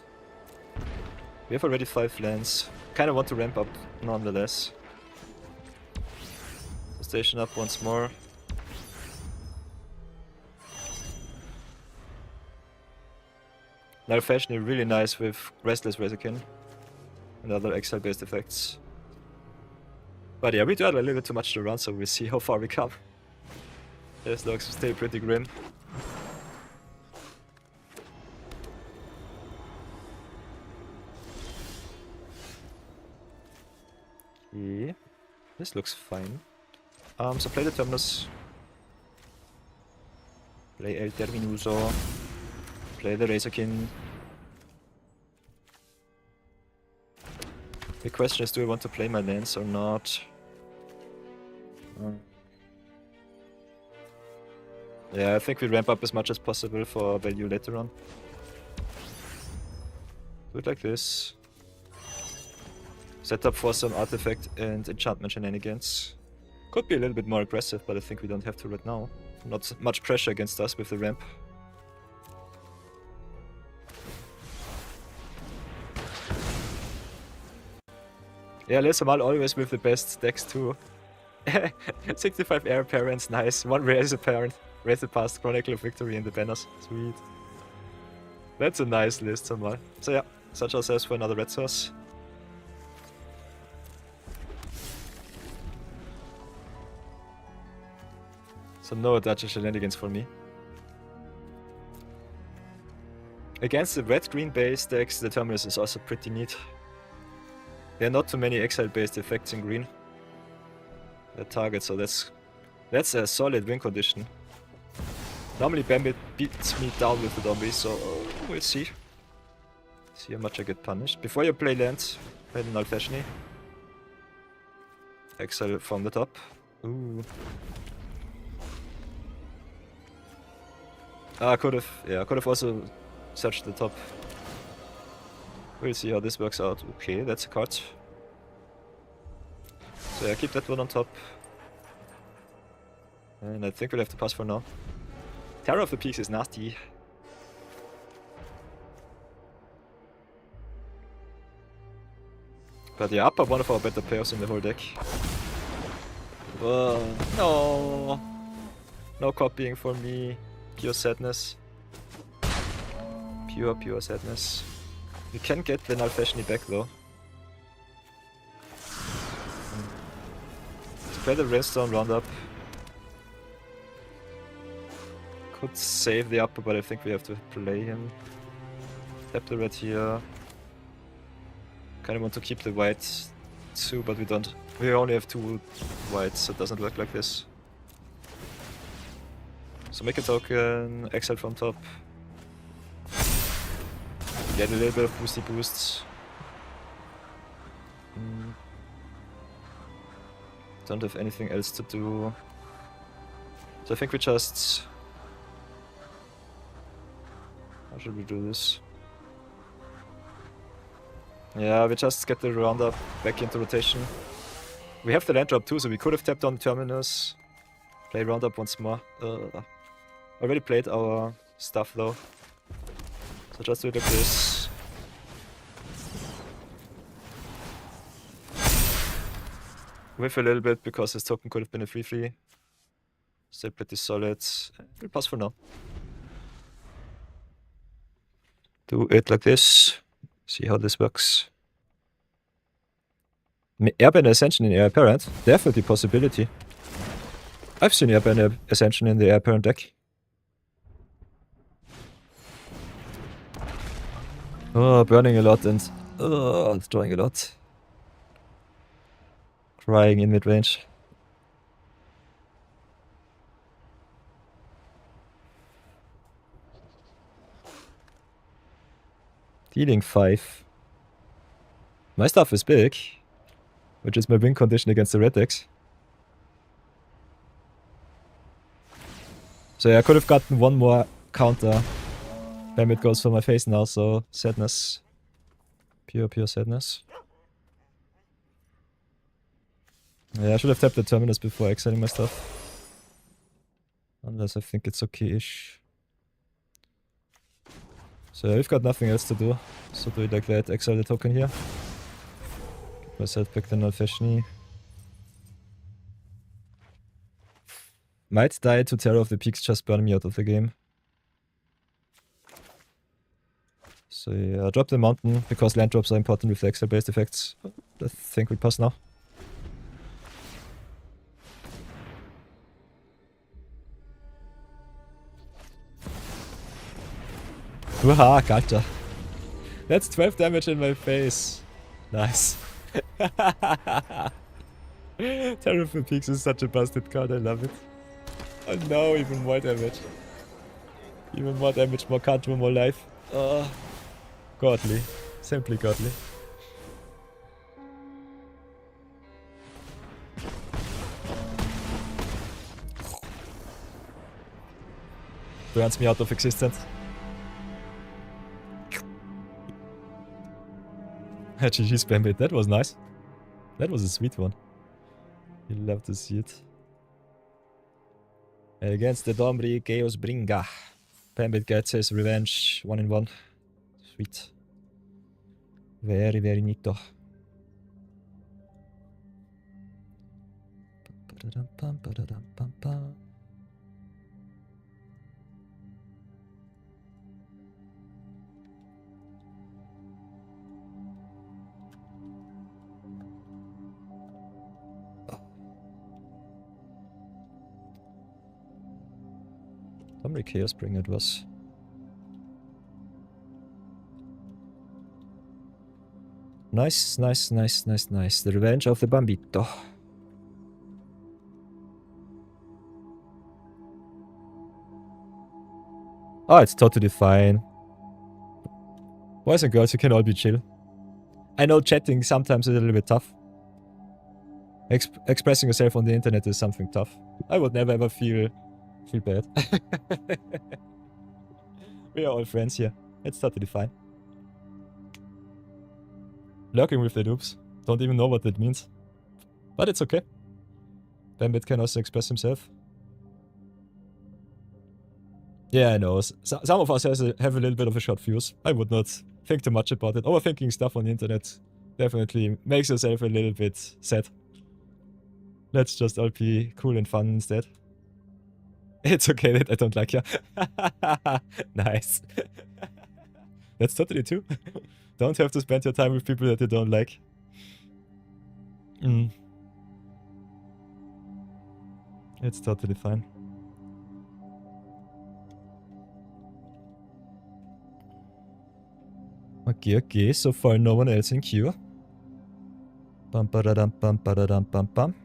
we have already 5 lands. Kind of want to ramp up nonetheless. Station up once more. Nalfeshni really nice with Restless Rezakin and other exile-based effects. But yeah, we do have a little bit too much to run, so we'll see how far we come. This looks still pretty grim. Yeah, this looks fine. So play the Terminus. Play El Terminuso. Play the Razorkin. The question is, do I want to play my lands or not? Yeah, I think we ramp up as much as possible for value later on. Do it like this. Set up for some artifact and enchantment shenanigans. Could be a little bit more aggressive, but I think we don't have to right now. Not much pressure against us with the ramp. Yeah, Lesamal always with the best decks too. 65 Heir Parents, nice. 1 Rare is a parent. Wraith the Past, Chronicle of Victory in the banners. Sweet. That's a nice list, Samal. So yeah, search ourselves for another red source. So no Dutch shenanigans for me. Against the red-green base decks, the Terminus is also pretty neat. There are not too many exile-based effects in green. The target, so that's a solid win condition. Normally Bambit beats me down with the zombie, so we'll see. See how much I get punished. Before you play lands, play the Nalfeshni. Exile from the top. Ooh. I could have also searched the top. We'll see how this works out. Okay, that's a card. So yeah, keep that one on top. And I think we'll have to pass for now. Terror of the Peaks is nasty. But yeah, upper one of our better players in the whole deck. No. No copying for me. Pure sadness. Pure sadness. We can get the Nalfeshni back though. Let's play the Rainstone Roundup. Could save the upper, but I think we have to play him. Tap the red here. Kinda want to keep the white too, but we don't. We only have 2 whites, so it doesn't work like this. So make a token, exile from top. Get a little bit of boosty boosts. Don't have anything else to do. So I think we just... How should we do this? Yeah, we just get the roundup back into rotation. We have the land drop too, so we could have tapped on Terminus. Play roundup once more. Already played our stuff though. So just do it like this. with a little bit because his token could have been a 3/3. Still pretty solid. We'll pass for now. Do it like this. See how this works. Airbender Ascension in Air Apparent. Definitely possibility. I've seen Airbender Ascension in the Air Apparent deck. Oh, burning a lot and destroying a lot. Crying in mid-range. Dealing 5. My stuff is big, which is my win condition against the red decks. So yeah, I could have gotten one more counter. Bambit goes for my face now, so sadness. Pure sadness. Yeah, I should have tapped the terminus before exiling my stuff. Unless I think it's okay-ish. So yeah, we've got nothing else to do. So do it like that, exile the token here. Get myself back the non-fashiony. Might die to Terror of the Peaks, just burn me out of the game. So yeah, drop the mountain, because land drops are important with the exile based effects. I think we pass now. Waha, Galta. That's 12 damage in my face. Nice. Terror of the Peaks is such a busted card, I love it. Oh no, even more damage. Even more damage, more control, more life. Godly. Simply godly. Burns me out of existence. GG spam it. That was nice. That was a sweet one. You love to see it. Against the Domri Chaos Bringa. Pambit gets his revenge 1-in-1. Sweet. Very, very neato. Domri Chaos Bringa it was. Nice, nice, nice, nice, nice. The revenge of the Bambito. Oh, it's totally fine. Boys and girls, you can all be chill. I know chatting sometimes is a little bit tough. Expressing yourself on the internet is something tough. I would never ever feel bad. We are all friends here. It's totally fine. Lurking with the noobs. Don't even know what that means. But it's okay. Bambit can also express himself. Yeah, I know. Some of us have a little bit of a short fuse. I would not think too much about it. Overthinking stuff on the internet definitely makes yourself a little bit sad. Let's just all be cool and fun instead. It's okay that I don't like you. Nice. That's totally true. Don't have to spend your time with people that you don't like. It's totally fine. Okay, so far no one else in queue. Bum ba-da-dum bum ba-da-dum bum bum.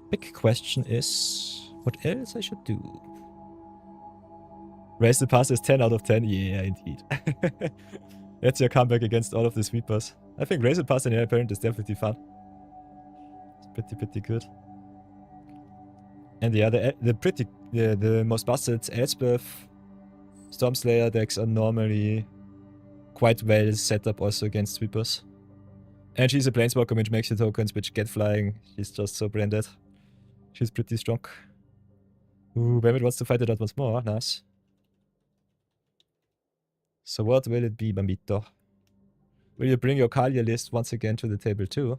Big question is, what else I should do? Raise the pass is 10 out of 10. Yeah, indeed. That's your comeback against all of the sweepers. I think raise the pass in Air Parent is definitely fun. It's pretty good. And yeah, the most busted Elspeth Stormslayer decks are normally quite well set up also against sweepers. And she's a planeswalker which makes the tokens which get flying. She's just so branded. She's pretty strong. Ooh, Bambit wants to fight it out once more. Nice. So what will it be, Bambito? Will you bring your Kalia list once again to the table too?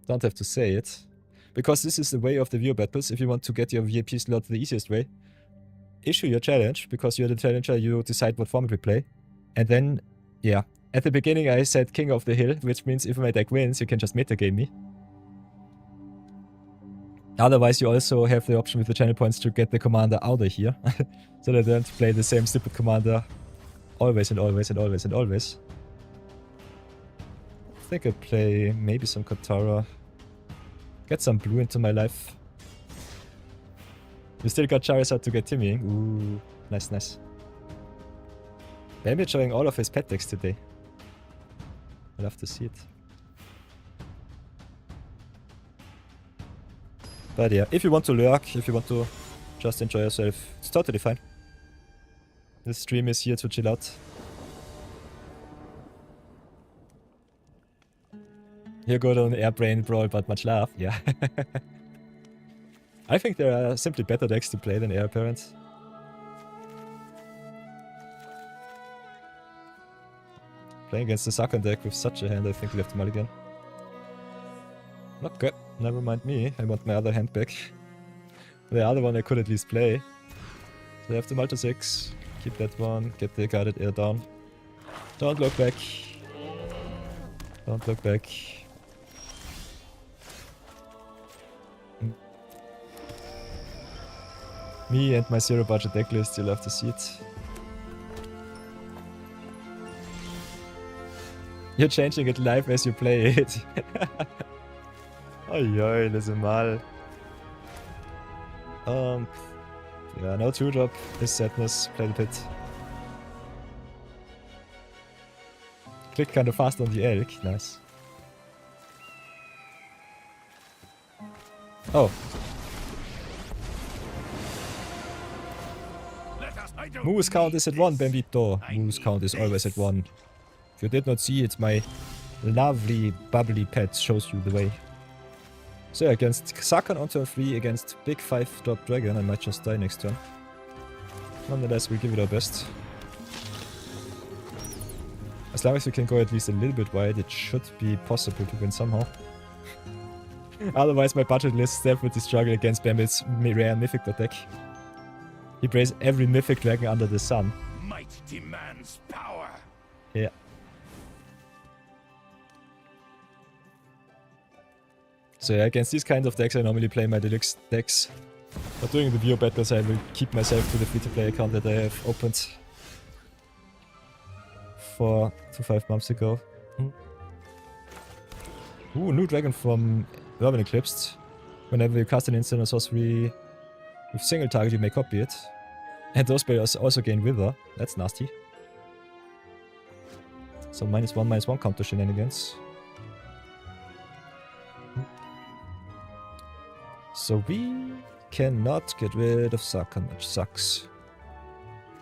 Don't have to say it. Because this is the way of the viewer battles. If you want to get your VIP slot the easiest way, issue your challenge, because you're the challenger, you decide what format we play. And then, yeah. At the beginning I said King of the Hill, which means if my deck wins, you can just metagame me. Otherwise you also have the option with the channel points to get the commander out of here. So that I don't play the same stupid commander always and always and always and always. I think I'll play maybe some Katara. Get some blue into my life. We still got Charizard to get Timmying. Ooh, nice, nice. Maybe showing all of his pet decks today. I'd love to see it. But yeah, if you want to lurk, if you want to just enjoy yourself, it's totally fine. This stream is here to chill out. You go on Airbrain Brawl, but much love, yeah. I think there are simply better decks to play than Air Parents. Playing against the second deck with such a hand, I think left mulligan. Okay, never mind me. I want my other hand back. The other one I could at least play. So I have the Malta 6. Keep that one. Get the guided air down. Don't look back. Don't look back. Me and my zero budget deck list, you'll have to see it. You're changing it live as you play it. Oi, listen mal. Yeah, no 2-drop is sadness. Play the pit. Click kind of fast on the elk. Nice. Oh. Moose count is at 1, Bambito. Moose count is always at 1. If you did not see it, my lovely, bubbly pet shows you the way. So against Sakan on turn 3, against big 5-drop dragon, I might just die next turn. Nonetheless, we'll give it our best. As long as we can go at least a little bit wide, it should be possible to win somehow. Otherwise, my budget list definitely struggle against Bambit's rare mythic deck. He plays every mythic dragon under the sun. Might demands power. Yeah. So yeah, against these kinds of decks I normally play my deluxe decks. But during the viewer battles I will keep myself to the free-to-play account that I have opened 4 to 5 months ago. Ooh, new dragon from Lorwyn Eclipsed. Whenever you cast an instant or sorcery with single target you may copy it. And those players also gain Wither. That's nasty. So -1/-1 counter shenanigans. So we cannot get rid of Sakan, which sucks.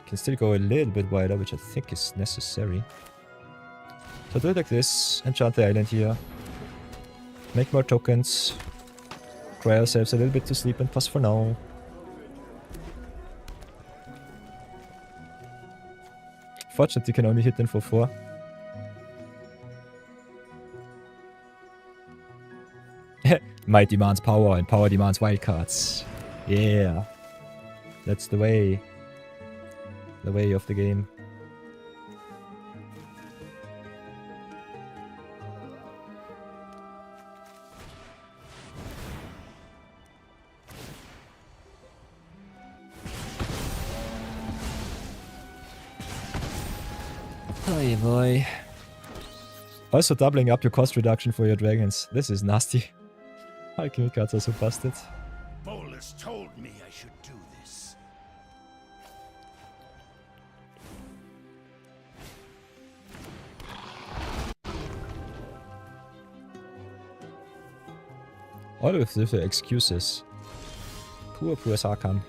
Can still go a little bit wider, which I think is necessary. So do it like this, enchant the island here. Make more tokens. Cry ourselves a little bit to sleep and pass for now. Fortunately, you can only hit them for 4. Might demands power and power demands wildcards. Yeah. That's the way. The way of the game. Oh boy. Also doubling up your cost reduction for your dragons. This is nasty. Alchemy cards are so busted. Bolus told me I should do this. All of the excuses. Poor Sakan.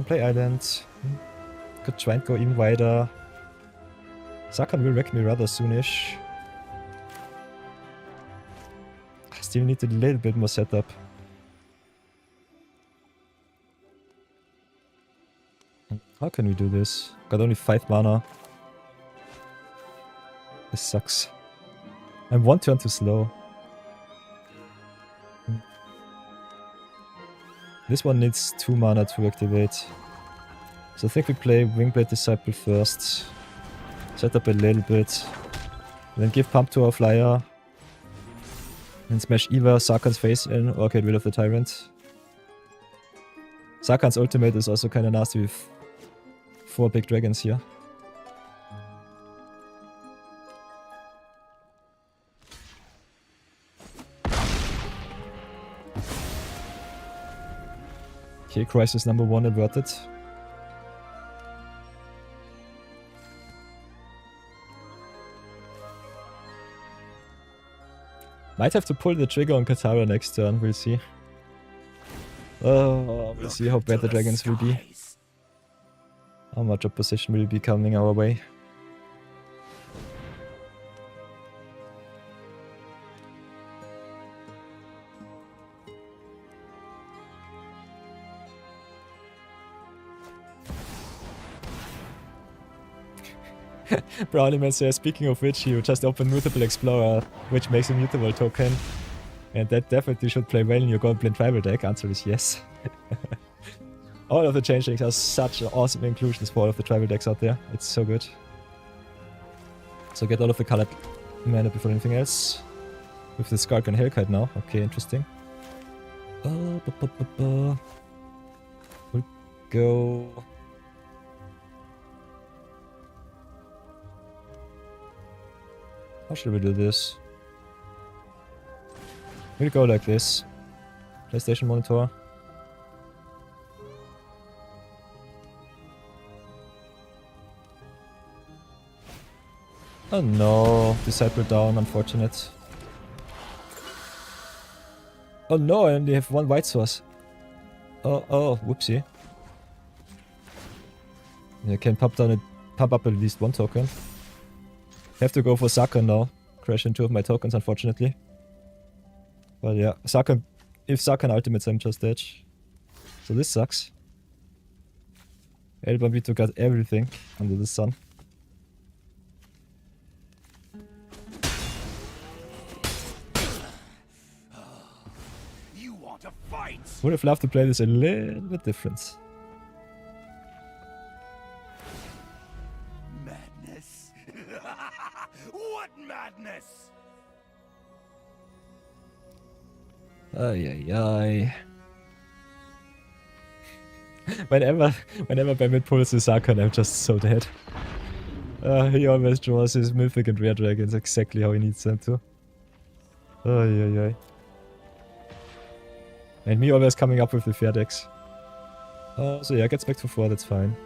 Play island. Could try and go even wider. Sakan will wreck me rather soonish. I still need a little bit more setup. How can we do this? Got only 5 mana. This sucks. I'm 1 turn too slow. This one needs 2 mana to activate. So I think we play Wingblade Disciple first. Set up a little bit. Then give pump to our flyer. And smash either Sarkhan's face in or get rid of the Tyrant. Sarkhan's ultimate is also kinda nasty with 4 big dragons here. Okay, crisis number 1 averted. Might have to pull the trigger on Katara next turn, we'll see. Oh, we'll see how bad the dragons will be. How much opposition will be coming our way. Brownieman says, speaking of which, you just opened Mutable Explorer, which makes a mutable token. And that definitely should play well in your Goblin Tribal deck. Answer is yes. All of the changelings are such awesome inclusions for all of the tribal decks out there. It's so good. So get all of the colored mana before anything else. With the Skark and Hellkite now. Okay, interesting. We'll go... How should we do this? We'll go like this. PlayStation monitor. Oh no, Disciple down, unfortunate. Oh no, I only have 1 white source. Oh, whoopsie. I can pump up at least 1 token. Have to go for Sarkhan now. Crash in 2 of my tokens, unfortunately. But yeah, Sarkhan, if Sarkhan ultimates, I'm just dead. So this sucks. El Bambito got everything under the sun. You want to fight? Would have loved to play this a little bit different. Madness? What madness? Ay. Whenever Bamit pulls the Sarkhan, I'm just so dead. He always draws his mythic and rare dragons exactly how he needs them to. Ay. And me always coming up with the fair decks. So yeah, gets back to 4, that's fine.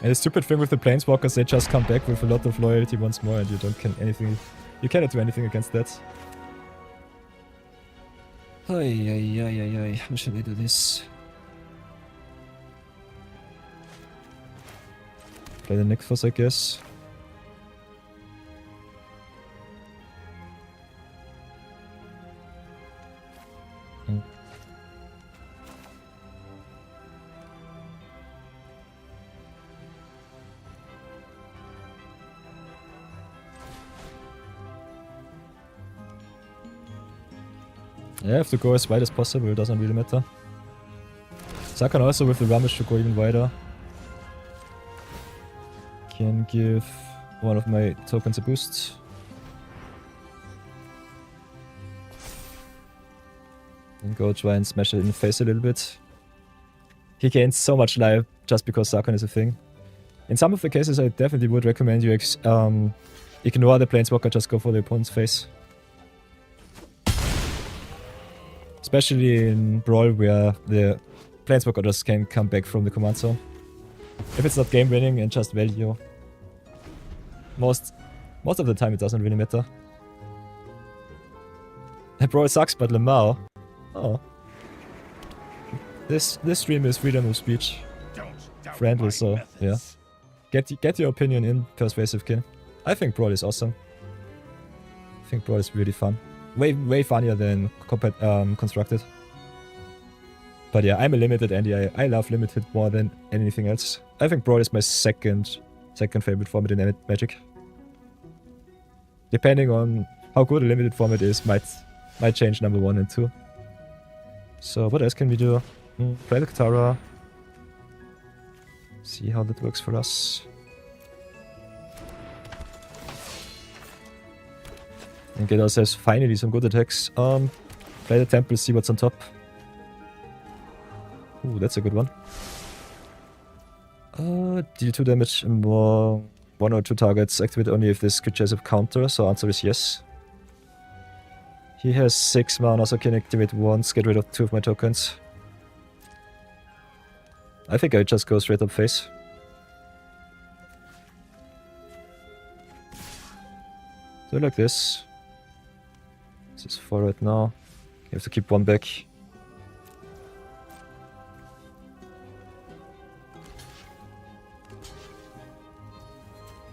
And the stupid thing with the Planeswalkers, they just come back with a lot of loyalty once more and you cannot do anything against that. Ay. How should I do this? Play the Nykthos, I guess. Yeah, I have to go as wide as possible, it doesn't really matter. Sarkhan also with the Rummage to go even wider. Can give one of my tokens a boost. And go try and smash it in the face a little bit. He gains so much life just because Sarkhan is a thing. In some of the cases I definitely would recommend you ignore the Planeswalker, just go for the opponent's face. Especially in Brawl where the Planeswalker just can come back from the command zone. If it's not game winning and just value. Most of the time it doesn't really matter. Brawl sucks, but Lamau. Oh. This stream is freedom of speech. Friendly, so yeah. Get your opinion in, Persuasive Kin. I think Brawl is awesome. I think Brawl is really fun. way funnier than constructed. But yeah, I'm a limited Andy. I love limited more than anything else. I think Brawl is my second favorite format in Magic. Depending on how good a limited format is, might change number 1 and 2. So what else can we do? Play the Katara. See how that works for us. And get ourselves finally some good attacks. Play the Temple, see what's on top. Ooh, that's a good one. Deal 2 damage more 1 or 2 targets. Activate only if this creature has a counter, so answer is yes. He has 6 mana, so can activate once, get rid of 2 of my tokens. I think I just go straight up face. Do it like this. This is 4 right now. You have to keep 1 back.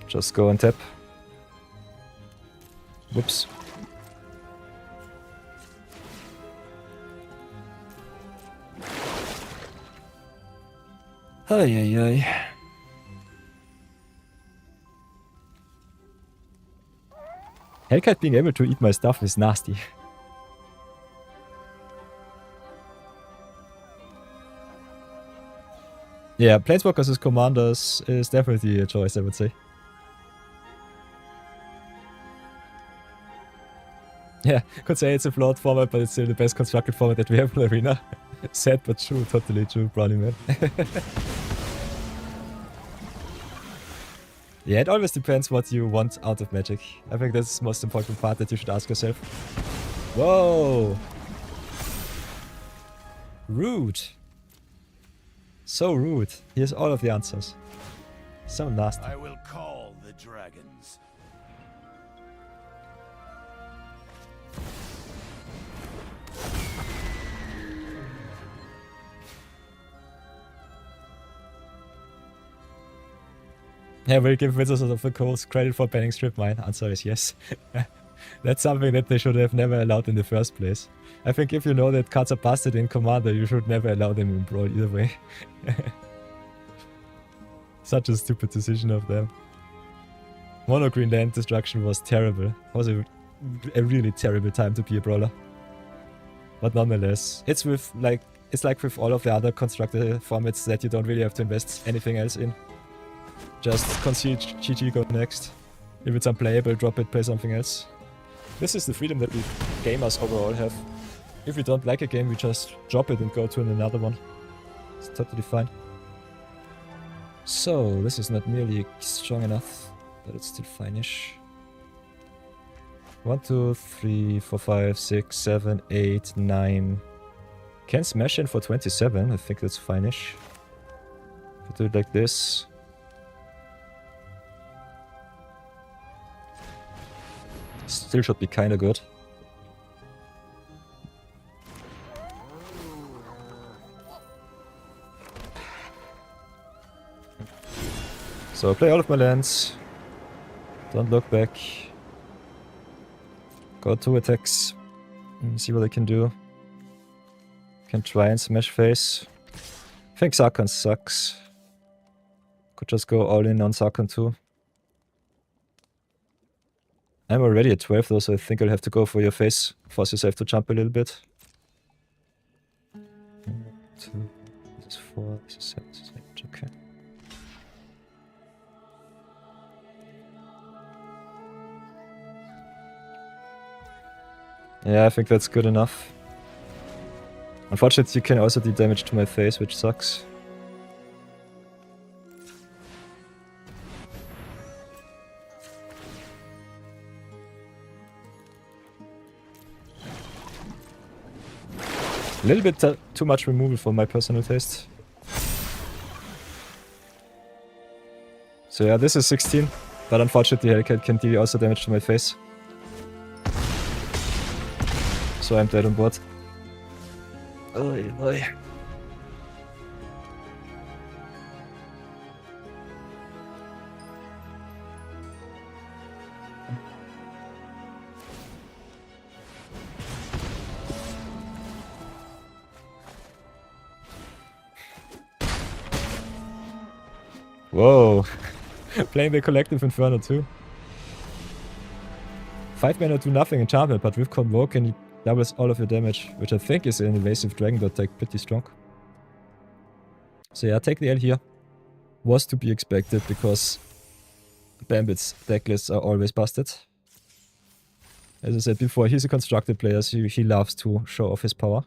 Just go and tap. Whoops. Ay. Hellcat being able to eat my stuff is nasty. Yeah, Planeswalkers as commanders is definitely a choice, I would say. Yeah, could say it's a flawed format, but it's still the best constructed format that we have in Arena. Sad but true, totally true, Brownie man. Yeah, it always depends what you want out of Magic. I think that's the most important part that you should ask yourself. Whoa! Rude. So rude. Here's all of the answers. So nasty. I will call the dragons. Yeah, will you give Wizards of the Coast credit for banning Strip Mine? Answer is yes. That's something that they should have never allowed in the first place. I think if you know that cards are busted in Commander, you should never allow them in Brawl either way. Such a stupid decision of them. Mono Green Land Destruction was terrible. It was a really terrible time to be a brawler. But nonetheless, it's like with all of the other constructed formats that you don't really have to invest anything else in. Just concede GG, go next. If it's unplayable, drop it, play something else. This is the freedom that we gamers overall have. If we don't like a game, we just drop it and go to another one. It's totally fine. So, this is not nearly strong enough, but it's still fine-ish. 1, 2, 3, 4, 5, 6, 7, 8, 9. Can smash in for 27, I think that's fine-ish. If I do it like this. Still should be kinda good. So I play all of my lands. Don't look back. Go 2 attacks. And see what I can do. Can try and smash face. I think Sarkhan sucks. Could just go all in on Sarkhan too. I'm already at 12 though, so I think I'll have to go for your face. Force yourself to jump a little bit. 2, this is 4, this is 7, this is 8, okay. Yeah, I think that's good enough. Unfortunately, you can also do damage to my face, which sucks. A little bit too much removal for my personal taste. So yeah, this is 16, but unfortunately Hellcat can deal also damage to my face. So I'm dead on board. Oy, oy. Whoa. Playing the Collective Inferno too. 5 mana do nothing enchantment, but with Convoke and it doubles all of your damage, which I think is an invasive Dragon God deck pretty strong. So yeah, take the L here. Was to be expected because Bambit's deck lists are always busted. As I said before, he's a constructed player, so he loves to show off his power.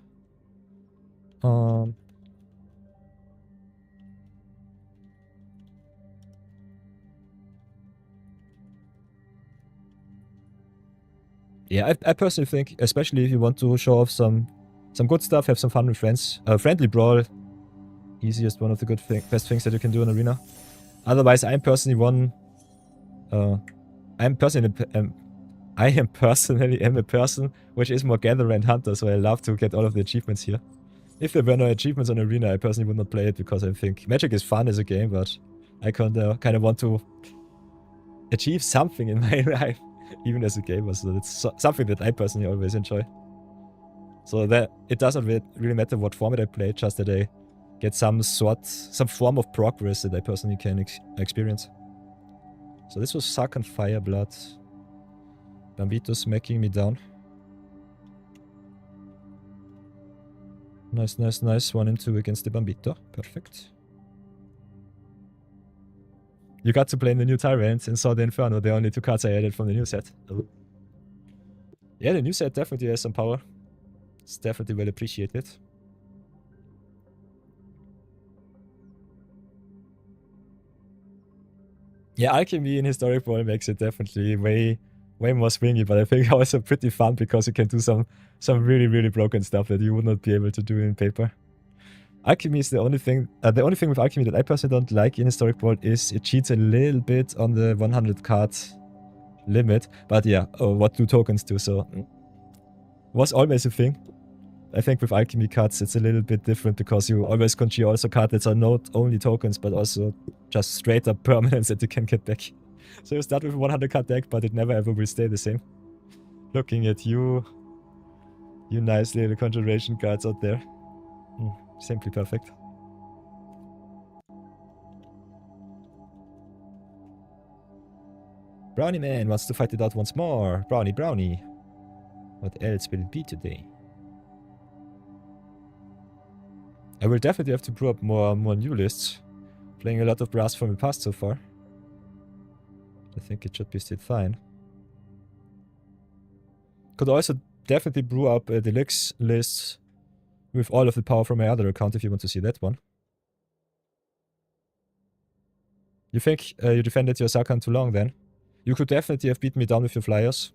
Yeah, I personally think, especially if you want to show off some good stuff, have some fun with friends. Friendly Brawl, easiest, one of the best things that you can do in Arena. Otherwise, I am personally a person which is more Gatherer and Hunter, so I love to get all of the achievements here. If there were no achievements on Arena, I personally would not play it because I think Magic is fun as a game, but I kind of want to achieve something in my life. Even as a gamer, so it's something that I personally always enjoy. So that it doesn't really matter what format I play, just that I get some form of progress that I personally can experience. So this was Suck and Fireblood. Bambito smacking me down. Nice, nice, nice. 1 and 2 against the Bambito. Perfect. You got to play in the new Tyrant and saw the Inferno, the only 2 cards I added from the new set. Oh. Yeah, the new set definitely has some power. It's definitely well appreciated. Yeah, Alchemy in Historic Brawl makes it definitely way more swingy, but I think also pretty fun because you can do some really, really broken stuff that you would not be able to do in paper. Alchemy is the only thing with Alchemy that I personally don't like in Historic Brawl is it cheats a little bit on the 100 card limit. But yeah, what do tokens do? So was always a thing. I think with Alchemy cards it's a little bit different because you always conjure also cards that are not only tokens but also just straight up permanents that you can get back. So you start with a 100 card deck, but it never ever will stay the same. Looking at you nice little conjuration cards out there. Simply perfect. Brownie Man wants to fight it out once more. Brownie. What else will it be today? I will definitely have to brew up more new lists. Playing a lot of brass from the past so far. I think it should be still fine. Could also definitely brew up a deluxe list with all of the power from my other account if you want to see that one. You think you defended your Sakan too long then? You could definitely have beaten me down with your flyers.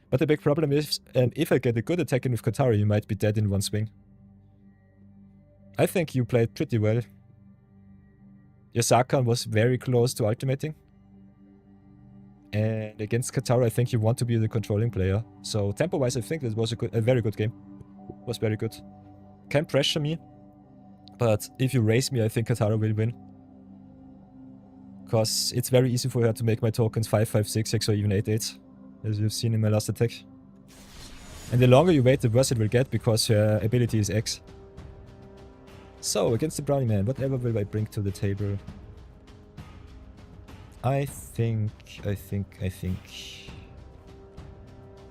But the big problem is, if I get a good attack in with Katara, you might be dead in one swing. I think you played pretty well. Your Sakan was very close to ultimating. And against Katara, I think you want to be the controlling player. So tempo-wise, I think that was a very good game. It was very good. Can pressure me, but if you raise me, I think Katara will win. Because it's very easy for her to make my tokens 5, 5, 6, 6 or even 8, 8. As you've seen in my last attack. And the longer you wait, the worse it will get because her ability is X. So, against the Brownie Man, whatever will I bring to the table? I think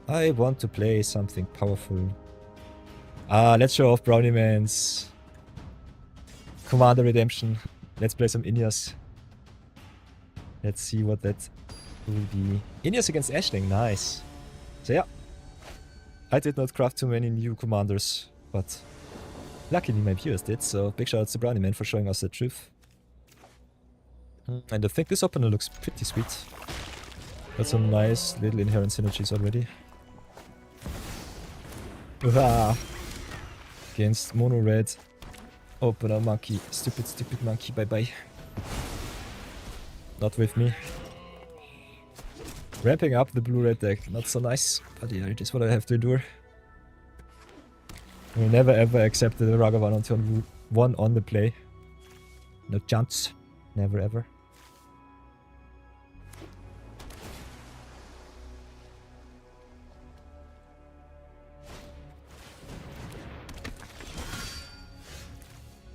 I want to play something powerful. Let's show off Brownie Man's Commander Redemption. Let's play some Inyas. Let's see what that will be. Inyas against Ashling, nice. So yeah, I did not craft too many new commanders, but luckily my viewers did, so big shout out to Brownie Man for showing us the truth. And I think this opener looks pretty sweet. Got some nice little inherent synergies already. Against mono red. Opener monkey. Stupid monkey, bye bye. Not with me. Ramping up the blue-red deck, not so nice, but yeah, it is what I have to endure. I will never ever accept the Ragavan on turn 1 on the play. No chance. Never ever.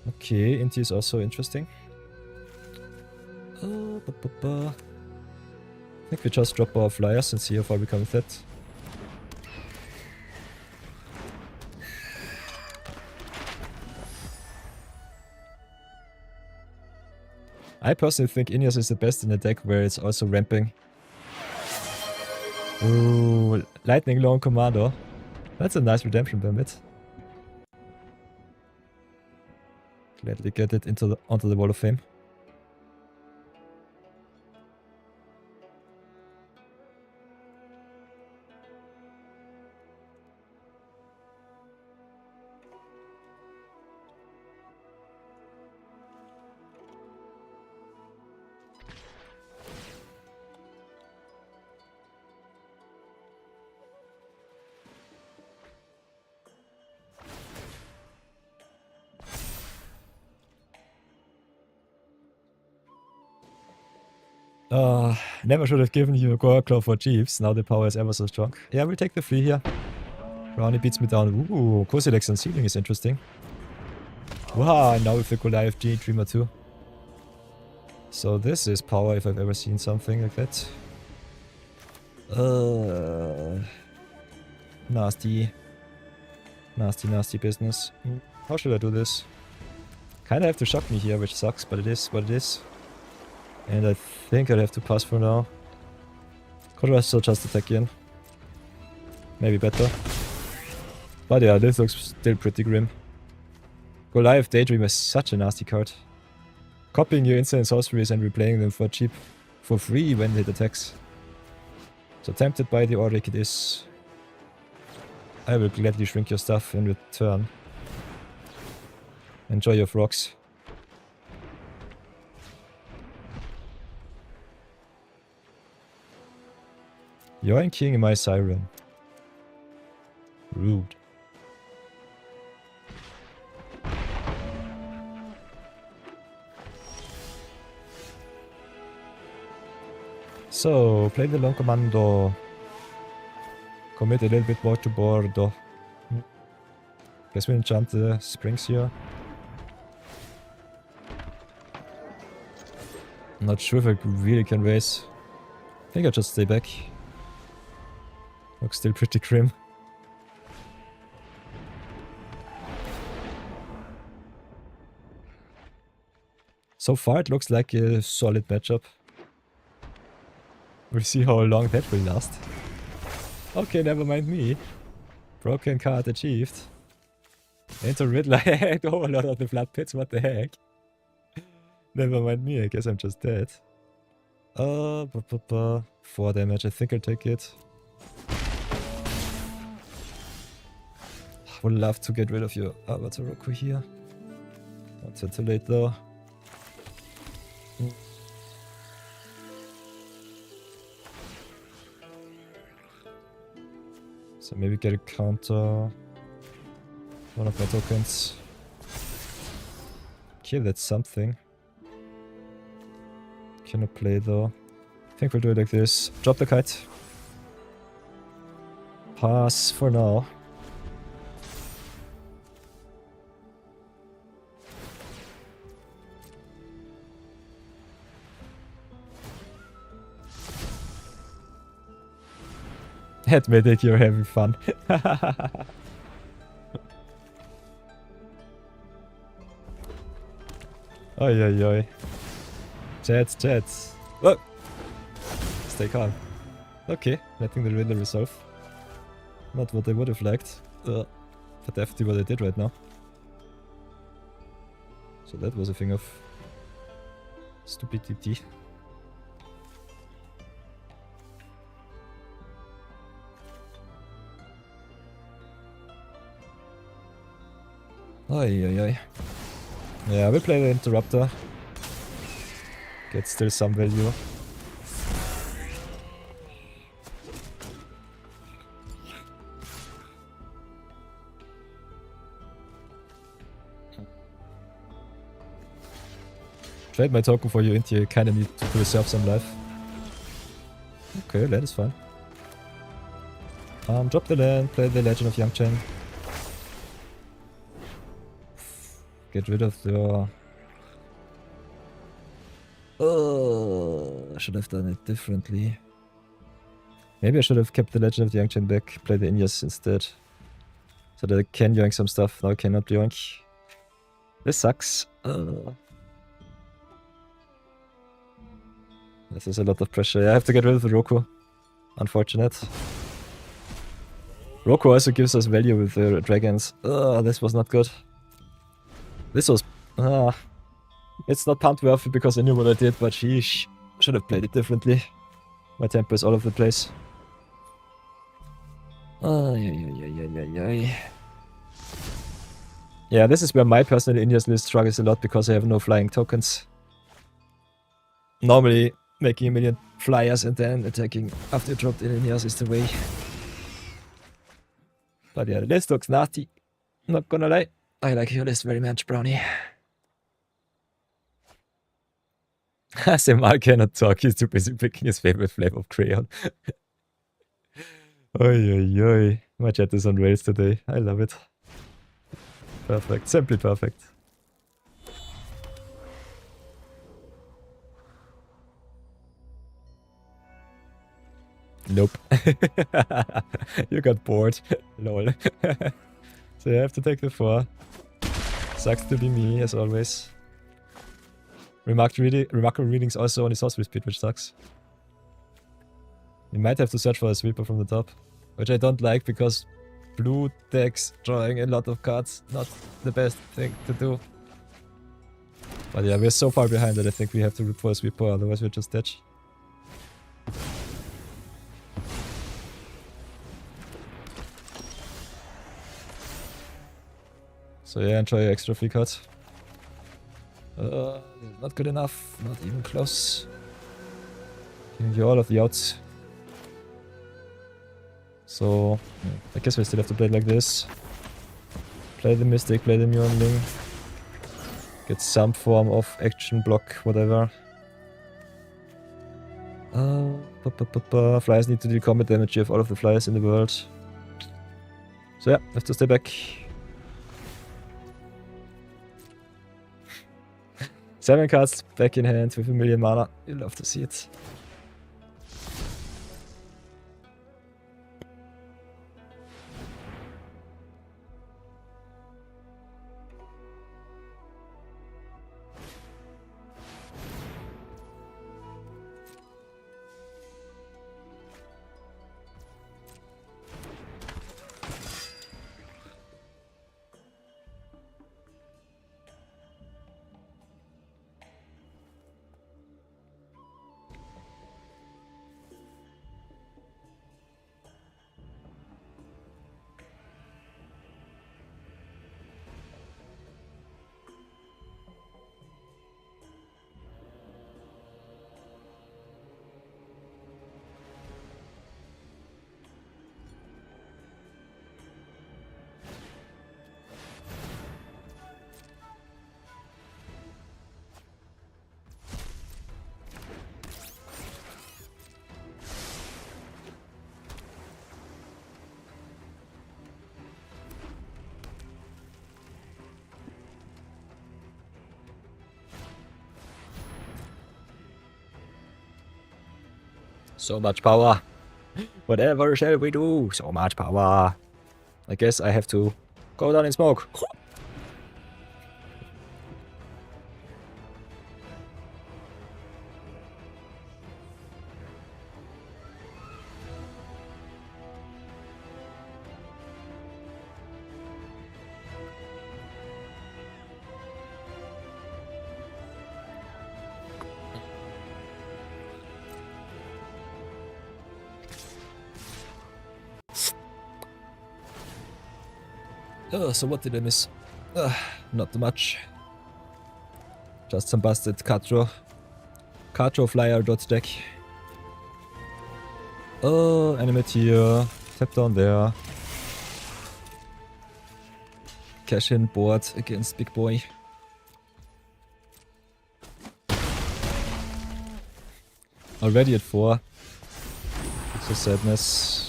Okay, Inti is also interesting. I think we just drop our flyers and see how far we come with that. I personally think Ineos is the best in a deck where it's also ramping. Ooh, Lightning Lone Commando. That's a nice redemption permit. Gladly get it onto the Wall of Fame. Never should have given you a Gore Claw for Chiefs. Now the power is ever so strong. Yeah, we'll take the 3 here. Brownie beats me down. Ooh, Kozilek's Unsealing is interesting. Wow, now with the Goliath G Dreamer 2. So this is power if I've ever seen something like that. Nasty. Nasty business. How should I do this? Kinda have to shock me here, which sucks, but it is what it is. And I think I'd have to pass for now. Could I still just attack in? Maybe better. But yeah, this looks still pretty grim. Goliath Daydream is such a nasty card. Copying your instant sorceries and replaying them for cheap, for free when it attacks. So tempted by the Auric it is. I will gladly shrink your stuff in return. Enjoy your frogs. Yoinking my Siren. Rude. So, play the long commando. Commit a little bit more to board. Guess we enchant the springs here. Not sure if I really can raise. I think I'll just stay back. Looks still pretty grim. So far it looks like a solid matchup. We'll see how long that will last. Okay, never mind me. Broken card achieved. Into Riddler hacked overload of the Flood Pits, what the heck? Never mind me, I guess I'm just dead. 4 damage, I think I'll take it. Would love to get rid of your Avatar Roku here. Not too late though. So maybe get a counter. One of my tokens. Okay, that's something. Cannot play though. I think we'll do it like this. Drop the kite. Pass for now. Admit it, you're having fun. Oi oi oi. Jets. Oh! Stay calm. Okay, letting the Riddler resolve. Not what I would have liked. But definitely what I did right now. So that was a thing of stupidity. Oi oi oi. Yeah, we'll play the Interrupter. Get still some value. Trade my token for you, Inti. I kinda need to preserve some life. Okay, that is fine. Drop the land, play the Legend of Yangcheng. Get rid of the Oh, I should have done it differently. Maybe I should have kept the Legend of the Young Chen back, play the Inyas instead. So that I can yoink some stuff, now I cannot yoink. This sucks. This is a lot of pressure. I have to get rid of the Roku. Unfortunate. Roku also gives us value with the dragons. This was not good. This was... it's not pumped worthy because I knew what I did, but sheesh. Should have played it differently. My temper is all over the place. Yeah, this is where my personal India's list struggles a lot because I have no flying tokens. Normally, making a million flyers and then attacking after you dropped in India's is the way. But yeah, the list looks nasty. Not gonna lie. I like your list very much, Brownie. Semal cannot talk, he's too busy picking his favorite flavor of crayon. Oi, oi, oi. My chat is on rails today. I love it. Perfect. Simply perfect. Nope. You got bored. Lol. So you have to take the 4. Sucks to be me, as always. Remarkable readings also on the sorcery speed, which sucks. You might have to search for a sweeper from the top. Which I don't like because blue decks drawing a lot of cards, not the best thing to do. But yeah, we're so far behind that I think we have to root for a sweeper, otherwise we're just dead. So yeah, enjoy your extra free card. Not good enough, not even close. Giving you all of the outs. So, I guess we still have to play it like this. Play the Mystic, play the Mjolnir. Get some form of action, block, whatever. Flyers need to deal combat damage. You have all of the flyers in the world. So yeah, have to stay back. 7 cards back in hand with a million mana. You love to see it. So much power. Whatever shall we do? So much power. I guess I have to go down in smoke. So what did I miss? Not too much. Just some busted Catro flyer deck. Oh, animate here. Tap down there. Cash in board against Big Boy. Already at 4. It's a sadness.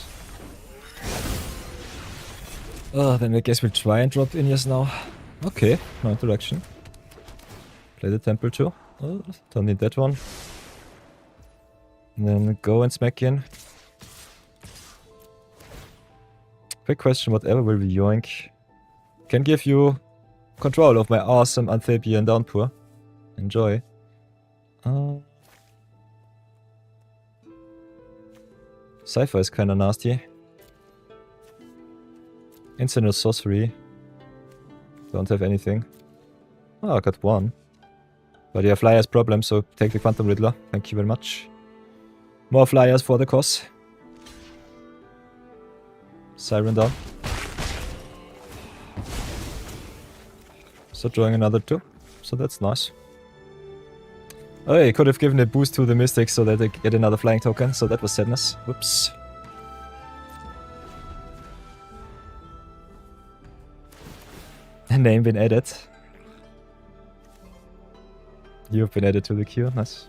Then I guess we'll try and drop Inyas now. Okay, no interaction. Play the temple too. Oh, don't need that one. And then go and smack in. Quick question, whatever will be yoink. Can give you control of my awesome amphibian downpour. Enjoy. Cypher is kinda nasty. Instant sorcery. Don't have anything. Oh, I got one. But yeah, Flyer's problem, so take the Quantum Riddler. Thank you very much. More Flyers for the cause. Siren down. So drawing another 2. So that's nice. Oh, I could have given a boost to the Mystics so that they get another flying token, so that was sadness. Whoops. A name been added. You've been added to the queue, nice.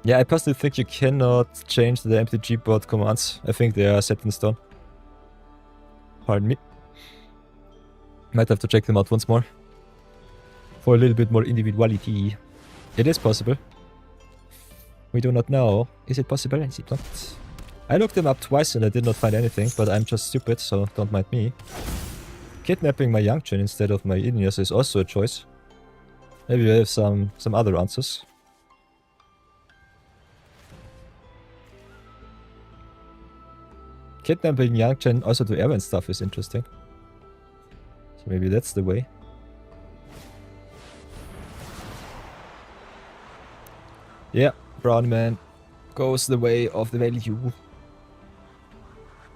Yeah, I personally think you cannot change the MTG board commands. I think they are set in stone. Pardon me. Might have to check them out once more. For a little bit more individuality. It is possible. We do not know. Is it possible? Is it not? I looked them up twice and I did not find anything, but I'm just stupid, so don't mind me. Kidnapping my Yangchen instead of my Igneous is also a choice. Maybe we have some other answers. Kidnapping Yangchen also to Erwin stuff is interesting. So maybe that's the way. Yeah, Brown Man goes the way of the value.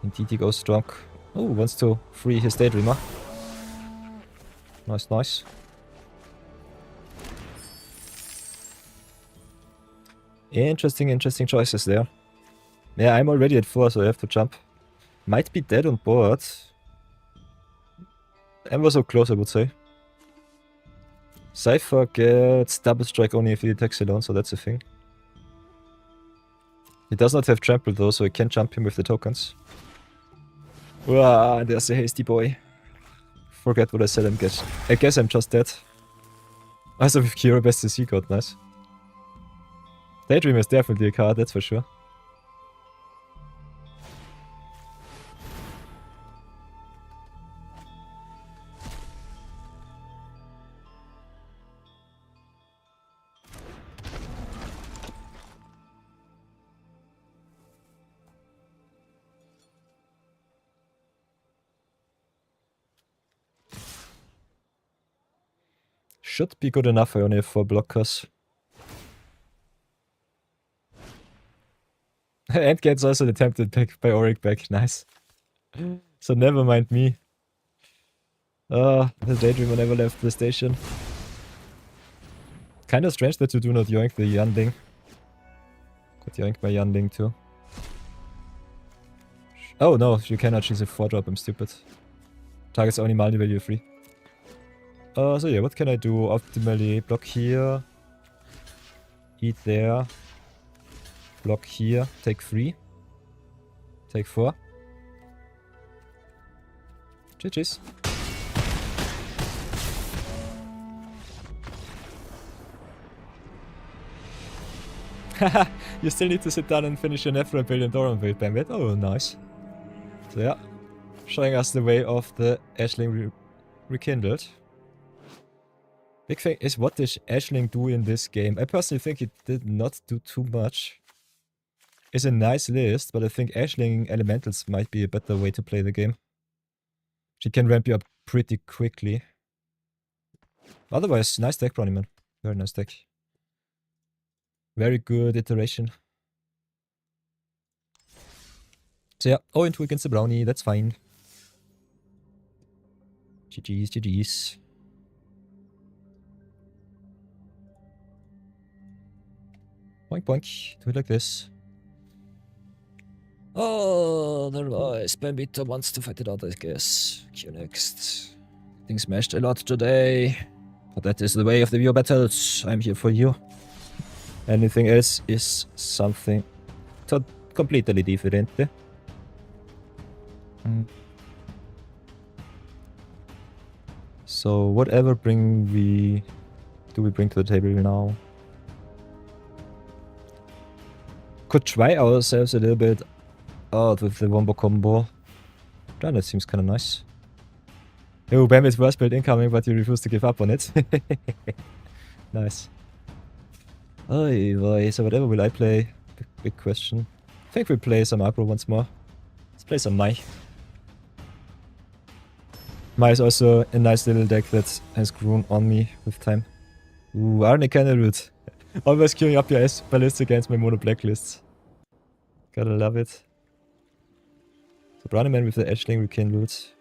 Indeed he goes strong. Oh, wants to free his Daydreamer. Nice, nice. Interesting choices there. Yeah, I'm already at 4, so I have to jump. Might be dead on board. I'm so close, I would say. Cypher gets double strike only if he attacks alone, so that's a thing. He does not have trample though, so I can jump him with the tokens. Wow, there's a hasty boy. Forget what I said, I guess I'm just dead. Also with Kira, best to see god, nice. Daydream is definitely a card, that's for sure. Should be good enough, I only have 4 blockers. And gets also the tempted pick by Auric back, nice. So never mind me. The Daydreamer never left the station. Kinda strange that you do not yoink the Yanding. Could yoink my Yanding too. Oh no, you cannot, she's a 4-drop, I'm stupid. Target's only multi-value free. So yeah, what can I do? Optimally block here. Eat there. Block here. Take 3. Take 4. GG's. Haha, you still need to sit down and finish your Nephra build and Doran build, Bambit. Oh, nice. So yeah, showing us the way of the Ashling rekindled. Big thing is, what does Ashling do in this game? I personally think it did not do too much. It's a nice list, but I think Ashling Elementals might be a better way to play the game. She can ramp you up pretty quickly. Otherwise, nice deck, Brownie man. Very nice deck. Very good iteration. So yeah, 0-2 against the Brownie, that's fine. GG's, GG's. Boink boink, do it like this. Oh, there was Bambito wants to fight it out, I guess. Q next. Getting smashed a lot today. But that is the way of the viewer battles. I'm here for you. Anything else is something completely different. So whatever do we bring to the table now? Could try ourselves a little bit out with the wombo combo. Yeah, that seems kind of nice. Oh, Bam is worst build incoming, but you refuse to give up on it. Nice. Oy vey, so whatever will I play? Big question. I think we'll play some aggro once more. Let's play some Mai. Mai is also a nice little deck that has grown on me with time. Ooh, Arne Root. Always queuing up your ballists against my mono blacklists. Gotta love it. So Brownie Man with the Edgeling we can loot.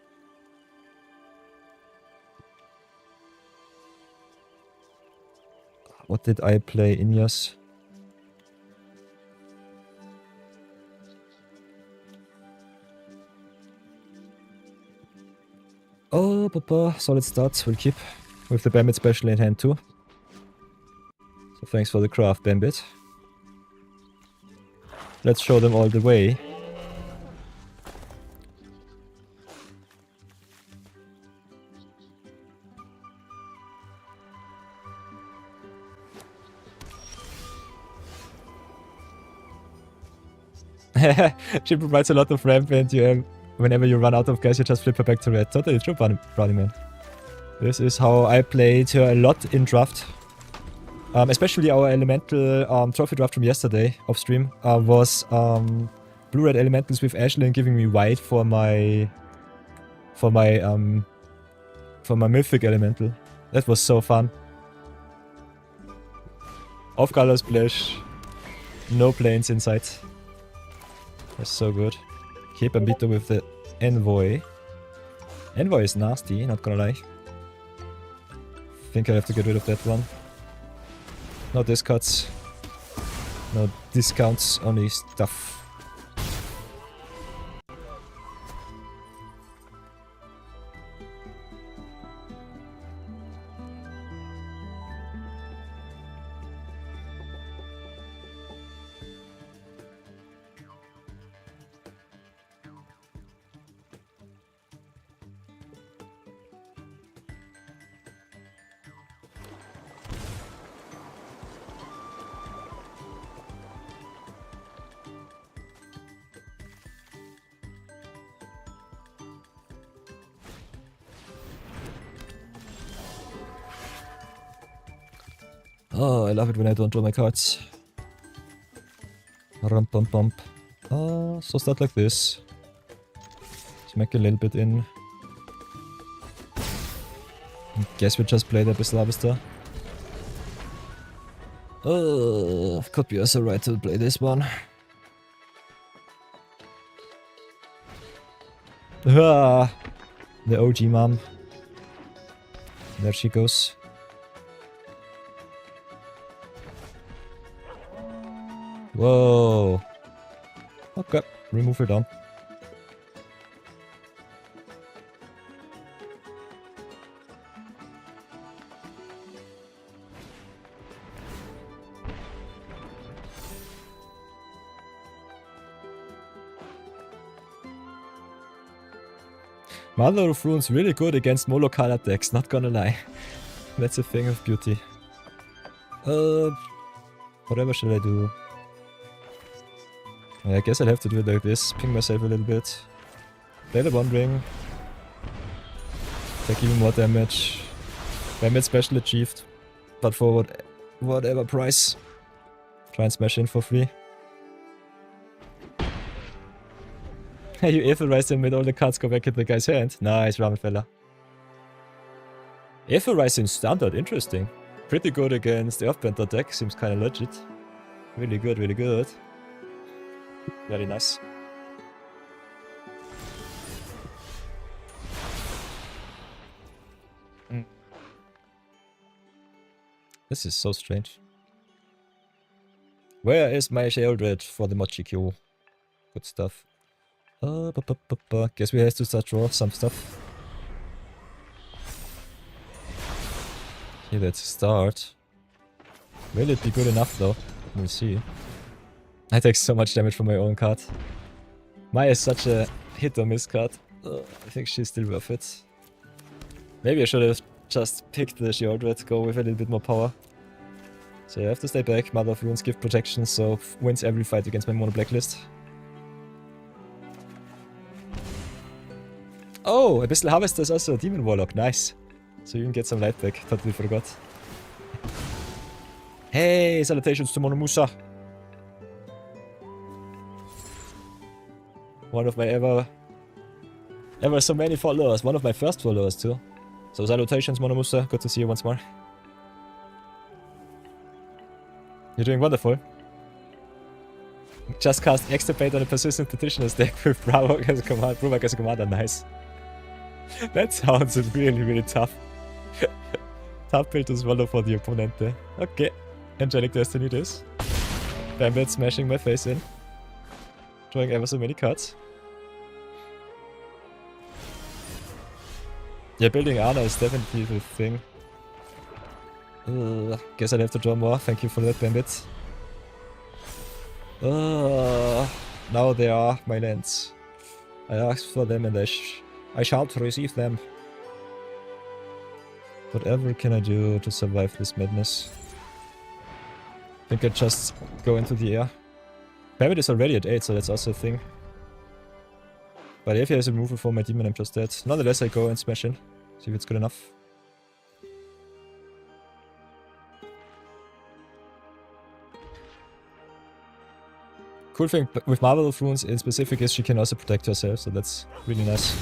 What did I play? Inyas? Oh, papa, solid start. We'll keep with the Bambit special in hand too. So thanks for the craft, Bambit. Let's show them all the way. She provides a lot of ramp and whenever you run out of gas you just flip her back to red. Totally true, Brownie Man. This is how I played her a lot in draft. Especially our elemental trophy draft from yesterday off stream was blue-red elementals with Ashley giving me white for my mythic elemental. That was so fun. Off-color splash, no planes in sight. That's so good. Keep Ambito with the Envoy. Envoy is nasty, not gonna lie. Think I have to get rid of that one. No discards. No discounts, only stuff. Oh, I love it when I don't draw my cards. Rump bump bump. So start like this. Smack a little bit in. Guess we just play the Abyssal Harvester. Oh, could be also right to play this one. Ah, the OG mom. There she goes. Whoa. Okay, remove her down. Mother of Rune's really good against mono-colored decks, not gonna lie. That's a thing of beauty. Whatever shall I do? I guess I'll have to do it like this, ping myself a little bit. Play the One Ring. Take even more damage. Damage special achieved. But for whatever price. Try and smash in for free. Hey, you aetherized him with all the cards go back in the guy's hand. Nice, ramen fella. Aetherized in standard, interesting. Pretty good against the Earthbender deck, seems kinda legit. Really good, really good. Very nice. This is so strange. Where is my Sheldred for the Mochi Q? Good stuff. Guess we have to start draw some stuff. Okay, let's start. Will it be good enough though? We'll see. I take so much damage from my own card. Maya is such a hit or miss card. I think she's still worth it. Maybe I should have just picked the Shieldred, go with a little bit more power. So I have to stay back. Mother of Runes give protection, so wins every fight against my mono blacklist. Oh, Abyssal Harvester is also a Demon Warlock. Nice. So you can get some light back. Totally forgot. Hey, salutations to Mono Musa. One of my ever so many followers. One of my first followers too. So salutations, Mono Musa. Good to see you once more. You're doing wonderful. Just cast Extirpate on a persistent petitioner's deck with Bravo as a commander. Nice. That sounds really, really tough. Tough build to swallow for the opponent there. Okay. Angelic Destiny this. Bambit smashing my face in. Drawing ever so many cards. Yeah, building Ana is definitely the thing. Guess I'd have to draw more. Thank you for that, Bambit. Now they are my lands. I asked for them and I shall receive them. Whatever can I do to survive this madness? I think I just go into the air. Bambit is already at 8, so that's also a thing. But if he has a removal for my demon, I'm just dead. Nonetheless, I go and smash in. See if it's good enough. Cool thing with Marvel of Runes in specific is she can also protect herself, so that's really nice.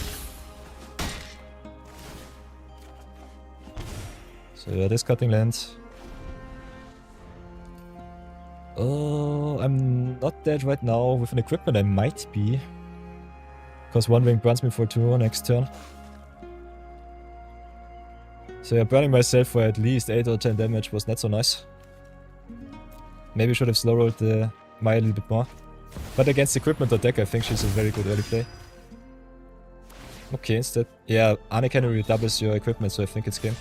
So yeah, discarding land. Oh, I'm not dead right now. With an equipment I might be. Because One Wing burns me for 2 next turn. So yeah, burning myself for at least 8 or 10 damage was not so nice. Maybe I should have slow rolled the Maya a little bit more. But against equipment or deck, I think she's a very good early play. Okay, instead... Yeah, Arne Canary doubles your equipment, so I think it's game.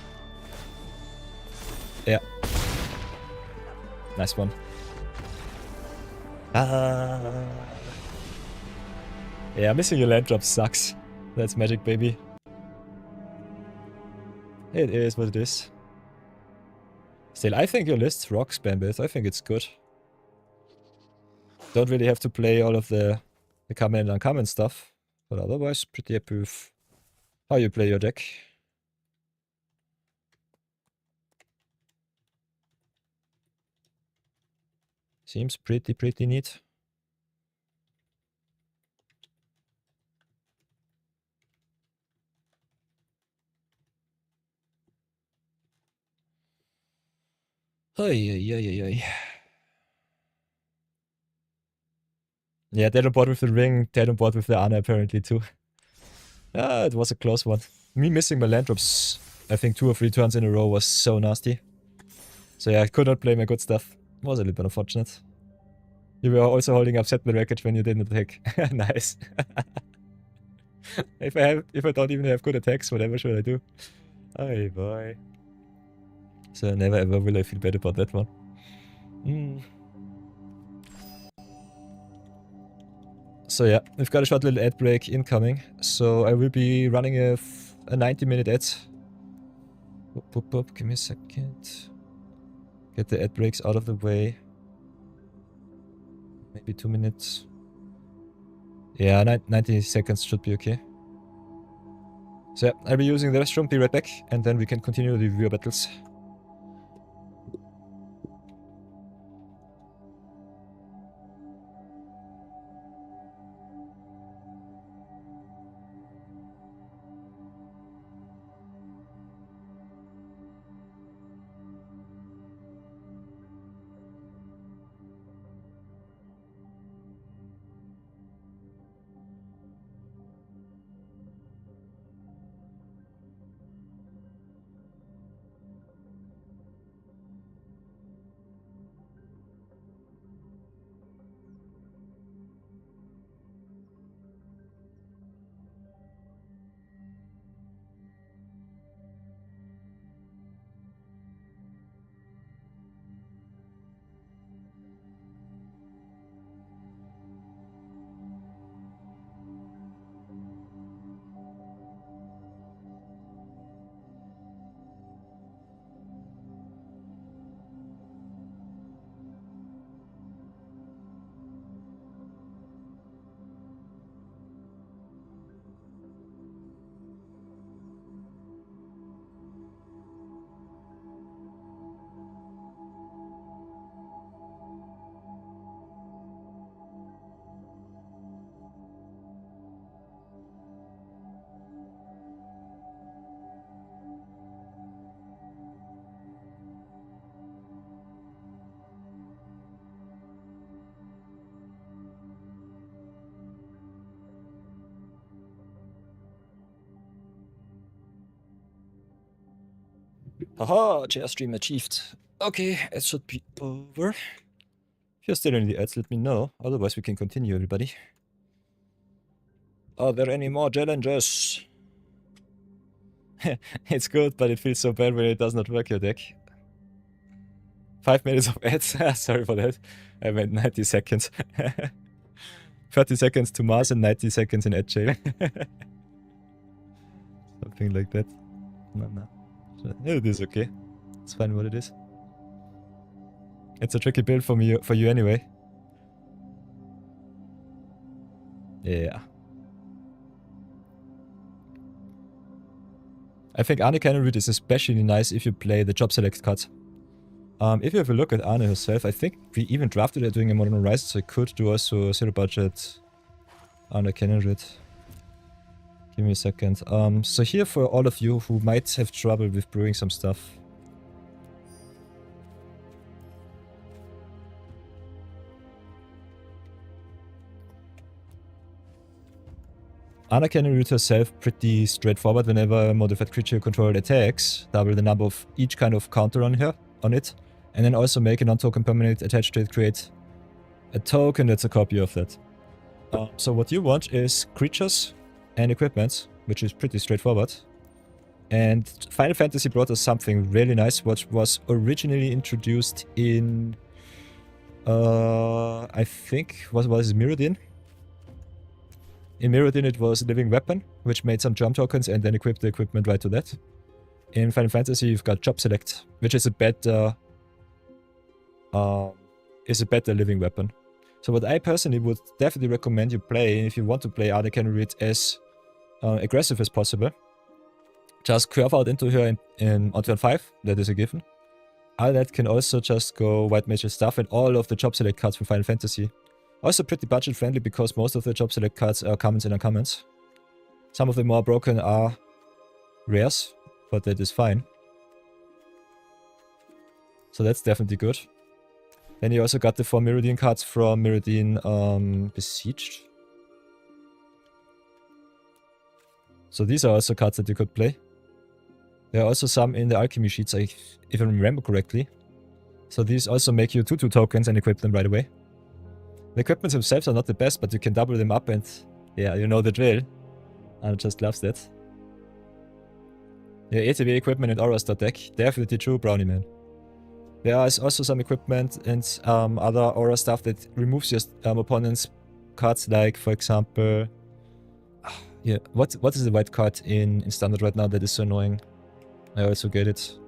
Yeah. Nice one. Yeah, missing your land drop sucks. That's magic, baby. It is what it is. Still, I think your list rocks, Bambit. I think it's good. Don't really have to play all of the common and uncommon stuff. But otherwise, pretty happy with how you play your deck. Seems pretty neat. Ay. Yeah, dead on board with the ring, dead on board with the Ana apparently too. Ah, it was a close one. Me missing my land drops, I think 2 or 3 turns in a row was so nasty. So yeah, I could not play my good stuff. Was a little bit unfortunate. You were also holding up Settlement Wreckage when you didn't attack. Nice. If I don't even have good attacks, whatever should I do? Ay boy. So never ever will I feel bad about that one. So yeah, we've got a short little ad break incoming. So I will be running a 90-minute ad. Give me a second. Get the ad breaks out of the way. Maybe 2 minutes. Yeah, 90 seconds should be okay. So yeah, I'll be using the restroom, be right back, and then we can continue the viewer battles. Haha, JR stream achieved. Okay, it should be over. If you're still in the ads, let me know. Otherwise, we can continue, everybody. Are there any more challenges? It's good, but it feels so bad when it does not work your deck. 5 minutes of ads. Sorry for that. I meant 90 seconds. 30 seconds to Mars and 90 seconds in ad jail. Something like that. No. It is okay. It's fine what it is. It's a tricky build for you anyway. Yeah. I think Arne Cannon Root is especially nice if you play the job select card. If you have a look at Arne herself, I think we even drafted her doing a Modern Horizon, so I could do also zero budget Arne Cannon Root. Give me a second. So here for all of you who might have trouble with brewing some stuff. Arne Cannon Root herself pretty straightforward. Whenever a modified creature you control attacks, double the number of each kind of counter on it. And then also make a non-token permanent attached to it, create a token that's a copy of that. So what you want is creatures and equipment, which is pretty straightforward. And Final Fantasy brought us something really nice, which was originally introduced in... I think, what was it, Mirrodin? In Mirrodin it was a living weapon, which made some jump tokens and then equipped the equipment right to that. In Final Fantasy you've got Job Select, which is a better living weapon. So what I personally would definitely recommend you play, if you want to play Arne Cannon Root as aggressive as possible, just curve out into her on turn 5, that is a given. All that can also just go White Mage stuff and all of the Job Select cards from Final Fantasy. Also pretty budget friendly because most of the Job Select cards are commons and uncommons. Some of the more broken are rares, but that is fine. So that's definitely good. Then you also got the 4 Mirrodin cards from Mirrodin Besieged. So these are also cards that you could play. There are also some in the alchemy sheets, if I remember correctly. So these also make you 2/2 tokens and equip them right away. The equipments themselves are not the best, but you can double them up and yeah, you know the drill. Anna just loves that. Yeah, ATV equipment and Aura Star deck. Definitely true, Brownie Man. There is also some equipment and other Aura stuff that removes your opponent's cards, like for example... Yeah, what is the white card in Standard right now that is so annoying? I also get it.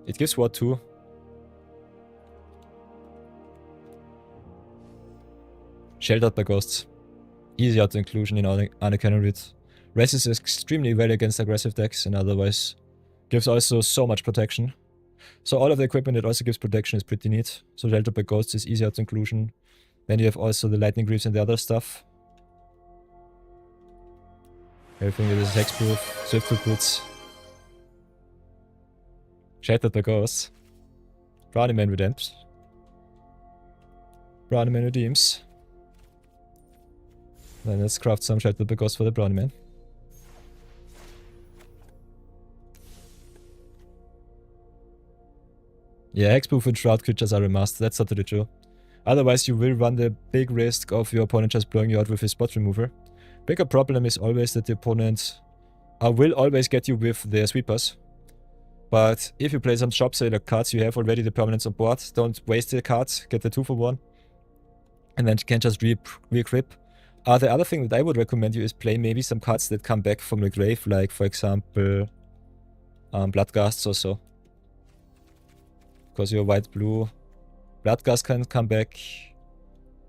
It gives Ward 2. Sheltered by Ghosts. Easy auto inclusion in Arne Cannon Root. Resists extremely well against aggressive decks and otherwise gives also so much protection. So all of the equipment that also gives protection is pretty neat. So Sheltered by Ghosts is easy auto inclusion. Then you have also the Lightning Greaves and the other stuff. Everything that is hexproof, Swiftfoot Boots. Shattered by Ghosts. Brownie Man Redempts. Brownie Man Redeems. Then let's craft some Shattered by Ghosts for the Brownie Man. Yeah, hexproof and shroud creatures are a must, that's totally true. Otherwise you will run the big risk of your opponent just blowing you out with his spot remover. Bigger problem is always that the opponent will always get you with their sweepers. But if you play some shop seller cards, you have already the permanents on board. Don't waste the cards, get the 2-for-1. And then you can just re-equip. The other thing that I would recommend you is play maybe some cards that come back from the grave, like for example Bloodghasts or so. Because your white-blue Bloodghast can come back.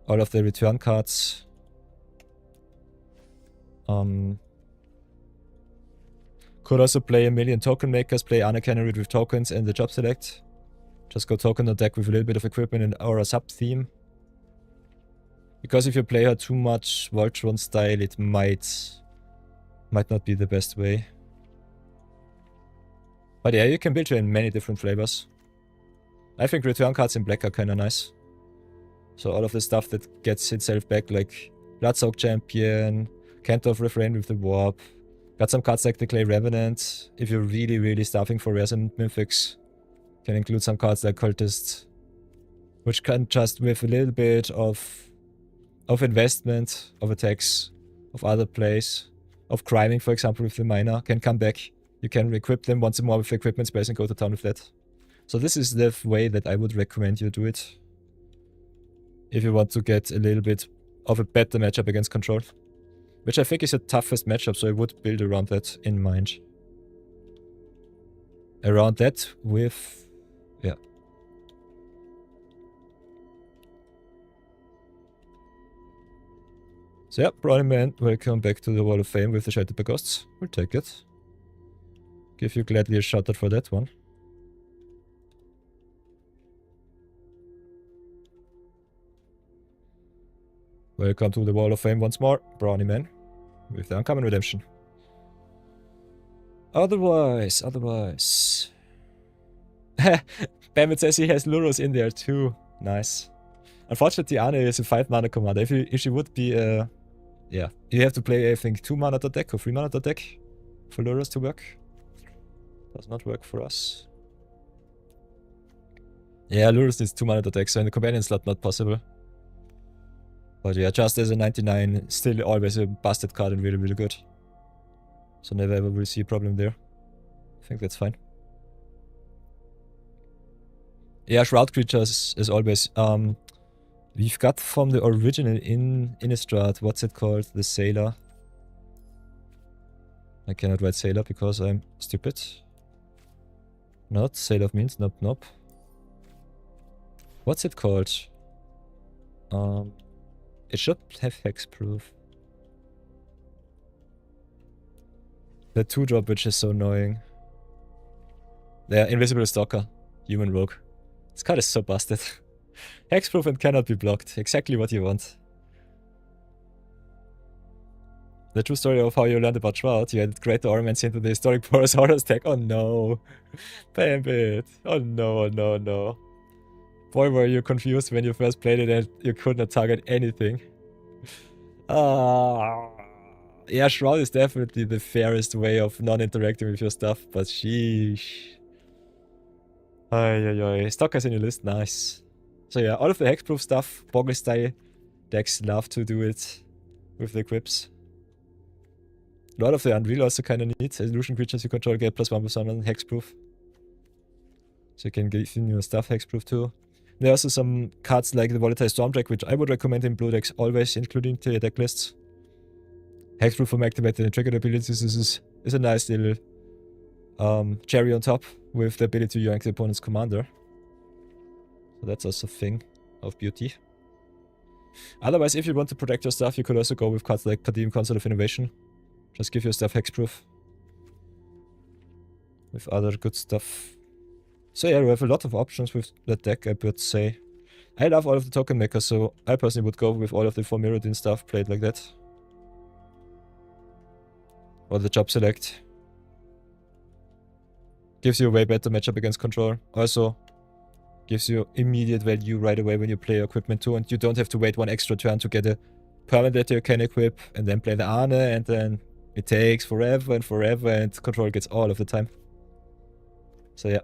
All of the return cards. Could also play a million token makers, play Arne Cannon Root with tokens and the job select. Just go token on deck with a little bit of equipment or a sub theme. Because if you play her too much Voltron style, it might not be the best way. But yeah, you can build her in many different flavors. I think return cards in black are kinda nice. So all of the stuff that gets itself back, like Bloodsoak Champion, Cantor of Refrain with the Warp, Got some cards like the Clay Revenant. If you're really starving for rares and mythics, can include some cards like Cultist, which can just with a little bit of investment, of attacks, of other plays, of criming, for example, with the miner, can come back. You can equip them once more with equipment space and go to town with that. So this is the way that I would recommend you do it. If you want to get a little bit of a better matchup against control. Which I think is the toughest matchup, so I would build around that in mind. Around that with... yeah. So yeah, Brownie Man, welcome back to the Wall of Fame with the Shattered by Ghosts. We'll take it. Give you gladly a shout out for that one. Welcome to the Wall of Fame once more, Brownie Man, with the Uncommon Redemption. Otherwise... Bam, it says he has Luros in there too. Nice. Unfortunately, Arne is a 5 mana commander. If she would be yeah, you have to play, I think, 2 mana deck or 3 mana deck for Luros to work. Does not work for us. Yeah, Luros needs 2 mana deck, so in the companion slot not possible. But yeah, just as a 99, still always a busted card and really good. So never ever will see a problem there. I think that's fine. Yeah, Shroud Creatures is always... we've got from the original Innistrad, what's it called? The Sailor. I cannot write Sailor because I'm stupid. Not Sailor means nope. What's it called? It should have hexproof. The 2-drop, which is so annoying. Yeah, Invisible Stalker. Human Rogue. This card is so busted. Hexproof and cannot be blocked. Exactly what you want. The true story of how you learned about Shroud. You added greater ornaments into the historic Porous Horrors deck. Oh no. Bambit. Oh no. Boy, were you confused when you first played it and you could not target anything. Yeah, Shroud is definitely the fairest way of non-interacting with your stuff, but sheesh. Stalkers in your list, nice. So yeah, all of the hexproof stuff, Boggle style decks love to do it with the equips. A lot of the Unreal also kind of needs illusion creatures you control get +1/+1 on hexproof. So you can give in your stuff hexproof too. There are also some cards like the Volatile Storm Drake, which I would recommend in blue decks always, including to your deck lists. Hexproof from activated and triggered abilities is a nice little cherry on top with the ability to yank the opponent's commander. So that's also a thing of beauty. Otherwise, if you want to protect your stuff, you could also go with cards like Padim, Consort of Innovation. Just give your stuff hexproof. With other good stuff. So yeah, we have a lot of options with that deck, I would say. I love all of the token makers, so I personally would go with all of the 4 Mirrodin stuff played like that. Or the Job Select. Gives you a way better matchup against control. Also, gives you immediate value right away when you play your equipment too, and you don't have to wait 1 extra turn to get a permanent that you can equip, and then play the Arne, and then it takes forever and control gets all of the time. So yeah.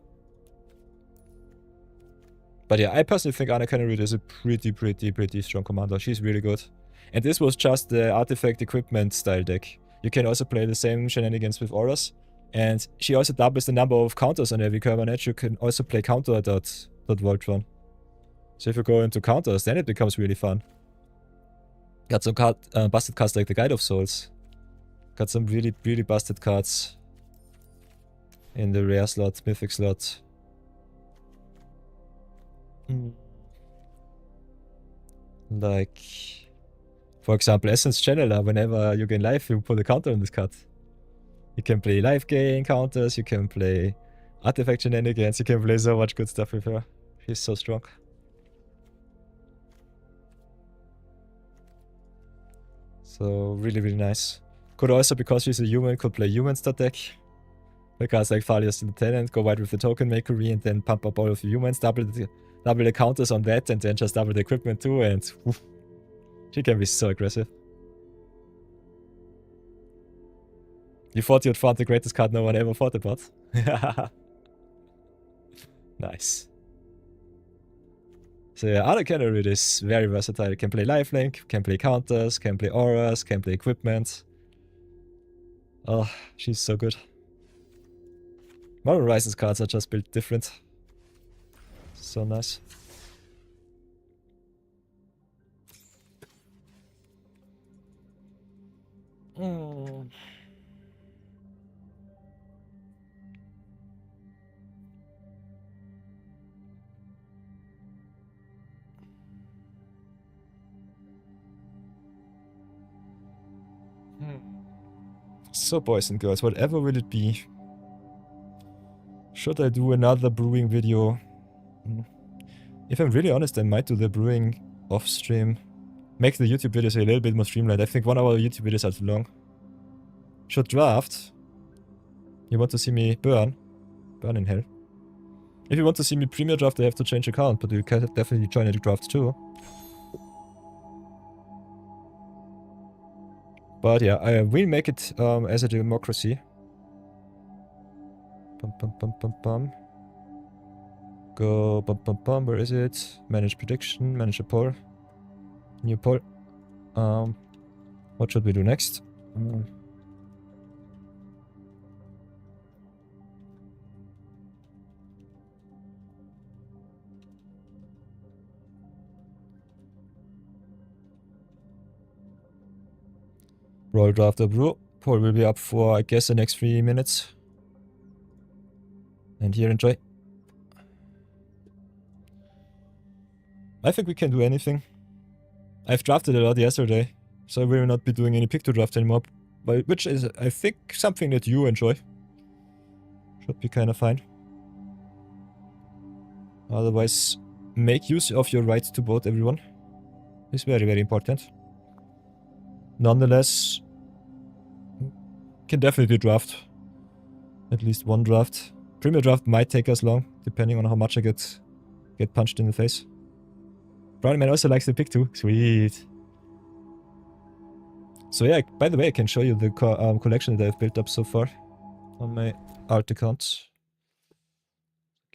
But yeah, I personally think Arne Kennerud is a pretty strong commander. She's really good. And this was just the artifact equipment style deck. You can also play the same shenanigans with auras. And she also doubles the number of counters on every permanent. You can also play counter.Voltron. So if you go into counters, then it becomes really fun. Got some busted cards like the Guide of Souls. Got some really busted cards in the rare slot, mythic slot. Like, for example, Essence Channeler. Whenever you gain life, you put a counter on this card. You can play life gain counters, you can play artifact shenanigans, you can play so much good stuff with her. She's so strong. So really nice. Could also, because she's a human, could play human stat deck. The cards like Thalia's Lieutenant, go wide with the token makery and then pump up all of the humans, double the counters on that, and then just double the equipment too, and oof, she can be so aggressive. You thought you'd found the greatest card no one ever thought about. Nice. So yeah, other candidate is very versatile. Can play lifelink, can play counters, can play auras, can play equipment. Oh, she's so good. Modern Horizons cards are just built different. So nice. So boys and girls, whatever will it be? Should I do another brewing video? If I'm really honest, I might do the brewing off stream. Make the YouTube videos a little bit more streamlined. I think 1 hour YouTube videos are too long. Should draft. You want to see me burn? Burn in hell. If you want to see me premier draft, I have to change account, but you can definitely join a draft too. But yeah, I will make it as a democracy. Go where is it? Manage prediction, manage a poll. New poll. What should we do next? Brawl draft or brew. Poll will be up for, I guess, the next 3 minutes. And here, enjoy. I think we can do anything. I've drafted a lot yesterday, so I will not be doing any pick to draft anymore. But which is, I think, something that you enjoy. Should be kind of fine. Otherwise, make use of your right to vote, everyone. It's very, very important. Nonetheless, can definitely draft. At least one draft. Premier draft might take us long, depending on how much I get punched in the face. Brownie Man also likes the pick too. Sweet. So yeah, by the way, I can show you the collection that I've built up so far on my art account.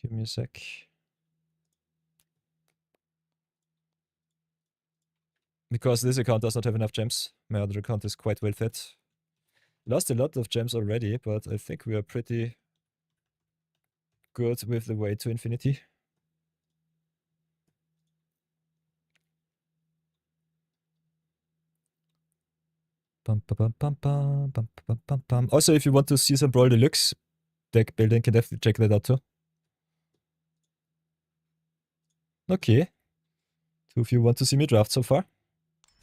Give me a sec. Because this account does not have enough gems. My other account is quite well fed. Lost a lot of gems already, but I think we are pretty good with the way to infinity. Also, if you want to see some Brawl Deluxe deck building, can definitely check that out too. Okay. So if you want to see me draft so far,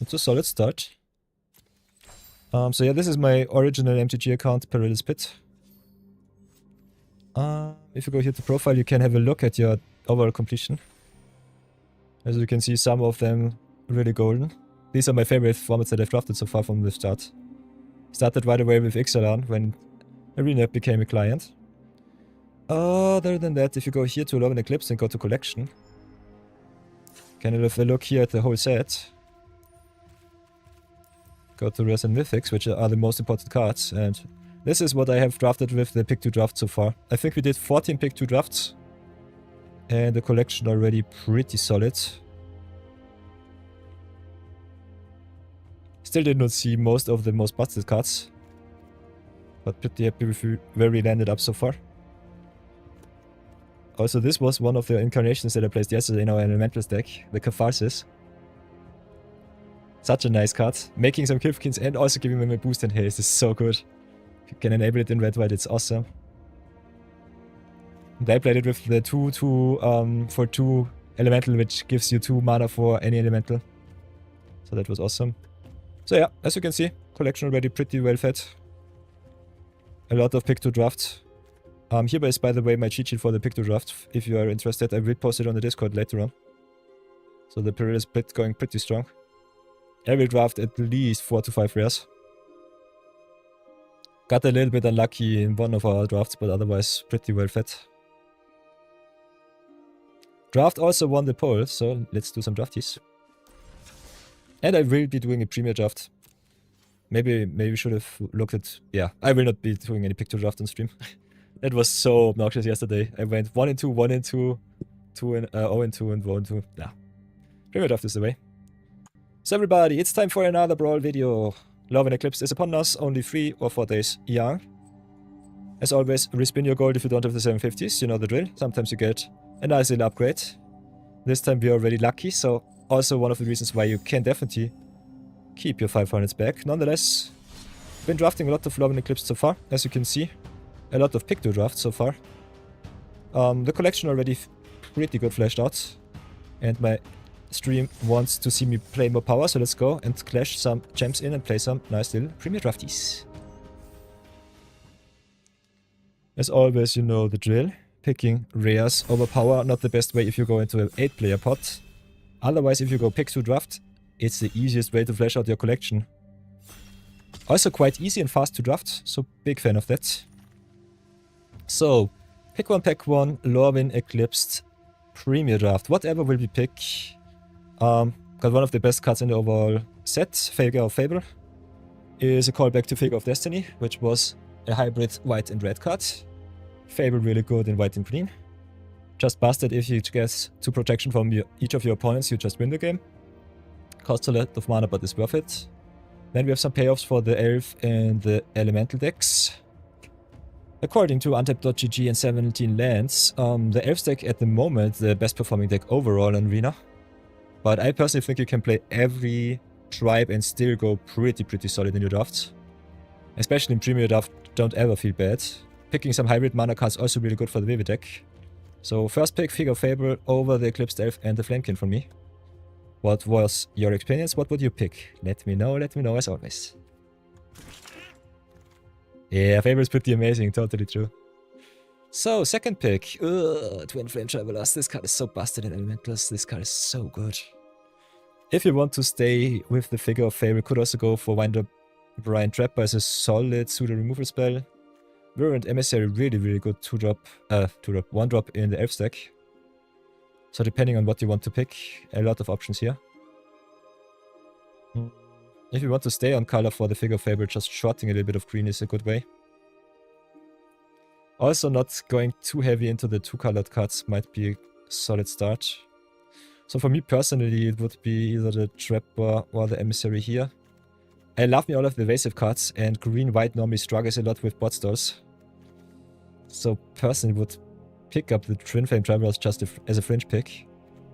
it's a solid start. So yeah, this is my original MTG account, Perilous Pit. If you go here to profile, you can have a look at your overall completion. As you can see, some of them really golden. These are my favorite formats that I've drafted so far from the start. Started right away with Ixalan when Arena became a client. Other than that, if you go here to Lorwyn Eclipsed and go to collection, can have a look here at the whole set. Go to Rares and Mythics, which are the most important cards, and this is what I have drafted with the pick 2 draft so far. I think we did 14 pick 2 drafts, and the collection already pretty solid. Still did not see most of the most busted cards, but pretty happy with where we landed up so far. Also, this was one of the incarnations that I placed yesterday in our Elementals deck, the Catharsis. Such a nice card. Making some Kifkins and also giving them a boost in haste is so good. If you can enable it in red white, it's awesome. And I played it with the 2/2 for 2 elemental, which gives you 2 mana for any elemental. So that was awesome. So yeah, as you can see, collection already pretty well fed. A lot of pick 2 drafts. Here is, by the way, my cheat sheet for the pick 2 draft. If you are interested, I will post it on the Discord later on. So the Perilous Pit going pretty strong. I will draft at least 4 to 5 rares. Got a little bit unlucky in one of our drafts, but otherwise pretty well fed. Draft also won the poll, so let's do some drafties. And I will be doing a premier draft. Maybe we should have looked at... Yeah, I will not be doing any pick to draft on stream. That was so obnoxious yesterday. I went 1-2, 1-2, 0-2, and 1-2. Yeah. Premier draft is the way. So everybody, it's time for another Brawl video. Lorwyn Eclipsed is upon us, only 3 or 4 days young. As always, respin your gold if you don't have the 750s, you know the drill. Sometimes you get a nice little upgrade. This time we are already lucky, so also one of the reasons why you can definitely keep your 500s back. Nonetheless, been drafting a lot of Lorwyn Eclipsed so far, as you can see. A lot of pick to draft so far. The collection already pretty good fleshed out. And my stream wants to see me play more power, so let's go and clash some gems in and play some nice little premier drafties. As always, you know the drill. Picking rares over power, not the best way if you go into an 8-player pot. Otherwise, if you go pick to draft, it's the easiest way to flesh out your collection. Also quite easy and fast to draft, so big fan of that. So, pick one, pack one, Lorwyn Eclipsed, premier draft. Whatever will be pick. Got one of the best cards in the overall set, Figure of Fable. Is a callback to Figure of Destiny, which was a hybrid white and red card. Fable really good in white and green. Just busted if you get 2 protection from each of your opponents, you just win the game. Costs a lot of mana, but it's worth it. Then we have some payoffs for the Elf and the Elemental decks. According to Untap.gg and 17 lands, the Elf deck at the moment the best performing deck overall in Arena. But I personally think you can play every tribe and still go pretty solid in your draft. Especially in Premier Draft, don't ever feel bad. Picking some hybrid mana cards also really good for the Vivid deck. So first pick, Figure of Fable over the Eclipsed Elf and the Flamekin from me. What was your experience? What would you pick? Let me know as always. Yeah, Fable is pretty amazing, totally true. So, second pick. Twin Flame Travelers. This card is so busted in Elementals. This card is so good. If you want to stay with the Figure of Fable, could also go for Wind Up Brian Trapper as a solid pseudo removal spell. Virulent Emissary, really good 1-drop in the Elf stack. So depending on what you want to pick, a lot of options here. If you want to stay on color for the Figure of Fable, just shorting a little bit of green is a good way. Also not going too heavy into the 2-colored cards might be a solid start. So for me personally, it would be either the Trapper or the Emissary here. I love me all of the evasive cards, and green-white normally struggles a lot with bot stalls. So personally would pick up the Twin Flame Travelers just as a fringe pick.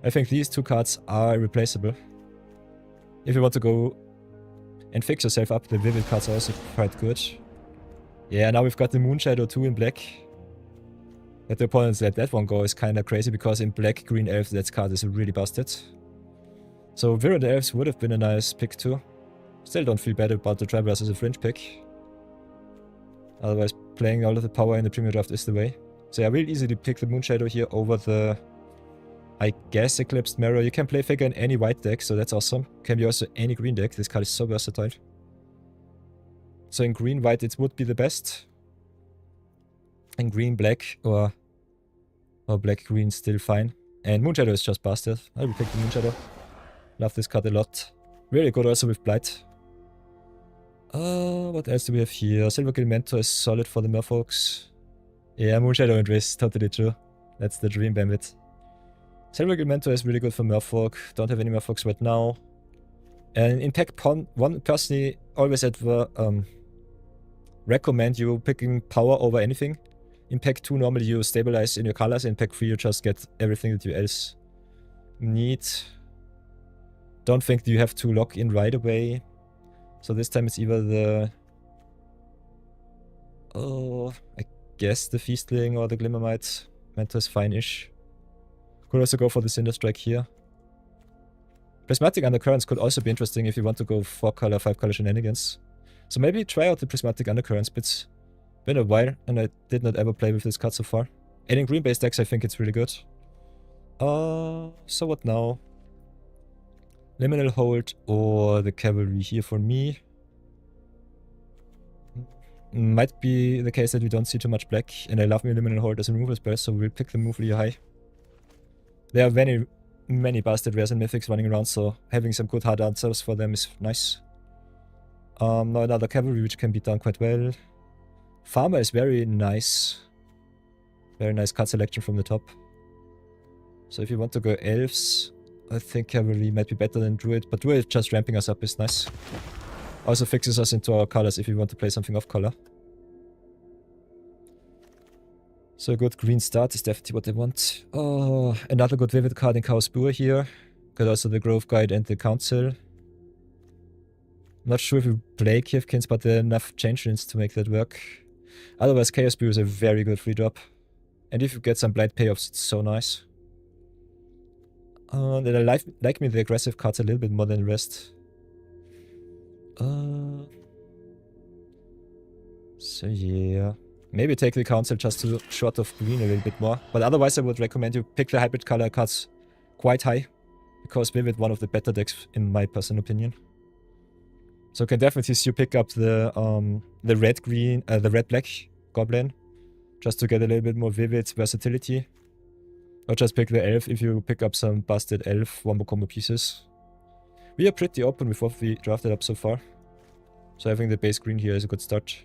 I think these 2 cards are replaceable. If you want to go and fix yourself up, the Vivid cards are also quite good. Yeah, now we've got the Moonshadow 2 in black. That the opponents let that one go is kinda crazy, because in black, green elf, that card is really busted. So Virulent Elves would have been a nice pick too. Still don't feel bad about the Travelers as a fringe pick. Otherwise, playing all of the power in the Premier Draft is the way. So yeah, I will easily pick the Moonshadow here over the, I guess, Eclipsed Mirror. You can play Figure in any white deck, so that's awesome. Can be also any green deck. This card is so versatile. So in green-white it would be the best. In green-black or black-green still fine. And Moonshadow is just busted. I will pick the Moonshadow. Love this card a lot. Really good also with Blight. What else do we have here? Silvergill Mentor is solid for the Merfolks. Yeah, Moonshadow and Riz, totally true. That's the dream Bambit. Silvergill Mentor is really good for Merfolk. Don't have any Merfolks right now. And in pack 1, personally, always recommend you picking power over anything. In pack 2, normally you stabilize in your colors. In pack 3, you just get everything that you else need. Don't think you have to lock in right away. So this time it's either the... I guess the Feastling or the Glimmermite. Mentor is fine-ish. Could also go for the Cinder Strike here. Prismatic Undercurrents could also be interesting if you want to go 4-color, 5-color shenanigans. So maybe try out the Prismatic Undercurrents, but it's been a while and I did not ever play with this card so far. And in green-based decks I think it's really good. So what now? Liminal Hold or the Cavalry here for me. Might be the case that we don't see too much black, and I love me Liminal Hold as a removal spell, so we'll pick the move really high. There are many bastard rares and mythics running around, so having some good hard answers for them is nice. Now another cavalry which can be done quite well. Farmer is very nice. Very nice card selection from the top. So if you want to go elves, I think cavalry might be better than druid, but druid just ramping us up is nice. Also fixes us into our colors if you want to play something off color. So a good green start is definitely what they want. Oh, another good vivid card in Chaos Brewer here. Got also the Grove Guide and the Council. Not sure if we play Kivkins, but there are enough changelings to make that work. Otherwise, Chaos Brew is a very good free drop. And if you get some blind payoffs, it's so nice. And I like me the aggressive cards a little bit more than the rest. So yeah. Maybe take the Council just to short of green a little bit more. But otherwise I would recommend you pick the hybrid color cards quite high. Because Vivid one of the better decks in my personal opinion. So can definitely see you pick up the red-black goblin. Just to get a little bit more Vivid versatility. Or just pick the elf if you pick up some busted elf wombo combo pieces. We are pretty open with what we drafted up so far. So having the base green here is a good start.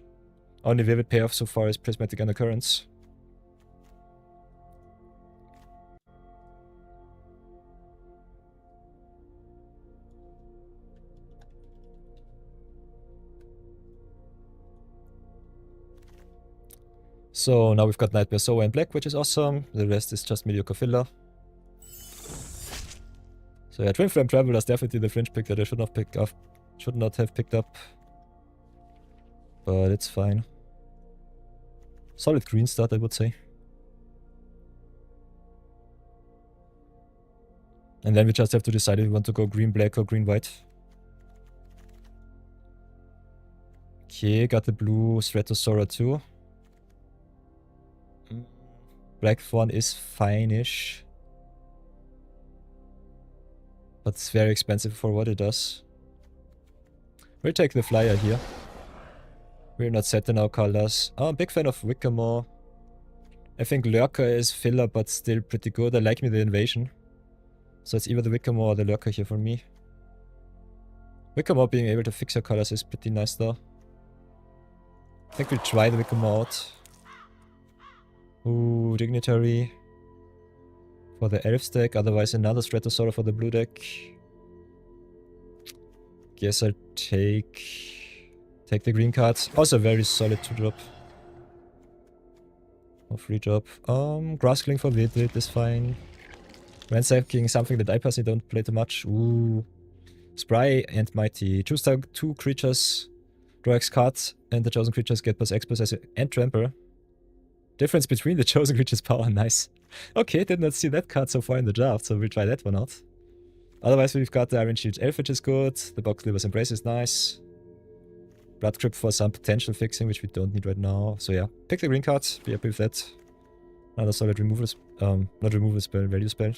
Only Vivid payoff so far is Prismatic Undercurrents. So now we've got Nightmare Sower in black, which is awesome. The rest is just mediocre filler. So yeah, Twin Flame Traveler is definitely the fringe pick that I should not have picked up. But it's fine. Solid green start, I would say. And then we just have to decide if we want to go green-black or green-white. Okay, got the blue Stratosaurus too. Blackthorn is fine-ish. But it's very expensive for what it does. We'll take the flyer here. We're not set in our colors. Oh, I'm a big fan of Wickermore. I think Lurker is filler but still pretty good. I like me the Invasion. So it's either the Wickermore or the Lurker here for me. Wickermore being able to fix your colors is pretty nice though. I think we'll try the Wickermore out. Ooh, Dignitary for the Elf deck, otherwise another Stratosaurus for the blue deck. Guess I'll take the green cards. Also very solid 2-drop. Or 3-drop. Graskling for Vivid is fine. Ransacking, something that I personally don't play too much. Ooh. Spry and Mighty. Choose 2 creatures. Draw X cards, and the chosen creatures get +X +S and Trample. Difference between the chosen creature's power, nice. Okay, did not see that card so far in the draft, so we'll try that one out. Otherwise we've got the Iron Shield Elf, which is good. The Boxliver's Embrace is nice. Blood Crypt for some potential fixing, which we don't need right now. So yeah, pick the green card, be happy with that. Another solid removal, not removal spell, value spell.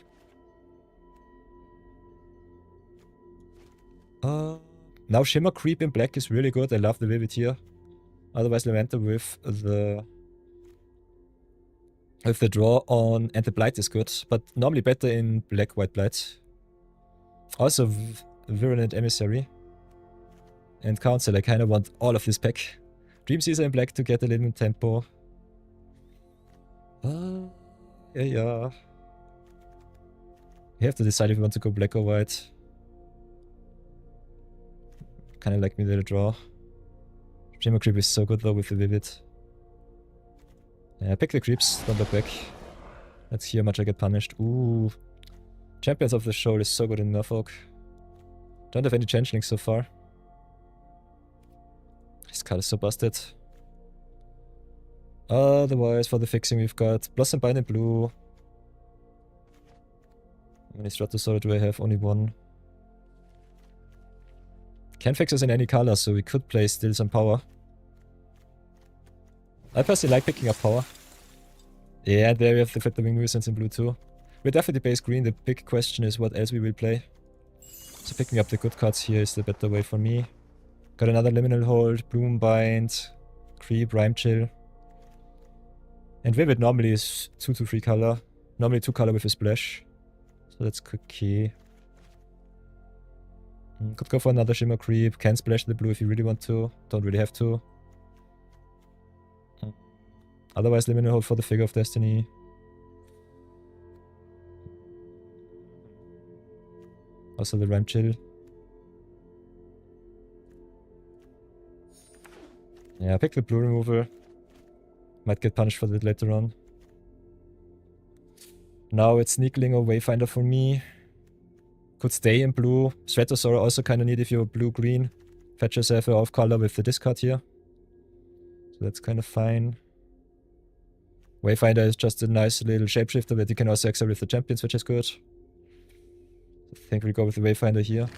Now Shimmer Creep in black is really good, I love the Vivid here. Otherwise Lavender with the draw on and the Blight is good, but normally better in black-white Blight. Also Virulent Emissary. And Council, I kind of want all of this pack. Dream Caesar in black to get a little tempo. Yeah. You have to decide if you want to go black or white. Kind of like me the draw. Shimmer Creep is so good though with the Vivid. Yeah, pick the creeps, don't look back. Let's see how much I get punished. Ooh. Champions of the Shoal is so good in Norfolk. Don't have any changelings so far. This card is so busted. Otherwise, for the fixing, we've got Blossom Bind in blue. How many Stratosaurus do I have? Only one. Can fix us in any color, so we could play still some power. I personally like picking up power. Yeah, there we have the Flittering Nuisance in blue too. We're definitely base green, the big question is what else we will play. So picking up the good cards here is the better way for me. Got another Liminal Hold, Bloom Bind, Creep, Rhyme Chill. And Vivid normally is 2 to 3 color. Normally 2 color with a splash. So that's quick key. Could go for another Shimmer Creep. Can splash the blue if you really want to. Don't really have to. Otherwise, Liminal Hold for the Figure of Destiny. Also the Rhyme Chill. Yeah, pick the blue removal. Might get punished for that later on. Now it's Sneakling or Wayfinder for me. Could stay in blue. Stratosaur also kind of need if you're blue-green. Fetch yourself a off-color with the discard here. So that's kind of fine. Wayfinder is just a nice little shapeshifter that you can also exile with the champions, which is good. I think we'll go with the Wayfinder here.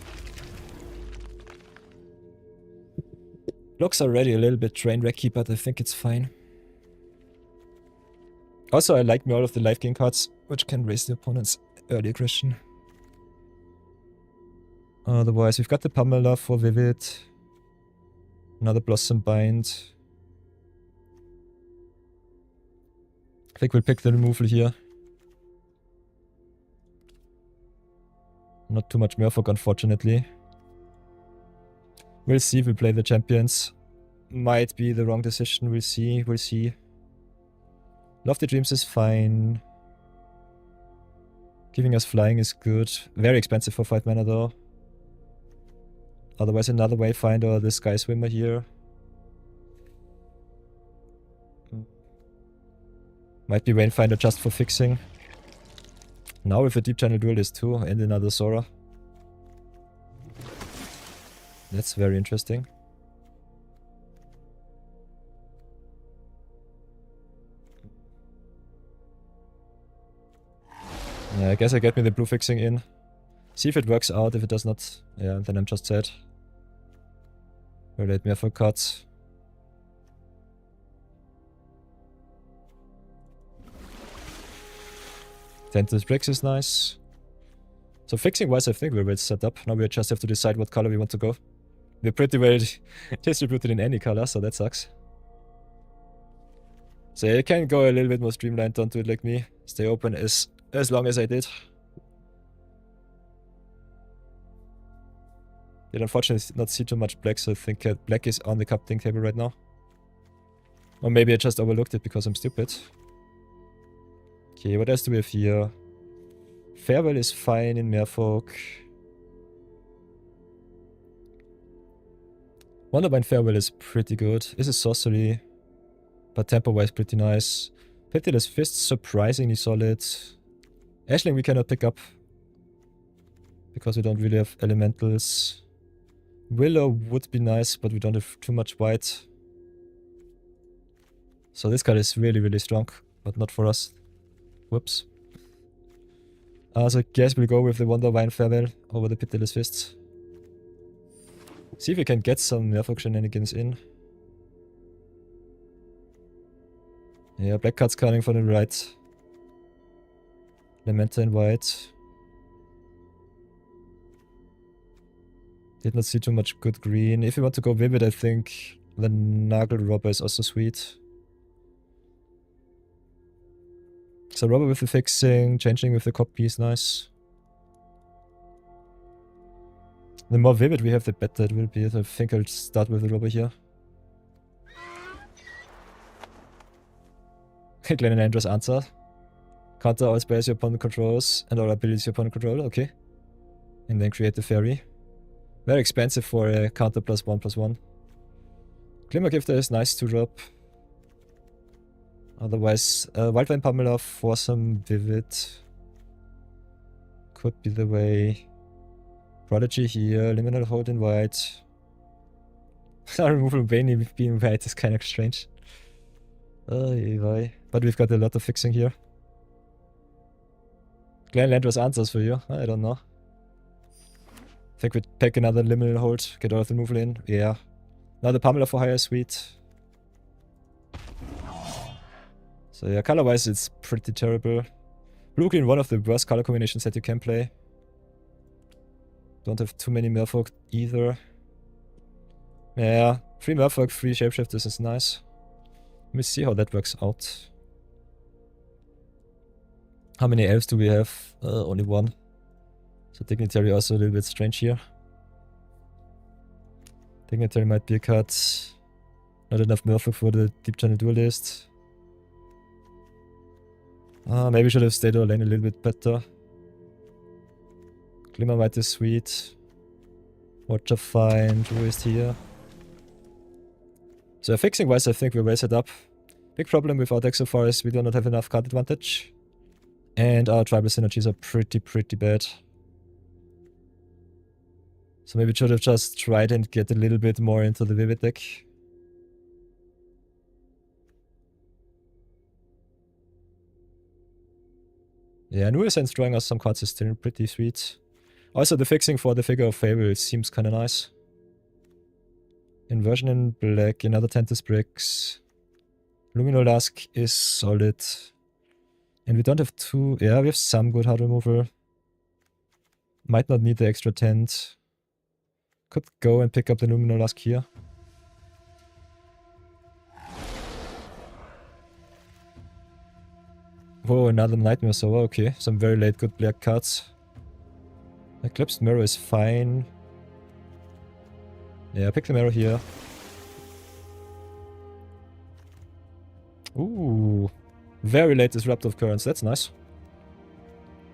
Looks already a little bit train wrecky, but I think it's fine. Also, I like me all of the life gain cards, which can raise the opponent's early aggression. Otherwise, we've got the Pummeler for Vivid. Another Blossom Bind. I think we'll pick the removal here. Not too much Merfolk, unfortunately. We'll see if we play the champions. Might be the wrong decision, we'll see, we'll see. Lofty Dreams is fine. Giving us flying is good. Very expensive for 5 mana though. Otherwise another Wayfinder or the Sky Swimmer here. Might be Wayfinder just for fixing. Now with a Deep Channel Duelist too and another Sora. That's very interesting. Yeah, I guess I get me the blue fixing in. See if it works out. If it does not, yeah, then I'm just sad. Relate me for cuts. Tentus Bricks is nice. So fixing wise, I think we're well set up. Now we just have to decide what color we want to go. We're pretty well distributed in any color, so that sucks. So you can go a little bit more streamlined, don't do it like me. Stay open as long as I did. Did unfortunately not see too much black, so I think black is on the captain table right now. Or maybe I just overlooked it because I'm stupid. Okay, what else do we have here? Farewell is fine in Merfolk. Wonderbind Farewell is pretty good. This is sorcery, but tempo-wise pretty nice. Pitiless Fist surprisingly solid. Ashling we cannot pick up because we don't really have elementals. Willow would be nice, but we don't have too much white. So this card is really, really strong, but not for us. Whoops. So I guess we'll go with the Wonderbind Farewell over the Pitiless Fist. See if we can get some Merfolk shenanigans in. Yeah, black card's coming from the right. Lamenta in white. Did not see too much good green. If you want to go Vivid, I think the Nagel Robber is also sweet. So Robber with the fixing, changing with the copy is nice. The more Vivid we have, the better it will be. I think I'll start with the Robber here. Glenn and Andrew's answer. Counter all spells your opponent controls and all abilities your opponent control, okay. And then create the fairy. Very expensive for a counter +1/+1. Glimmergifter is nice to drop. Otherwise, Wildvine Pummeler for some Vivid. Could be the way. Prodigy here, Liminal Hold in white. Removal of Bane being white is kind of strange. But we've got a lot of fixing here. Glenn Landra's answers for you. I don't know. I think we'd pack another Liminal Hold, get all of the removal in. Yeah. Now the Pummeler for higher sweet. So yeah, color-wise it's pretty terrible. Blue-green, one of the worst color combinations that you can play. Don't have too many Merfolk either. Yeah, 3 Merfolk, 3 Shapeshifters is nice. Let me see how that works out. How many elves do we have? Only 1. So Dignitary also a little bit strange here. Dignitary might be a cut. Not enough Merfolk for the Deep Channel Duelist. Maybe should have stayed our lane a little bit better. Glimmer Might is sweet. Watcher fine. Drew is here. So fixing wise, I think we're well set up. Big problem with our deck so far is we do not have enough card advantage. And our tribal synergies are pretty bad. So maybe should have just tried and get a little bit more into the Vivid deck. Yeah, Nuisance drawing us some cards is still pretty sweet. Also, the fixing for the Figure of Fable seems kinda nice. Inversion in black, another Tentis Bricks. Luminolask is solid. And we don't have too... Yeah, we have some good hard removal. Might not need the extra tent. Could go and pick up the Luminolask here. Whoa, another Nightmare Sower, okay. Some very late good black cards. Eclipsed Mirror is fine. Yeah, pick the Mirror here. Ooh. Very late Disruptive Currents, that's nice.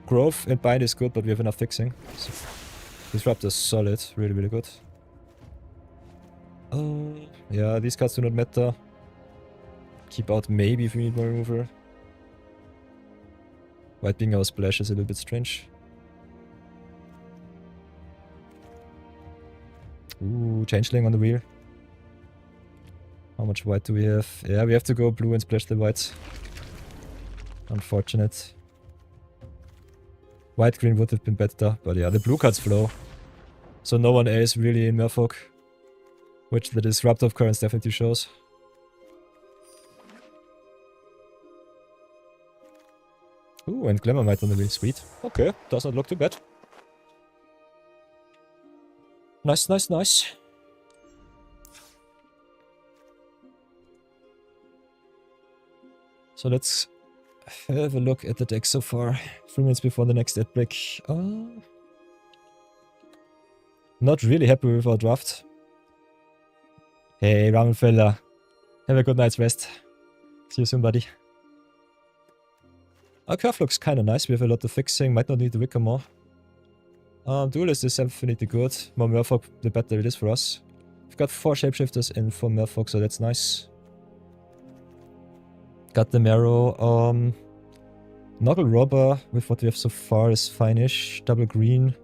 Growth and Bind is good, but we have enough fixing. So Disrupt is solid, really good. Yeah, these cards do not matter. Keep out maybe if we need more removal. White being our splash is a little bit strange. Ooh, Changeling on the wheel. How much white do we have? Yeah, we have to go blue and splash the white. Unfortunate. White-green would have been better, but yeah, the blue cards flow. So no one else really in Merfolk. Which the Disruptive Currents definitely shows. Ooh, and Glamour Might on the wheel, sweet. Okay, does not look too bad. Nice. So let's have a look at the deck so far. 3 minutes before the next ad break. Not really happy with our draft. Hey, Ramen fella. Have a good night's rest. See you soon, buddy. Our curve looks kinda nice. We have a lot of fixing. Might not need the Wicker more. Duelist is definitely good. More Merfolk, the better it is for us. We've got 4 Shapeshifters and 4 Merfolk, so that's nice. Got the Marrow. Noggle Robber, with what we have so far, is fine-ish. Double green.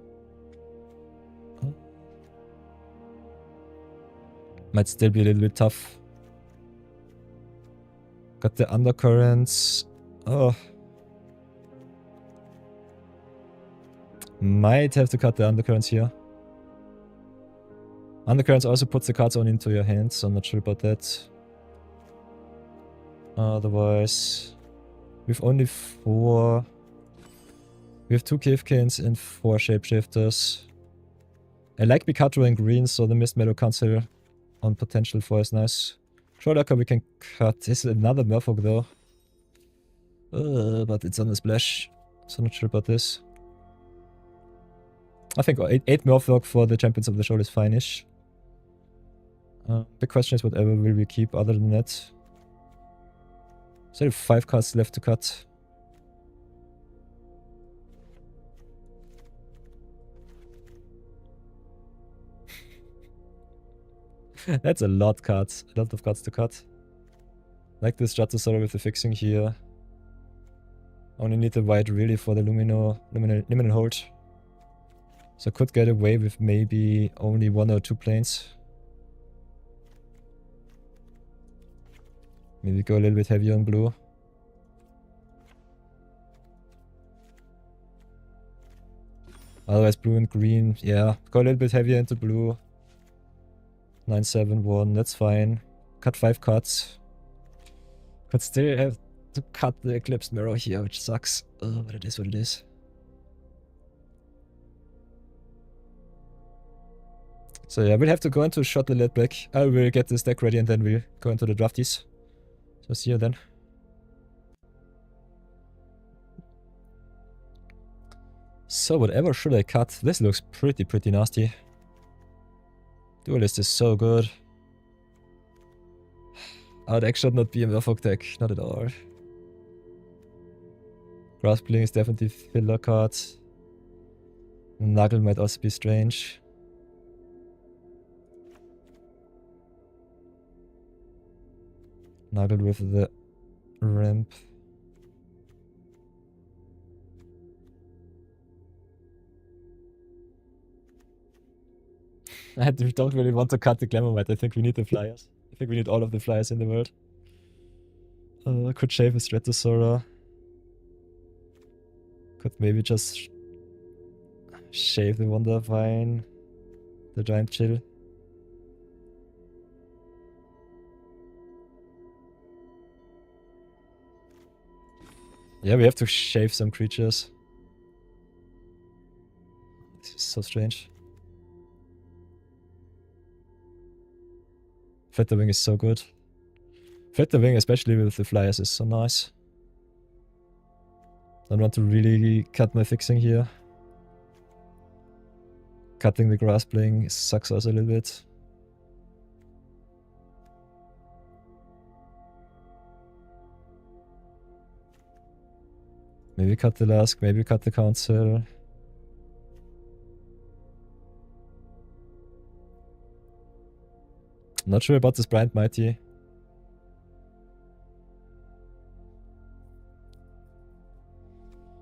Might still be a little bit tough. Got the Undercurrents. Might have to cut the Undercurrents here. Undercurrents also puts the cards on into your hands, so I'm not sure about that. Otherwise, we've only 4. We have 2 Cavecanes and 4 Shapeshifters. I like Pikachu in green, so the Mist Meadow Council on potential 4 is nice. Trollaka we can cut. This is another Merfolk though. But it's on the splash, so not sure about this. I think 8 Merfolk for the Champions of the Show is fine-ish. The question is whatever will we keep other than that. So I have 5 cards left to cut. That's a lot of cards to cut. Like this Stratosaur with the fixing here. Only need the white really for the Liminal Hold. So I could get away with maybe only 1 or 2 planes. Maybe go a little bit heavier on blue. Otherwise blue and green, yeah. Go a little bit heavier into blue. 971, that's fine. Cut 5 cuts. Could still have to cut the Eclipsed Mirror here, which sucks. But it is what it is. So yeah, we'll have to go into shot the lead back. I will get this deck ready and then we'll go into the drafties. So see you then. So whatever should I cut? This looks pretty nasty. Duelist is so good. Our deck should not be a Merfolk deck, not at all. Graspling is definitely filler card. Nuggle might also be strange. Nuggle with the ramp. I don't really want to cut the Glamourite. I think we need the flyers. I think we need all of the flyers in the world. Could shave a Stratosaurus. Could maybe just shave the Wonder Vine. The Giant Chill. Yeah, we have to shave some creatures. This is so strange. Featherwing is so good. Featherwing, especially with the flyers, is so nice. Don't want to really cut my fixing here. Cutting the Graspling sucks us a little bit. Maybe cut the Lask, maybe cut the Council. Not sure about this Blind Mighty.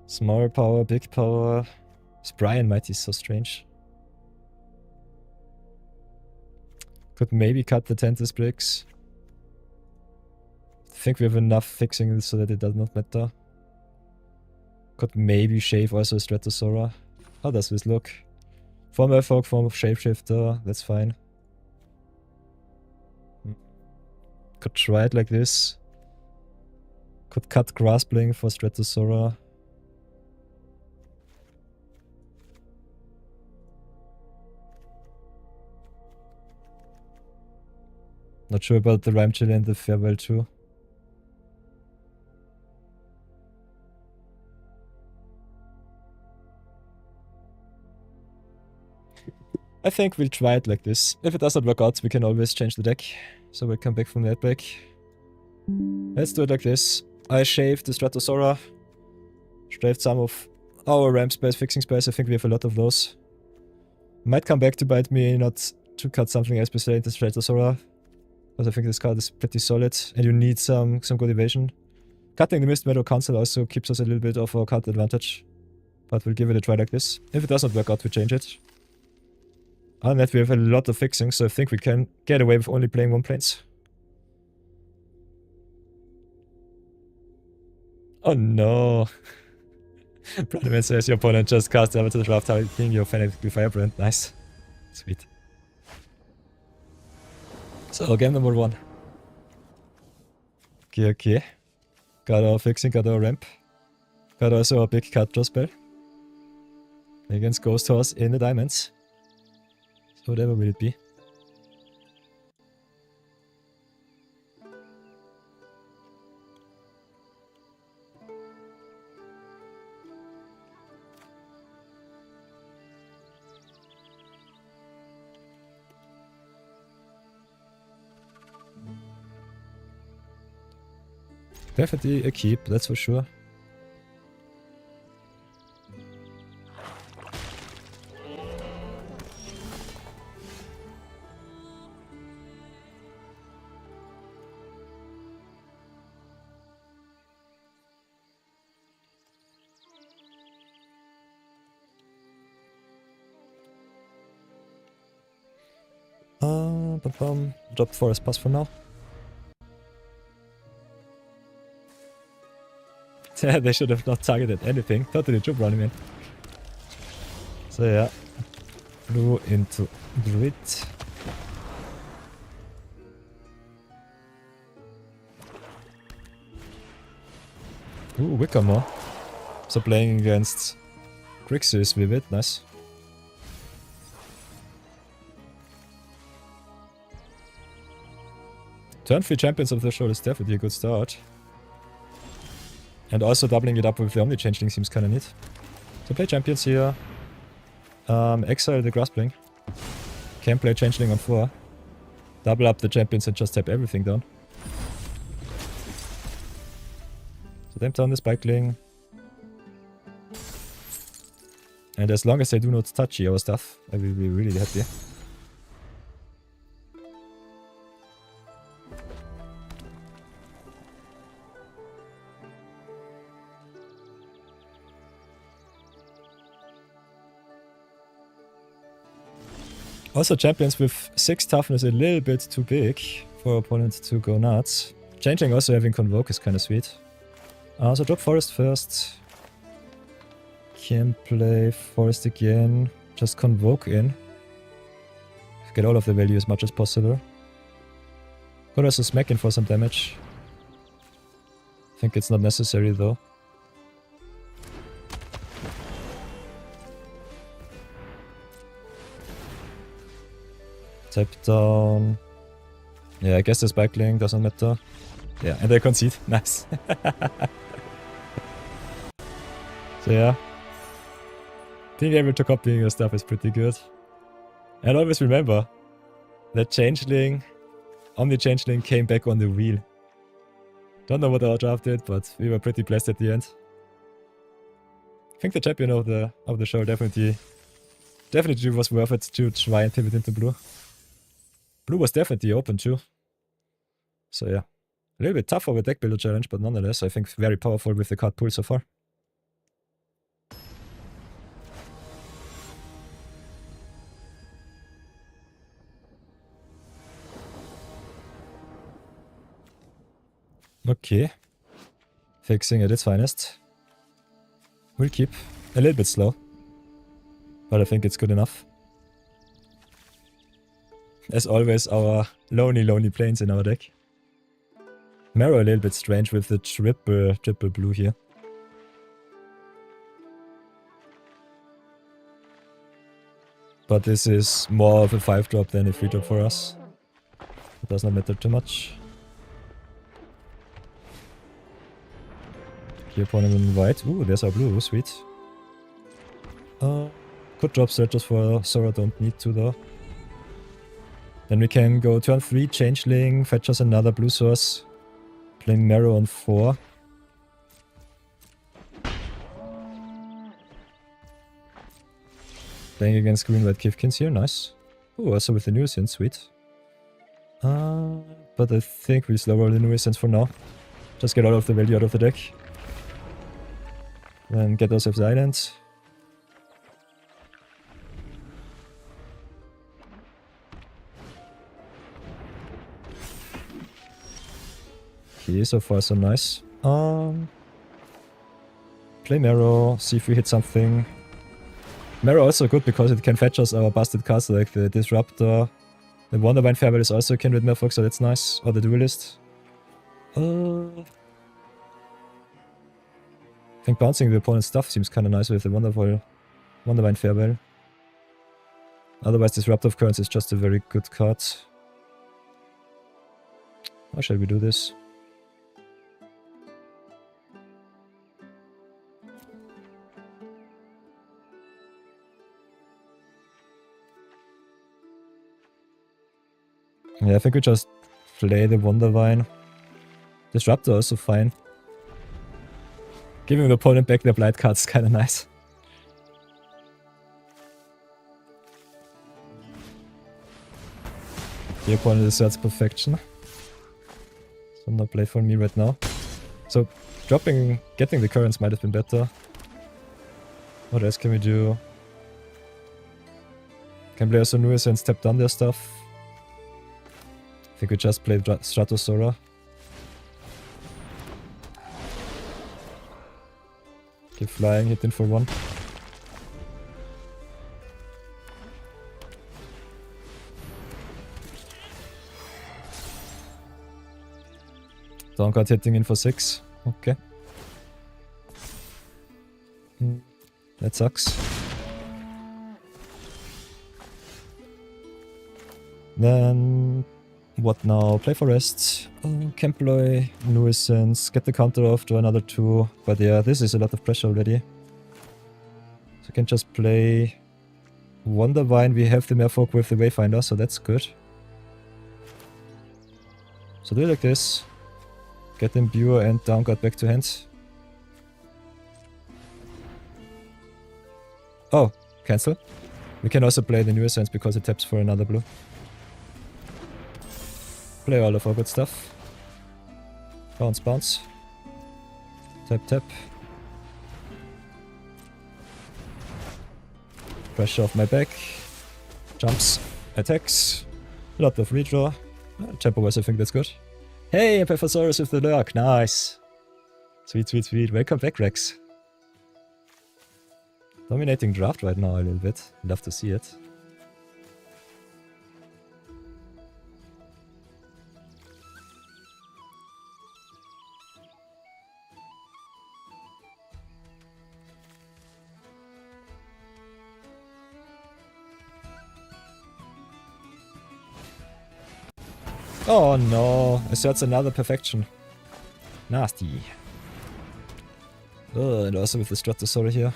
Small power, big power. This Brian Mighty is so strange. Could maybe cut the Tentis bricks. I think we have enough fixing so that it does not matter. Could maybe shave also a Stratosaurus. How does this look? Form Merfolk, form of Shapeshifter, that's fine. Could try it like this. Could cut Graspling for Stratosaurus. Not sure about the Rhyme Chill and the Farewell too. I think we'll try it like this. If it does not work out, we can always change the deck. So we'll come back from that back. Let's do it like this. I shaved the Stratosaurus. Shaved some of our ramp space, fixing space. I think we have a lot of those. Might come back to bite me not to cut something else besides the Stratosaurus. Because I think this card is pretty solid. And you need some good evasion. Cutting the Mist Meadow Council also keeps us a little bit of our card advantage. But we'll give it a try like this. If it does not work out, we change it. On that we have a lot of fixing, so I think we can get away with only playing one planes. Oh no! Brandman says your opponent just cast over to the draft targeting your Fanatic Firebrand. Nice. Sweet. So, game number 1. Okay. Got our fixing, got our ramp. Got also a big cut draw spell. Against Ghost Horse in the diamonds. Whatever will it be? Definitely a keep, that's for sure. Drop Forest Pass for now. They should have not targeted anything. Totally true, Brownie Man. So yeah. Blue into Druid. Ooh, Wickermore. So playing against Grixis is vivid, nice. Turn 3 Champions of the Show is definitely a good start. And also doubling it up with the Omni Changeling seems kinda neat. So play Champions here. Exile the Graspling. Can play Changeling on 4. Double up the champions and just tap everything down. So tap down the Spikeling. And as long as they do not touch our stuff, I will be really happy. Also, champions with 6 toughness a little bit too big for opponent to go nuts. Changing also having Convoke is kind of sweet. So drop Forest first. Can play Forest again. Just Convoke in. Get all of the value as much as possible. Could also smack in for some damage. I think it's not necessary though. Tap down. Yeah, I guess the Spikeling doesn't matter. Yeah, and they concede. Nice. So yeah. Being able to copy your stuff is pretty good. And always remember that Changeling, Omni-Changeling came back on the wheel. Don't know what our draft did, but we were pretty blessed at the end. I think the champion of the show definitely was worth it to try and pivot into blue. Blue was definitely open too. So yeah. A little bit tough of a deck builder challenge, but nonetheless I think very powerful with the card pool so far. Okay. Fixing at its finest. We'll keep a little bit slow. But I think it's good enough. As always, our lonely planes in our deck. Marrow a little bit strange with the triple blue here. But this is more of a 5-drop than a 3-drop for us. It does not matter too much. Key opponent in white. Ooh, there's our blue, sweet. Could drop searches for Sora, don't need to though. Then we can go turn 3, Changeling, fetch us another blue source. Play Marrow on 4. Playing against green white Kivkins here, nice. Ooh, also with the Nuisance, sweet. But I think we slow roll the Nuisance for now. Just get all of the value out of the deck. Then get ourselves island. Okay, so far so nice. Play Marrow, see if we hit something. Marrow also good because it can fetch us our busted cards like the Disruptor. The Wondervine Farewell is also Kindred Merfolk, so that's nice. Or the Duelist. I think bouncing the opponent's stuff seems kinda nice with the Wondervine Farewell. Otherwise Disrupt of Currents is just a very good card. How shall we do this? Yeah, I think we just play the Wondervine. Disruptor also fine. Giving the opponent back their blight cards is kinda nice. The opponent asserts perfection. So no play for me right now. So getting the currents might have been better. What else can we do? Can play also Nuisance and step down their stuff. I think we just play Stratosora. Keep flying, hitting for 1. Downcard hitting in for 6. Okay. That sucks. Then what now? Play Forest. Can play Nuisance. Get the counter off to another 2. But yeah, this is a lot of pressure already. So I can just play Wondervine, we have the Merfolk with the Wayfinder, so that's good. So do it like this. Get them Imbue and Down Guard back to hand. Oh, cancel. We can also play the New Essence because it taps for another blue. Play all of our good stuff. Bounce, bounce. Tap, tap. Pressure off my back. Jumps. Attacks. Lot of redraw. Tempo-wise, I think that's good. Hey, Epiphosaurus with the lurk. Nice. Sweet, sweet, sweet. Welcome back, Rex. Dominating draft right now a little bit. Love to see it. Oh no, asserts another perfection. Nasty. And also with the Stratosaur here.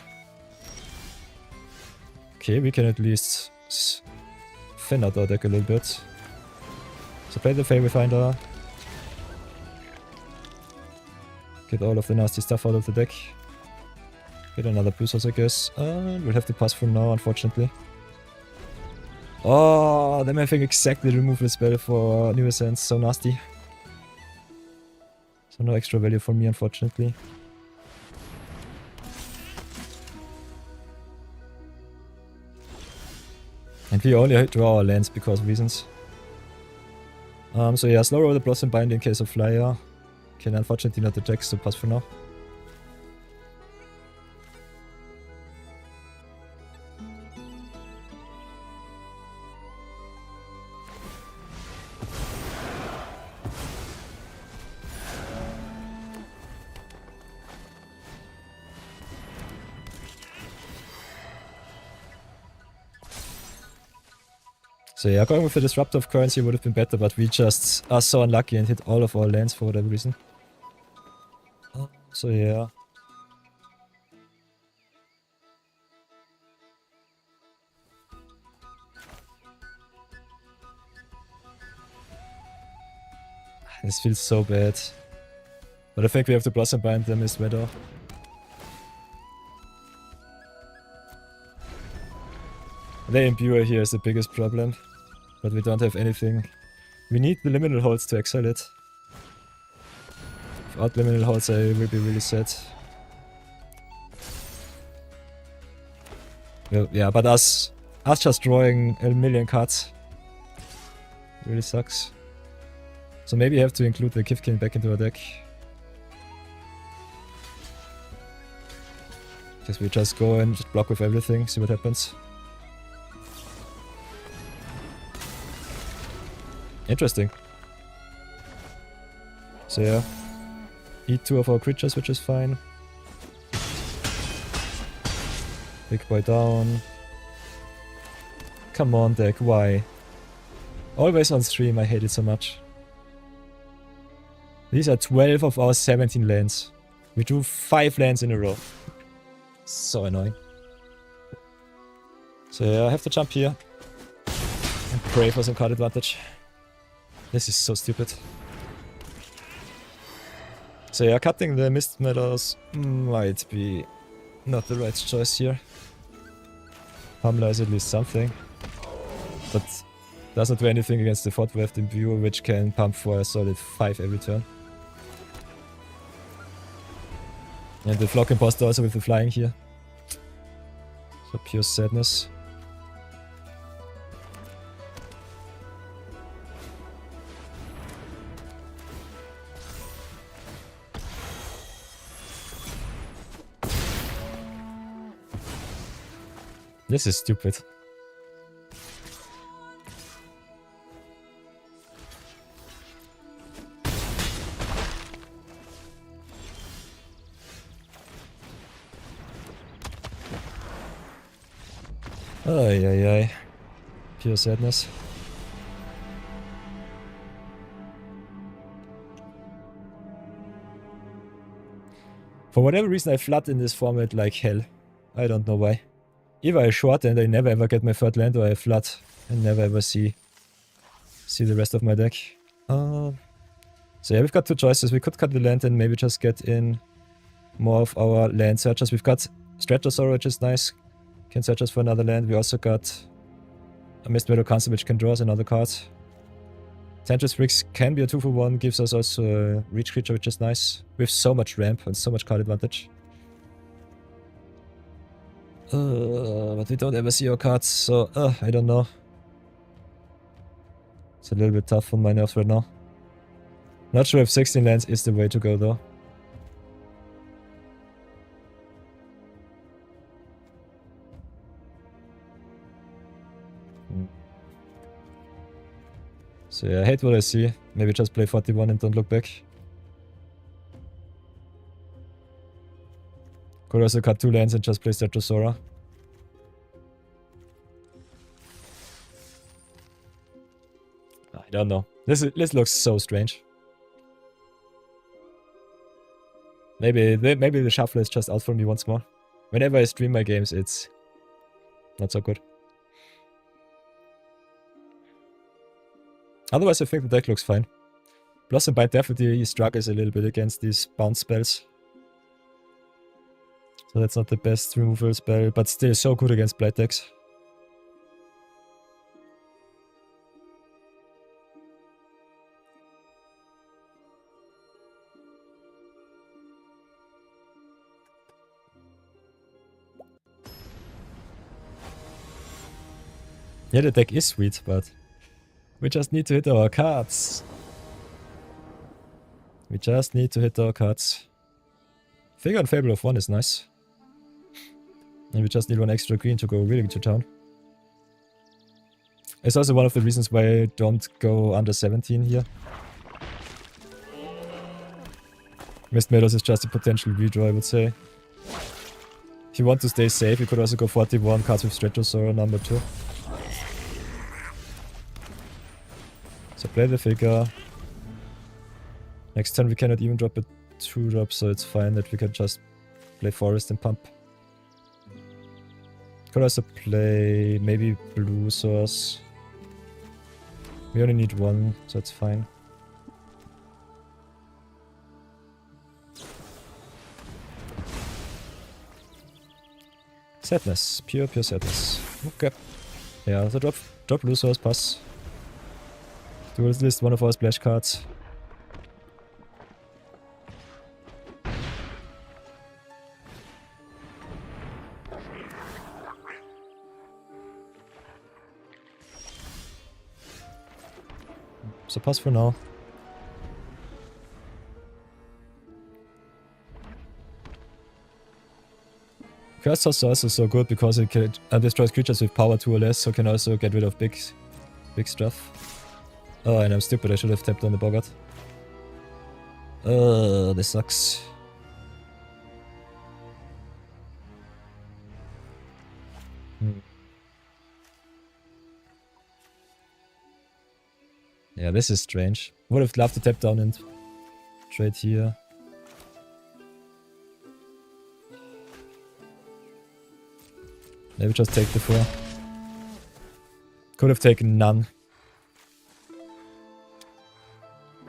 Okay, we can at least thin out our deck a little bit. So play the Fairy Finder. Get all of the nasty stuff out of the deck. Get another blue source, I guess. We'll have to pass for now, unfortunately. Oh, them having exactly the removal spell for New Essence, so nasty. So no extra value for me, unfortunately. And we only draw our lands because of reasons. So yeah, slow roll the Blossom Bind in case of Flyer. Can unfortunately not attack, so pass for now. So yeah, going with the Disruptive Currency would have been better, but we just are so unlucky and hit all of our lands for whatever reason. So yeah. This feels so bad. But I think we have to Blossom Bind them as Weather. The Imbue here is the biggest problem. But we don't have anything. We need the Liminal Holds to exile it. Without Liminal Holds I will be really sad. Well, yeah, but us just drawing a million cards really sucks. So maybe you have to include the Kifkin back into our deck. Guess we just go and just block with everything, see what happens. Interesting. So yeah. Eat two of our creatures, which is fine. Big boy down. Come on, deck, why? Always on stream, I hate it so much. These are 12 of our 17 lands. We drew 5 lands in a row. So annoying. So yeah, I have to jump here. And pray for some card advantage. This is so stupid. So yeah, cutting the Mist Meadows might be not the right choice here. Pummeler is at least something. But does not do anything against the Fort Weft Imbue, which can pump for a solid 5 every turn. And the Flock Imposter also with the flying here. So pure sadness. This is stupid. Ay, ay, ay. Pure sadness. For whatever reason I flood in this format like hell. I don't know why. either I short and I never ever get my third land, or I flood and never ever see the rest of my deck. So yeah, we've got two choices. We could cut the land and maybe just get in more of our land searchers. We've got Stratosaur, which is nice. Can search us for another land. We also got a Mist Meadow Concept, which can draw us another card. Temptress Bricks can be a 2-for-1, gives us also a reach creature, which is nice. We have so much ramp and so much card advantage. But we don't ever see our cards, so I don't know. It's a little bit tough on my nerves right now. Not sure if 16 lands is the way to go though. So yeah, I hate what I see. Maybe just play 41 and don't look back. Could also cut 2 lands and just play Stratosaurus. I don't know. This looks so strange. Maybe the shuffle is just out for me once more. Whenever I stream my games, it's not so good. Otherwise, I think the deck looks fine. Blossom Bind definitely struggles a little bit against these bounce spells. So that's not the best removal spell, but still so good against Blight decks. Yeah, the deck is sweet, but we just need to hit our cards. We just need to hit our cards. Figure on Fable of 1 is nice. And we just need 1 extra green to go really to town. It's also one of the reasons why I don't go under 17 here. Mist Meadows is just a potential redraw, I would say. If you want to stay safe, you could also go 41 cards with Stratosaur number 2. So play the figure. Next turn we cannot even drop a 2-drop, so it's fine that we can just play Forest and pump. Could also play maybe Blue Source. We only need 1, so it's fine. Sadness. Pure sadness. Okay. Yeah, so drop Blue Source, pass. Do list one of our splash cards. So pass for now. Curse Toss is also so good because it can destroys creatures with power 2 or less, so can also get rid of big stuff. Oh, and I'm stupid, I should have tapped on the Boggart. This sucks. Yeah, this is strange. Would have loved to tap down and trade here. Maybe just take the 4. Could have taken none.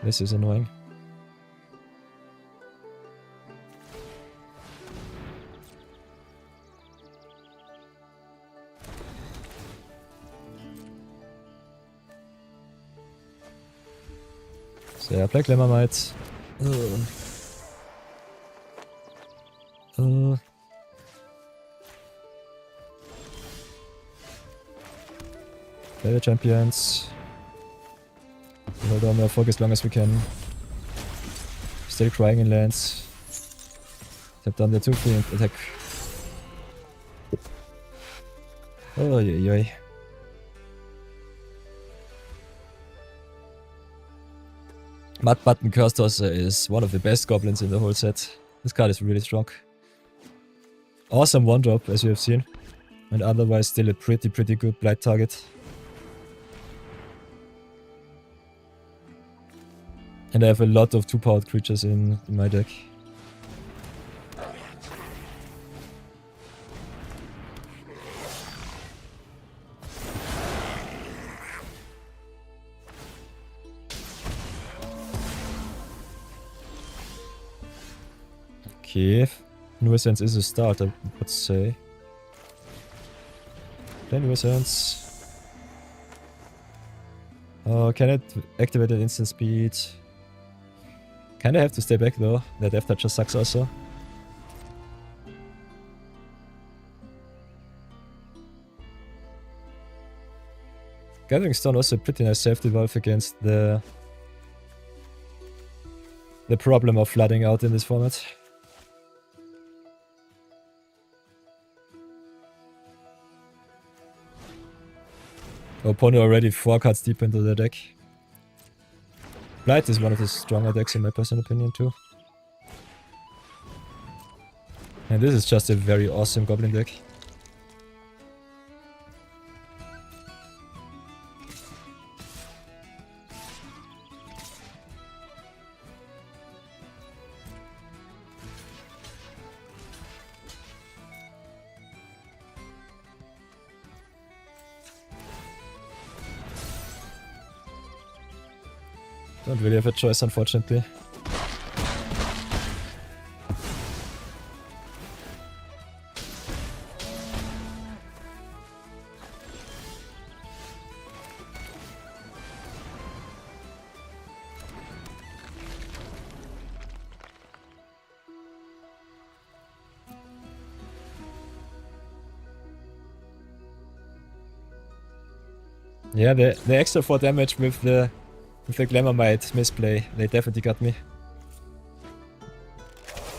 This is annoying. So yeah, play Glimmermite. Play the champions. Hold on our fog as long as we can. Still crying in lands. Tap down the 2-3 and attack. Oh yeah. Mud Button Curse Tosser is one of the best goblins in the whole set. This card is really strong. Awesome 1-drop, as you have seen. And otherwise still a pretty good blight target. And I have a lot of 2-powered creatures in my deck. Okay. Nuisance is a start, I would say. Play Nuisance. Oh, can it activate at instant speed? Kinda have to stay back though. That Death Touch just sucks also. Gathering Stone also a pretty nice safety valve against the problem of flooding out in this format. Opponent already 4 cards deep into the deck. Blight is one of the stronger decks in my personal opinion too. And this is just a very awesome Goblin deck. Don't really have a choice, unfortunately. Yeah, the extra 4 damage with the Glamour Might misplay, they definitely got me.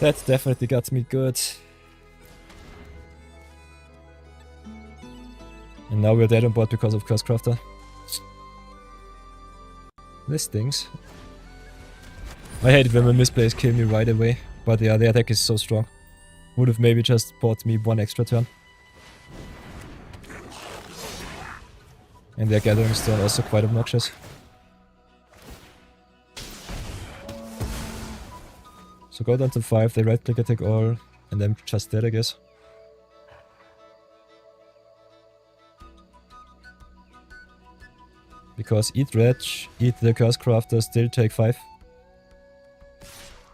That definitely got me good. And now we're dead on board because of Cursecrafter. This stings. I hate it when my misplays kill me right away, but yeah, the attack is so strong. Would have maybe just bought me 1 extra turn. And their Gathering Stone also quite obnoxious. So go down to 5, they right click attack all, and then just dead I guess. Because eat Wretch, eat the Cursecrafter, still take 5.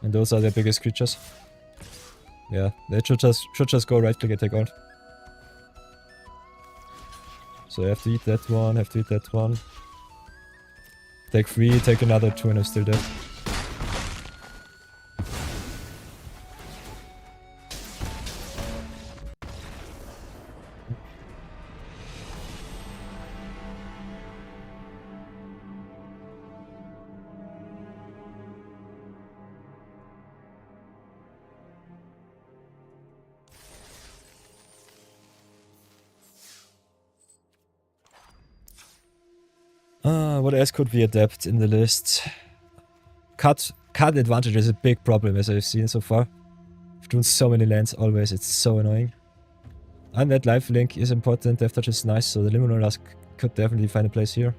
And those are their biggest creatures. Yeah, they should just go right click attack all. So I have to eat that one, have to eat that one. Take 3, take another 2 and I'm still dead. What else could we adapt in the list? Card advantage is a big problem as I've seen so far. I've drawn so many lands always, it's so annoying. And that lifelink is important, Death Touch is nice, so the Liminal Husk could definitely find a place here.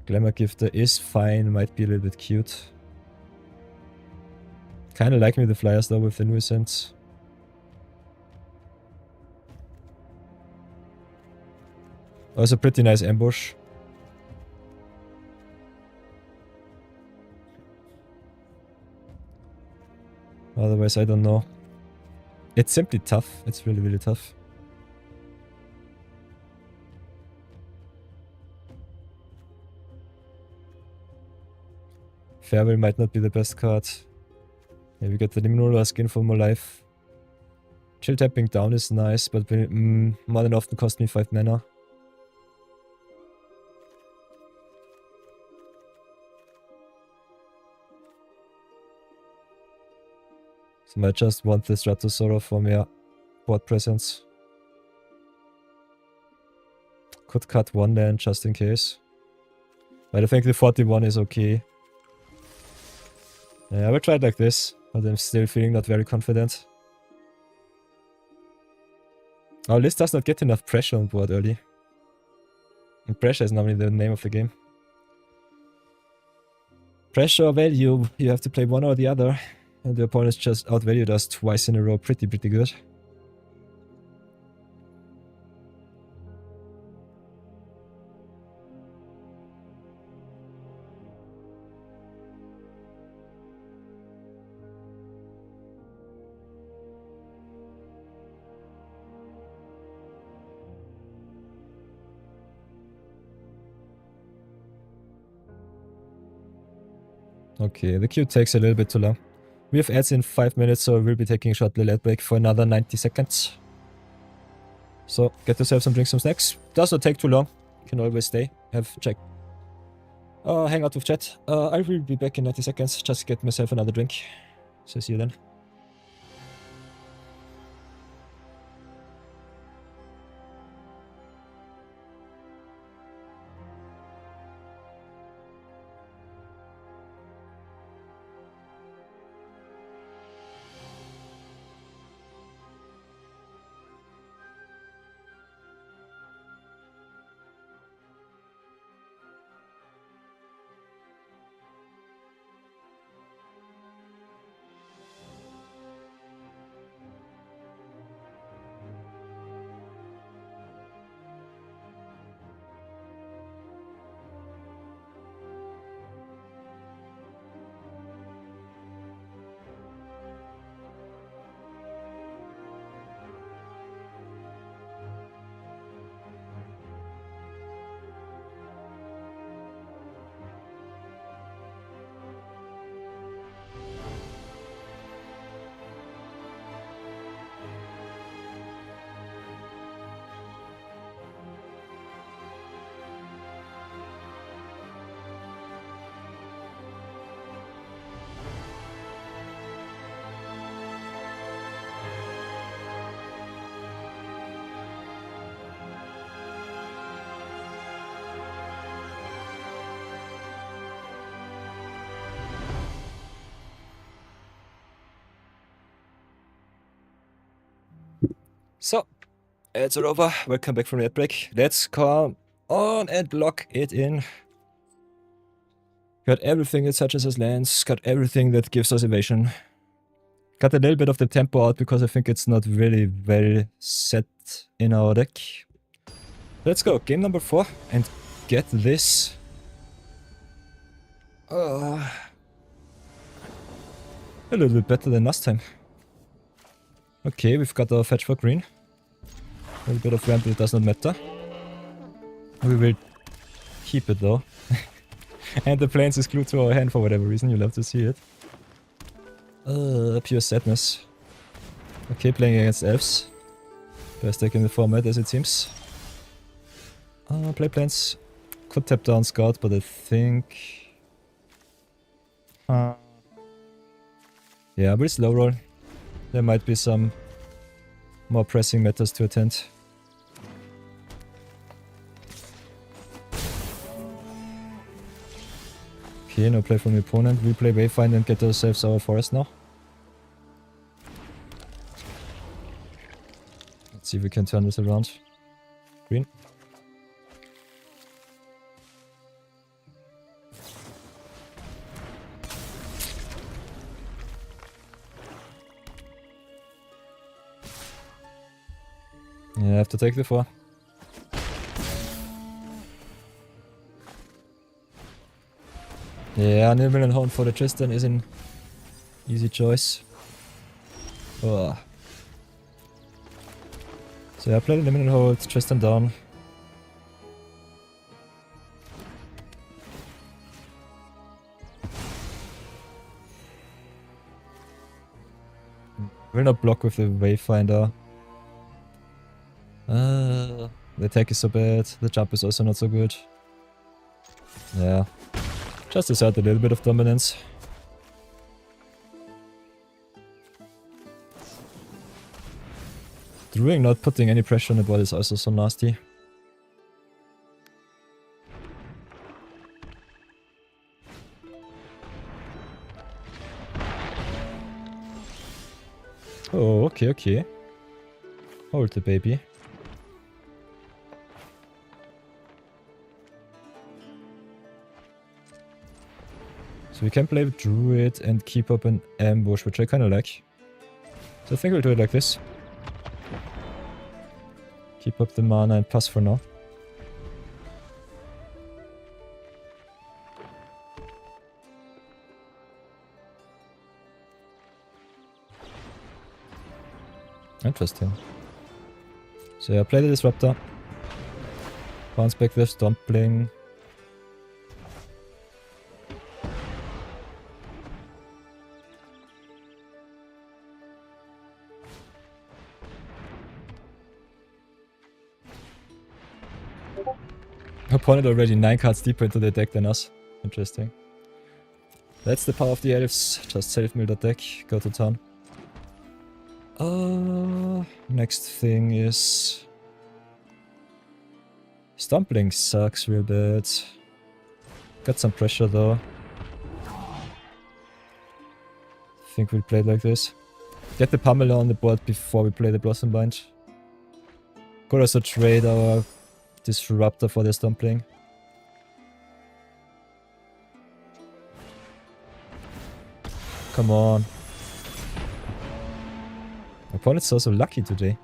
Glamour Gifter is fine, might be a little bit cute. Kinda like me the flyers though with the Nuisance. Also pretty nice ambush. Otherwise I don't know. It's simply tough. It's really, really tough. Farewell might not be the best card. Yeah, we get the Liminal skin for more life. Chill tapping down is nice, but will, more than often cost me 5 mana. So I might just want the Stratosaurus for mere board presence. Could cut 1 land just in case. But I think the 41 is okay. Yeah, I will try it like this, but I'm still feeling not very confident. Our list does not get enough pressure on board early. And pressure is normally the name of the game. Pressure or value, you have to play one or the other. And the opponents just outvalued us twice in a row, pretty good. Okay, the queue takes a little bit too long. We have ads in 5 minutes, so we'll be taking a short little ad break for another 90 seconds. So, get yourself some drinks, some snacks. Does not take too long. You can always stay. Hang out with chat. I will be back in 90 seconds. Just get myself another drink. So see you then. So, it's all over. Welcome back from the ad break. Let's come on and lock it in. Got everything that touches us lands. Got everything that gives us evasion. Got a little bit of the tempo out because I think it's not really well set in our deck. Let's go. Game number 4 and get this. A little bit better than last time. Okay, we've got our fetch for green. A little bit of ramp, it does not matter. We will keep it though. And the plains is glued to our hand for whatever reason, you love to see it. Pure sadness. Okay, playing against elves. Best deck in the format as it seems. Play plains. Could tap down scout, but I think... yeah, we'll slow roll. There might be some more pressing matters to attend. Okay, no play from the opponent. We play Wayfind and get ourselves our forest now. Let's see if we can turn this around. Green. Yeah, I have to take the 4. Yeah, Nibble and Horn for the Tristan is an easy choice. Oh. So yeah, I played the Nibble and Hold, Tristan down. Will not block with the Wayfinder. The attack is so bad, the jump is also not so good. Yeah. Just assert a little bit of dominance. Brewing not putting any pressure on the board is also so nasty. Oh, okay, okay. Hold the baby. So we can play with Druid and keep up an ambush, which I kinda like. So I think we'll do it like this. Keep up the mana and pass for now. Interesting. So yeah, play the Disruptor. Bounce back with Stompling. Opponent already 9 cards deeper into the deck than us. Interesting. That's the power of the elves. Just self-mill the deck, go to town. Next thing is... Stumbling sucks real bad. Got some pressure though. Think we'll play it like this. Get the Pummeler on the board before we play the Blossom Bind. Could also trade our Disruptor for the Stumbling. Come on. Opponent's so lucky today.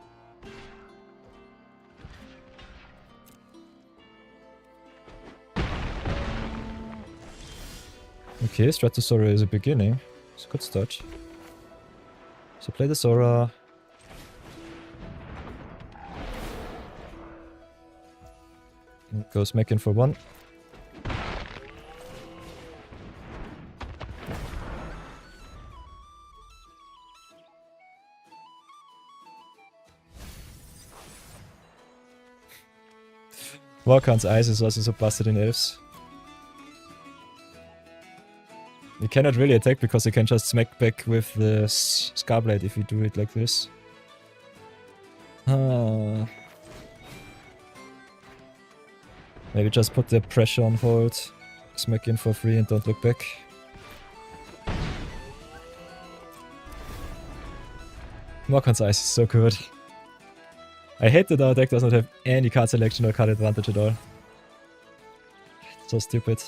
Okay, Stratosaurus is a beginning. It's a good start. So play the Sora. Go smack in for 1. Warkan's Ice is also so busted in Elves. You cannot really attack because you can just smack back with the Scarblade if you do it like this. Maybe just put the pressure on hold, smack in for free and don't look back. Warkan's Ice is so good. I hate that our deck does not have any card selection or card advantage at all. So stupid.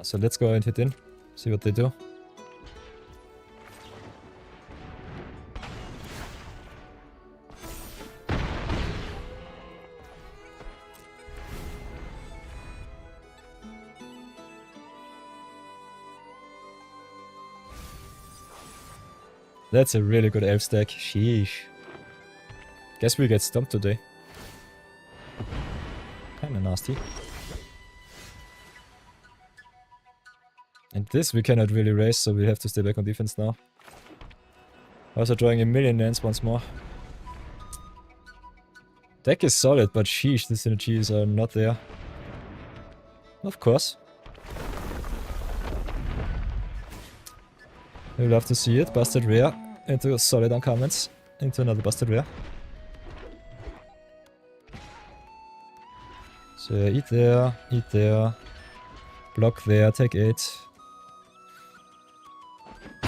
So let's go and hit in, see what they do. That's a really good elf stack. Sheesh. Guess we get stumped today. Kinda nasty. And this we cannot really raise, so we have to stay back on defense now. Also drawing a million lands once more. Deck is solid, but sheesh, the synergies are not there. Of course. We love to see it. Busted rare into solid uncommons. Into another busted rare. So eat there. Block there, take 8.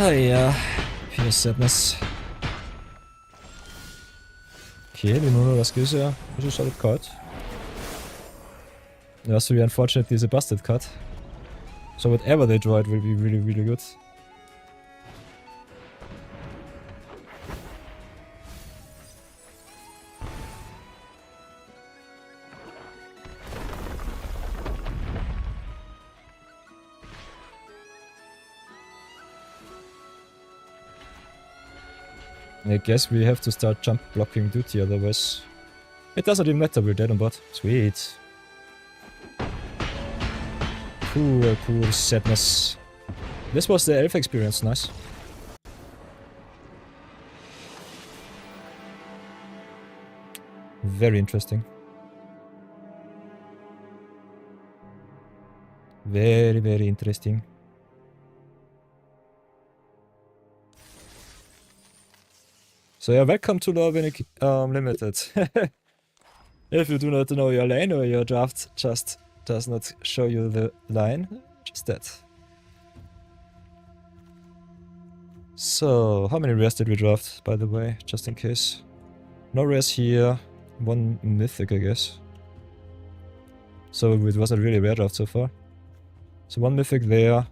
Oh yeah, pure sadness. Okay, Linono, das gives a solid card. Yeah, so unfortunately is a busted card. So whatever they draw, it will be really, really good. I guess we have to start jump blocking duty, otherwise it doesn't even matter, we're dead on bot. Sweet. Poor sadness. This was the elf experience, nice. Very interesting. Very, very interesting. So yeah, welcome to Lorwyn Limited. If you do not know your lane or your draft just does not show you the line, just that. So, how many rares did we draft, by the way, just in case? No rares here, 1 mythic, I guess. So it was a really rare draft so far. So 1 mythic there.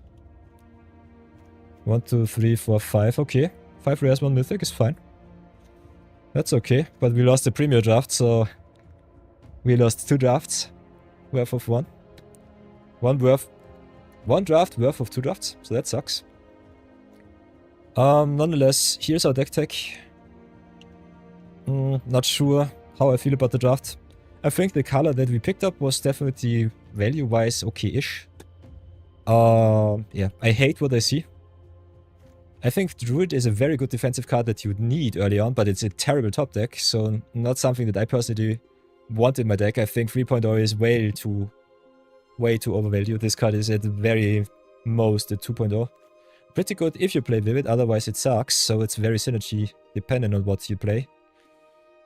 1, 2, 3, 4, 5, okay. 5 rares, 1 mythic is fine. That's okay, but we lost the premier draft, so we lost 2 drafts worth of 1. One draft worth of 2 drafts, so that sucks. Nonetheless, here's our deck tech. Not sure how I feel about the draft. I think the color that we picked up was definitely value-wise okay-ish. Yeah, I hate what I see. I think Druid is a very good defensive card that you would need early on, but it's a terrible top deck, so not something that I personally want in my deck. I think 3.0 is way too overvalued. This card is at the very most a 2.0. Pretty good if you play Vivid, otherwise it sucks, so it's very synergy dependent on what you play.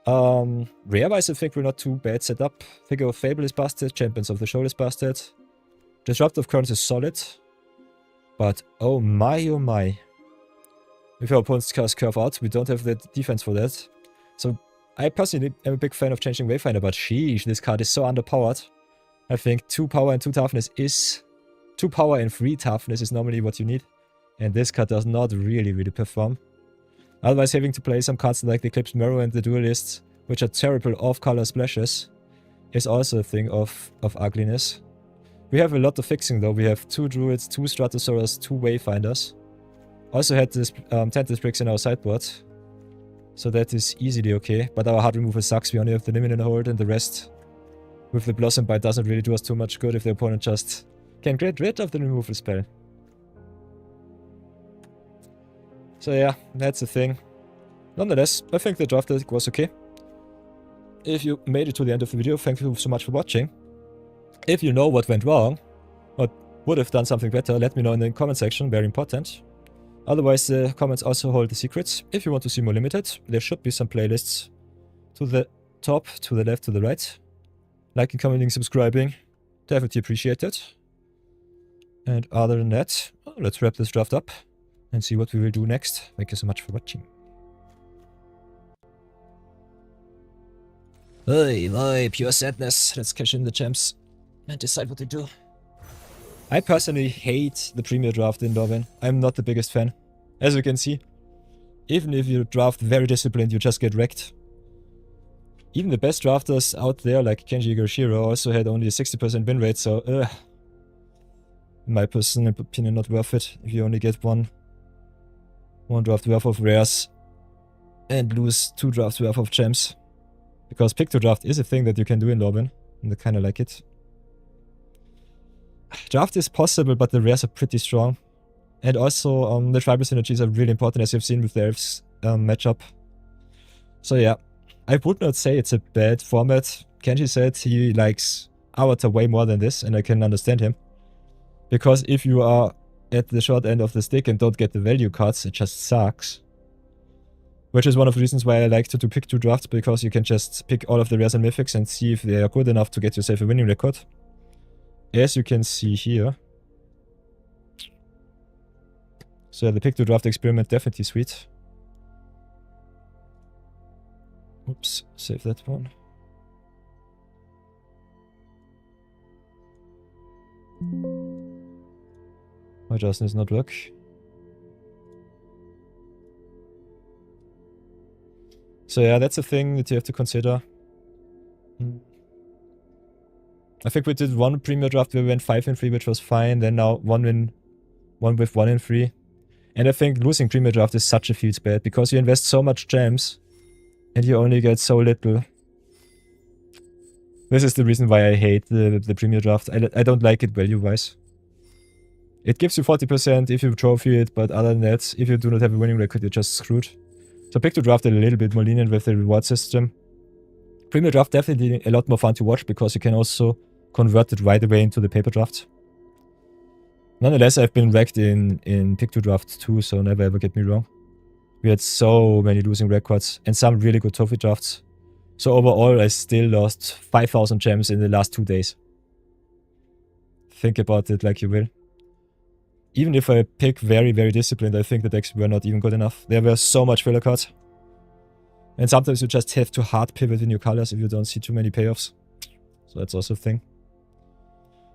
Rare-wise, I think we're not too bad set up. Figure of Fable is busted, Champions of the Shoal is busted. Disruptive Currents is solid. But oh my, if our opponents cast Curve Out, we don't have the defense for that. So I personally am a big fan of changing Wayfinder, but sheesh, this card is so underpowered. I think 2 power and 2 toughness is... 2 power and 3 toughness is normally what you need. And this card does not really perform. Otherwise, having to play some cards like the Eclipsed Mirror and the Duelist, which are terrible off-color splashes, is also a thing of ugliness. We have a lot of fixing though. We have 2 Druids, 2 Stratosaurus, 2 Wayfinders. Also had this Tentis Bricks in our sideboard. So that is easily okay. But our hard removal sucks. We only have the Limit in the hold, and the rest with the Blossom Bite doesn't really do us too much good if the opponent just can get rid of the removal spell. So yeah, that's the thing. Nonetheless, I think the draft deck was okay. If you made it to the end of the video, thank you so much for watching. If you know what went wrong, or would have done something better, let me know in the comment section, very important. Otherwise, the comments also hold the secrets. If you want to see more limited, there should be some playlists to the top, to the left, to the right. Liking, commenting, subscribing, definitely appreciated. And other than that, let's wrap this draft up and see what we will do next. Thank you so much for watching. Hey, pure sadness. Let's cash in the gems and decide what to do. I personally hate the Premier draft in Lorwyn. I'm not the biggest fan. As you can see, even if you draft very disciplined, you just get wrecked. Even the best drafters out there, like Kenji Igashiro, also had only a 60% win rate, so in my personal opinion, not worth it if you only get one draft worth of rares and lose 2 drafts worth of gems. Because pick to draft is a thing that you can do in Lorwyn, and I kinda like it. Draft is possible, but the rares are pretty strong. And also, the tribal synergies are really important, as you've seen with the Elves matchup. So yeah, I would not say it's a bad format. Kenji said he likes Avatar way more than this, and I can understand him. Because if you are at the short end of the stick and don't get the value cards, it just sucks. Which is one of the reasons why I like to do pick 2 drafts, because you can just pick all of the rares and mythics and see if they are good enough to get yourself a winning record. As you can see here. So the pick 2 draft experiment, definitely sweet. Oops, save that one. Why doesn't this not work? So yeah, that's a thing that you have to consider. I think we did one Premier draft where we went 5-3, which was fine. Then now one with 1-3. And I think losing Premier draft is such a feels bad, because you invest so much gems and you only get so little. This is the reason why I hate the Premier draft. I don't like it value-wise. It gives you 40% if you trophy it, but other than that, if you do not have a winning record, you're just screwed. So pick to draft a little bit more lenient with the reward system. Premier draft definitely a lot more fun to watch, because you can also convert it right away into the paper draft. Nonetheless, I've been wrecked in pick to draft too, so never ever get me wrong. We had so many losing records and some really good trophy drafts. So overall, I still lost 5,000 gems in the last 2 days. Think about it like you will. Even if I pick very disciplined, I think the decks were not even good enough. There were so much filler cards. And sometimes you just have to hard pivot in your colors if you don't see too many payoffs. So that's also a thing.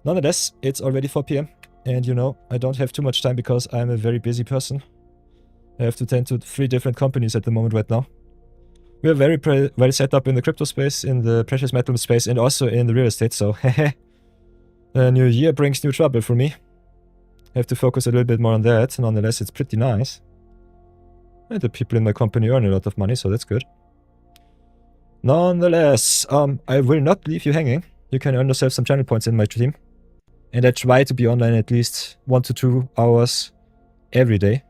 Nonetheless, it's already 4 PM. And you know, I don't have too much time because I'm a very busy person. I have to tend to 3 different companies at the moment right now. We are very well set up in the crypto space, in the precious metal space, and also in the real estate, so hehe. The new year brings new trouble for me. I have to focus a little bit more on that. Nonetheless, it's pretty nice. And the people in my company earn a lot of money, so that's good. Nonetheless, I will not leave you hanging. You can earn yourself some channel points in my team. And I try to be online at least 1 to 2 hours every day.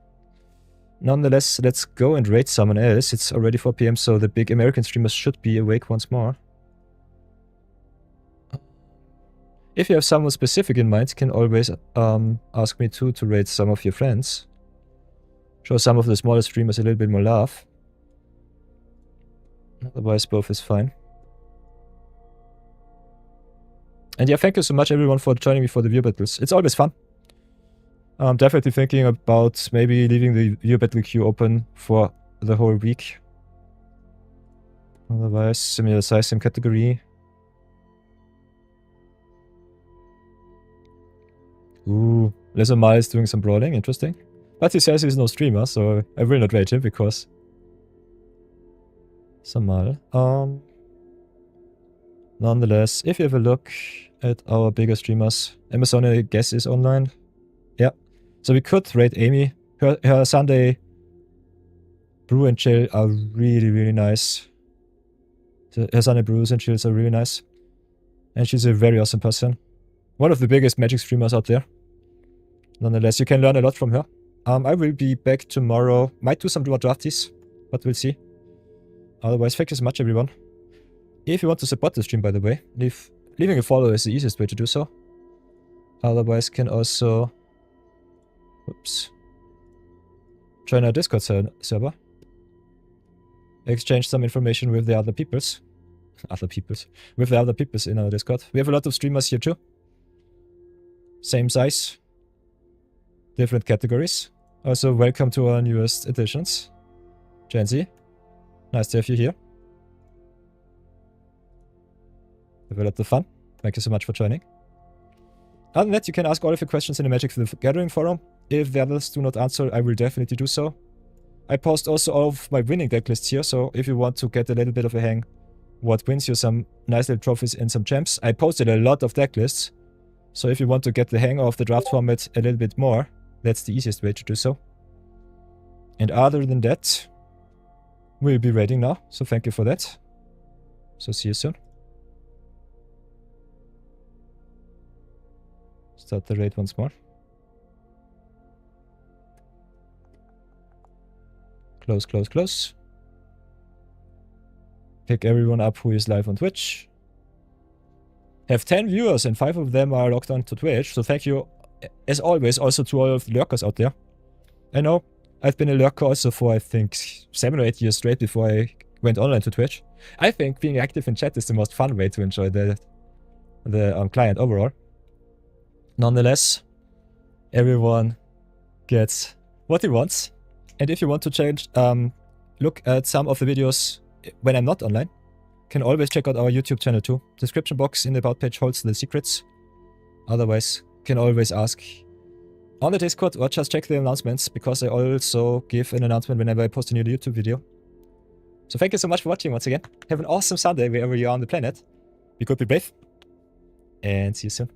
Nonetheless, let's go and raid someone else. It's already 4 PM, so the big American streamers should be awake once more. If you have someone specific in mind, you can always ask me too to raid some of your friends. Show some of the smaller streamers a little bit more love. Otherwise, both is fine. And yeah, thank you so much everyone for joining me for the viewer battles. It's always fun. I'm definitely thinking about maybe leaving the viewer battle queue open for the whole week. Otherwise, similar size, same category. Ooh, Lesomal is doing some brawling, interesting. But he says he's no streamer, so I will not rate him because... Samal. Nonetheless, if you have a look at our bigger streamers, Amazon, I guess, is online. Yeah. So we could rate Amy. Her Sunday brew and chill are really, really nice. Her Sunday brews and chills are really nice. And she's a very awesome person. One of the biggest Magic streamers out there. Nonetheless, you can learn a lot from her. I will be back tomorrow. Might do some drafties, but we'll see. Otherwise, thank you so much, everyone. If you want to support the stream, by the way, leaving a follow is the easiest way to do so. Otherwise, can also... Oops. Join our Discord server. Exchange some information with the other peoples. With the other peoples in our Discord. We have a lot of streamers here too. Same size. Different categories. Also, welcome to our newest additions. Janzi. Nice to have you here. Have a lot of fun. Thank you so much for joining. Other than that, you can ask all of your questions in the Magic the Gathering forum. If the others do not answer, I will definitely do so. I post also all of my winning deck lists here, so if you want to get a little bit of a hang what wins you some nice little trophies and some gems. I posted a lot of deck lists, so if you want to get the hang of the draft format a little bit more, that's the easiest way to do so. And other than that, we'll be raiding now, so thank you for that. So see you soon. Start the raid once more. Close, close, close. Pick everyone up who is live on Twitch. Have 10 viewers and 5 of them are logged on to Twitch, so thank you as always also to all of the lurkers out there. I know I've been a lurker also for I think 7 or 8 years straight before I went online to Twitch. I think being active in chat is the most fun way to enjoy the client overall. Nonetheless, everyone gets what he wants. And if you want to change, look at some of the videos when I'm not online, can always check out our YouTube channel too. Description box in the about page holds the secrets. Otherwise, can always ask on the Discord or just check the announcements, because I also give an announcement whenever I post a new YouTube video. So thank you so much for watching once again. Have an awesome Sunday wherever you are on the planet. Be good, be brave, and see you soon.